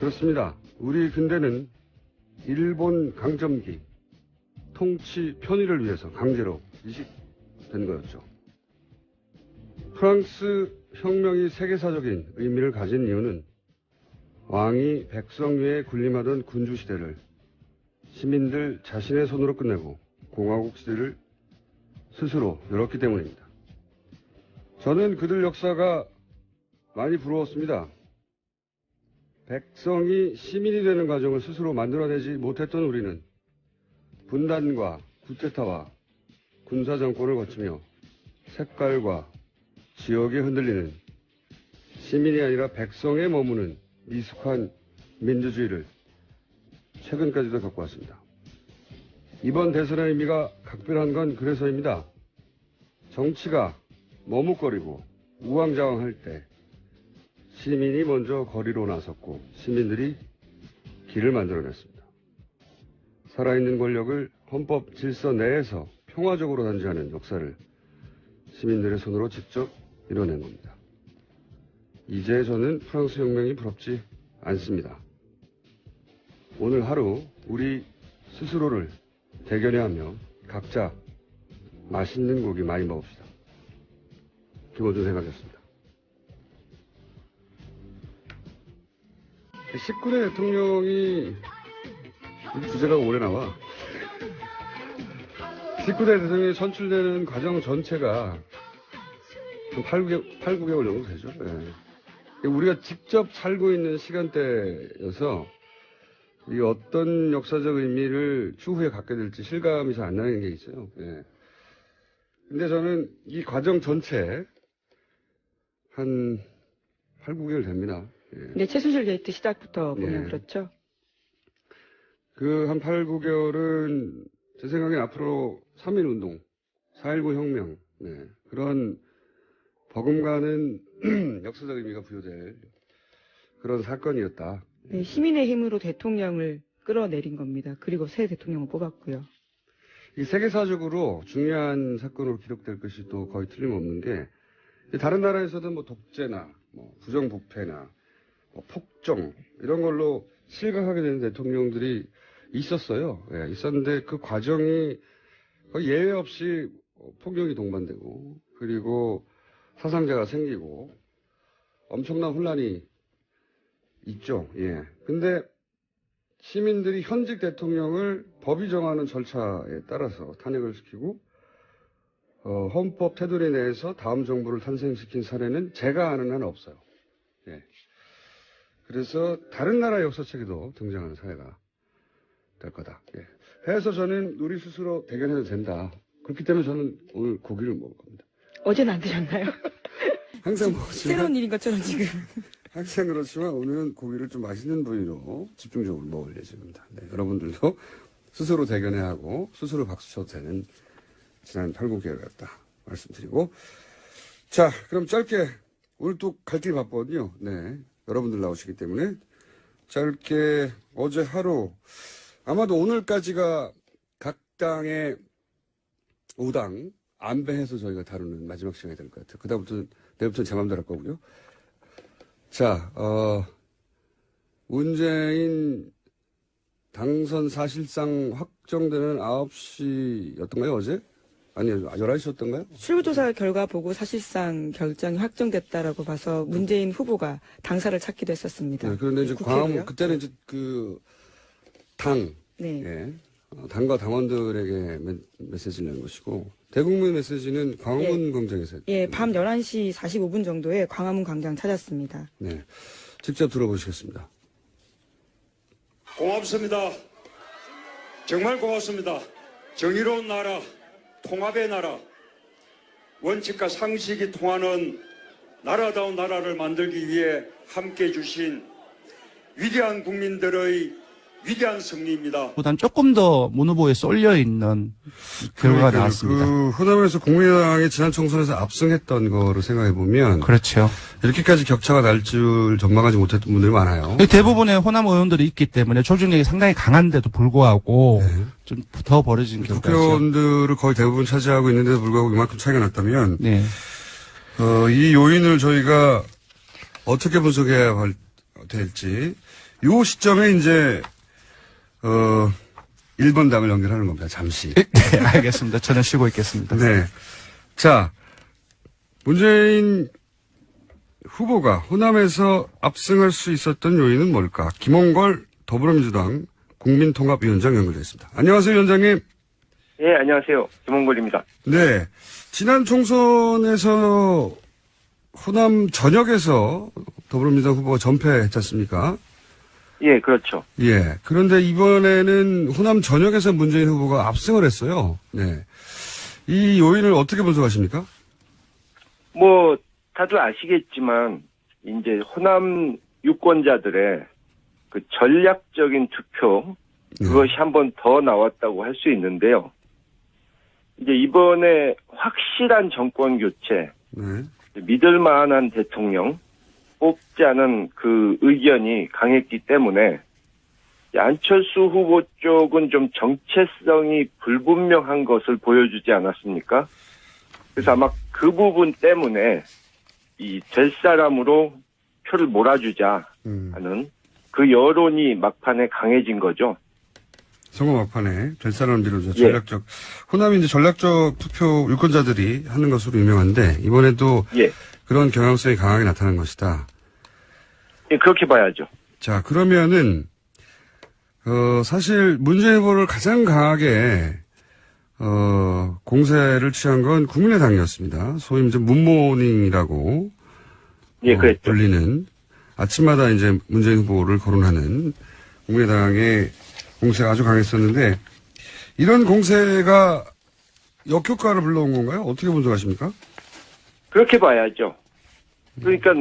그렇습니다. 우리 근대는 일본 강점기 통치 편의를 위해서 강제로 이식된 거였죠. 프랑스 혁명이 세계사적인 의미를 가진 이유는 왕이 백성 위에 군림하던 군주 시대를 시민들 자신의 손으로 끝내고 공화국 시대를 스스로 열었기 때문입니다. 저는 그들 역사가 많이 부러웠습니다. 백성이 시민이 되는 과정을 스스로 만들어내지 못했던 우리는 분단과 쿠데타와 군사정권을 거치며 색깔과 지역에 흔들리는 시민이 아니라 백성에 머무는 미숙한 민주주의를 최근까지도 겪어왔습니다. 이번 대선의 의미가 각별한 건 그래서입니다. 정치가 머뭇거리고 우왕좌왕할 때 시민이 먼저 거리로 나섰고 시민들이 길을 만들어냈습니다. 살아있는 권력을 헌법 질서 내에서 평화적으로 단지하는 역사를 시민들의 손으로 직접 이뤄낸 겁니다. 이제 저는 프랑스 혁명이 부럽지 않습니다. 오늘 하루 우리 스스로를 대견해하며 각자 맛있는 고기 많이 먹읍시다. 김어준 생각이었습니다. 19대 대통령이 주제가 오래 나와. 19대 대통령이 선출되는 과정 전체가 한 8-9개월 정도 되죠. 네. 우리가 직접 살고 있는 시간대여서 이 어떤 역사적 의미를 추후에 갖게 될지 실감이 잘 안 나는 게 있어요. 네. 근데 저는 이 과정 전체 한 8-9개월 됩니다. 네, 최순실 게이트 시작부터 보면 네. 그렇죠. 그 한 8-9개월은 제 생각엔 앞으로 3.1운동, 4.19 혁명, 네. 그런 버금가는 역사적 의미가 부여될 그런 사건이었다. 네, 시민의 힘으로 대통령을 끌어내린 겁니다. 그리고 새 대통령을 뽑았고요. 이 세계사적으로 중요한 사건으로 기록될 것이 또 거의 틀림없는 게 다른 나라에서는 뭐 독재나 뭐 부정부패나 뭐 폭정 이런 걸로 실각하게 되는 대통령들이 있었어요. 예, 있었는데 그 과정이 거의 예외 없이 폭력이 동반되고 그리고 사상자가 생기고 엄청난 혼란이 있죠. 예. 근데 시민들이 현직 대통령을 법이 정하는 절차에 따라서 탄핵을 시키고 헌법 테두리 내에서 다음 정부를 탄생시킨 사례는 제가 아는 한 없어요. 예. 그래서 다른 나라 역사책에도 등장하는 사례가 될 거다. 예. 해서 저는 우리 스스로 대견해도 된다. 그렇기 때문에 저는 오늘 고기를 먹을 겁니다. 어제는 안 드셨나요? 항상 먹었지만 새로운 일인 것처럼 지금. 항상 그렇지만 오늘은 고기를 좀 맛있는 부위로 집중적으로 먹을 예정입니다. 네, 여러분들도 스스로 대견해하고 스스로 박수 쳐도 되는 지난 8-9개월이었다 말씀드리고 자 그럼 짧게 오늘 또 갈 길이 바쁘거든요. 네, 여러분들 나오시기 때문에 짧게 어제 하루 아마도 오늘까지가 각 당의 5당 안배해서 저희가 다루는 마지막 시간이 될 것 같아요. 그다음부터는 내일부터는 제 맘대로 할 거고요. 자, 문재인 당선 사실상 확정되는 9시였던가요, 어제? 아니요, 11시였던가요? 출구조사 결과 보고 사실상 결정이 확정됐다라고 봐서 문재인 후보가 당사를 찾기도 했었습니다. 네, 그런데 이제 국회로요? 그때는 이제 그 당, 네. 예, 당과 당원들에게 메시지를 낸 것이고 대국민 메시지는 광화문 광장에서 예, 밤 11시 45분 정도에 광화문 광장 찾았습니다. 네, 직접 들어보시겠습니다. 고맙습니다. 정말 고맙습니다. 정의로운 나라, 통합의 나라, 원칙과 상식이 통하는 나라다운 나라를 만들기 위해 함께해 주신 위대한 국민들의 위대한 승리입니다. 보단 조금 더 문 후보에 쏠려 있는 결과가 나왔습니다. 그 호남에서 국민의당이 지난 총선에서 압승했던 거를 생각해 보면 그렇죠. 이렇게까지 격차가 날 줄 전망하지 못했던 분들이 많아요. 대부분의 호남 의원들이 있기 때문에 조직력이 상당히 강한데도 불구하고 좀 더 벌어진 결과죠. 국회의원들을 거의 대부분 차지하고 있는데도 불구하고 이만큼 차이가 났다면 네. 이 요인을 저희가 어떻게 분석해야 될지 요 시점에 이제 1번 당을 연결하는 겁니다. 잠시. 네, 알겠습니다. 저는 쉬고 있겠습니다. 네. 자, 문재인 후보가 호남에서 압승할 수 있었던 요인은 뭘까? 김홍걸 더불어민주당 국민통합위원장 연결됐습니다. 안녕하세요, 위원장님. 예, 안녕하세요. 김홍걸입니다. 네. 지난 총선에서 호남 전역에서 더불어민주당 후보가 전패했지 않습니까? 예, 그렇죠. 예. 그런데 이번에는 호남 전역에서 문재인 후보가 압승을 했어요. 네. 이 요인을 어떻게 분석하십니까? 뭐 다들 아시겠지만 이제 호남 유권자들의 그 전략적인 투표 그것이 한 번 더 나왔다고 할 수 있는데요. 이제 이번에 확실한 정권 교체, 믿을 만한 대통령 뽑자는 그 의견이 강했기 때문에 안철수 후보 쪽은 좀 정체성이 불분명한 것을 보여주지 않았습니까? 그래서 아마 그 부분 때문에 이 될 사람으로 표를 몰아주자 하는 그 여론이 막판에 강해진 거죠. 선거 막판에 될 사람 뒤로죠. 전략적 호남이 이제 전략적 투표 유권자들이 하는 것으로 유명한데 이번에도 그런 경향성이 강하게 나타난 것이다. 예, 그렇게 봐야죠. 자, 그러면은 사실 문재인 후보를 가장 강하게 공세를 취한 건 국민의당이었습니다. 소위 이제 문모닝이라고 그랬죠. 불리는 아침마다 이제 문재인 후보를 거론하는 국민의당의 공세가 아주 강했었는데 이런 공세가 역효과를 불러온 건가요? 어떻게 분석하십니까? 그렇게 봐야죠. 그러니까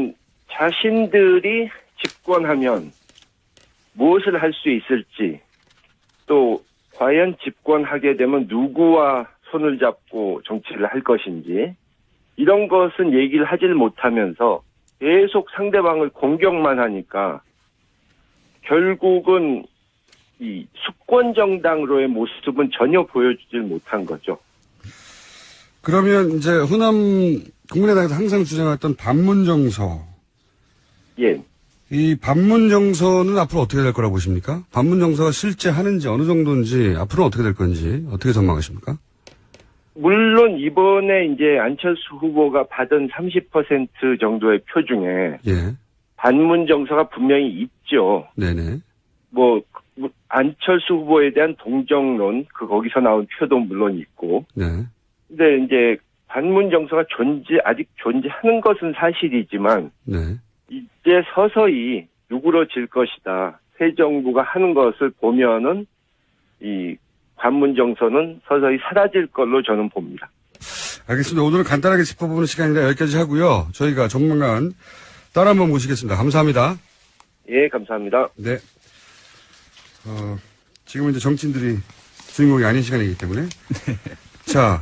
자신들이 집권하면 무엇을 할 수 있을지 또 과연 집권하게 되면 누구와 손을 잡고 정치를 할 것인지 이런 것은 얘기를 하질 못하면서 계속 상대방을 공격만 하니까 결국은 이 수권 정당으로의 모습은 전혀 보여주질 못한 거죠. 그러면 이제 호남 국민의당에서 항상 주장했던 반문정서. 예. 이 반문정서는 앞으로 어떻게 될 거라고 보십니까? 반문정서가 실제 하는지 어느 정도인지 앞으로 어떻게 될 건지 어떻게 전망하십니까? 물론 이번에 이제 안철수 후보가 받은 30% 정도의 표 중에 반문 정서가 분명히 있죠. 네네. 뭐 안철수 후보에 대한 동정론 거기서 나온 표도 물론 있고. 네. 근데 이제 반문 정서가 아직 존재하는 것은 사실이지만 이제 서서히 누그러질 것이다. 새 정부가 하는 것을 보면은 이 반문 정서는 서서히 사라질 걸로 저는 봅니다. 알겠습니다. 오늘은 간단하게 짚어보는 시간이라 여기까지 하고요. 저희가 전문가는 따라 한번 모시겠습니다. 감사합니다. 예, 감사합니다. 네. 지금은 이제 정치인들이 주인공이 아닌 시간이기 때문에. 자,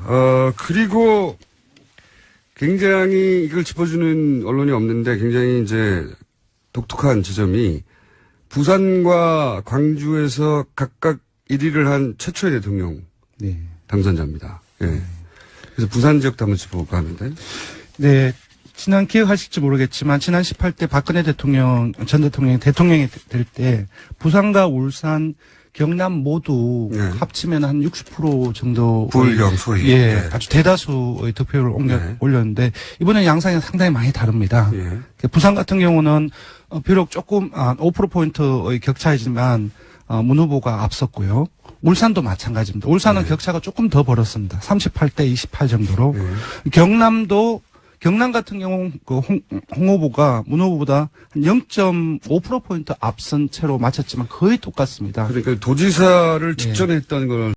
그리고 굉장히 이걸 짚어주는 언론이 없는데 굉장히 이제 독특한 지점이 부산과 광주에서 각각 1위를 한 최초의 대통령 당선자입니다. 예. 그래서 부산 지역도 한번 짚어볼까 하는데. 네. 지난 기억하실지 모르겠지만 지난 18대 박근혜 전 대통령이 될 때 부산과 울산, 경남 모두 합치면 한 60% 정도 부울경 소위 아주 대다수의 득표율을 올렸는데 이번에 양상이 상당히 많이 다릅니다. 부산 같은 경우는 비록 조금 5%포인트의 격차이지만 문 후보가 앞섰고요. 울산도 마찬가지입니다. 울산은 격차가 조금 더 벌었습니다. 38대 28 정도로. 경남 같은 경우 홍 후보가 문 후보보다 한 0.5%포인트 앞선 채로 마쳤지만 거의 똑같습니다. 그러니까 도지사를 직전에 했던 걸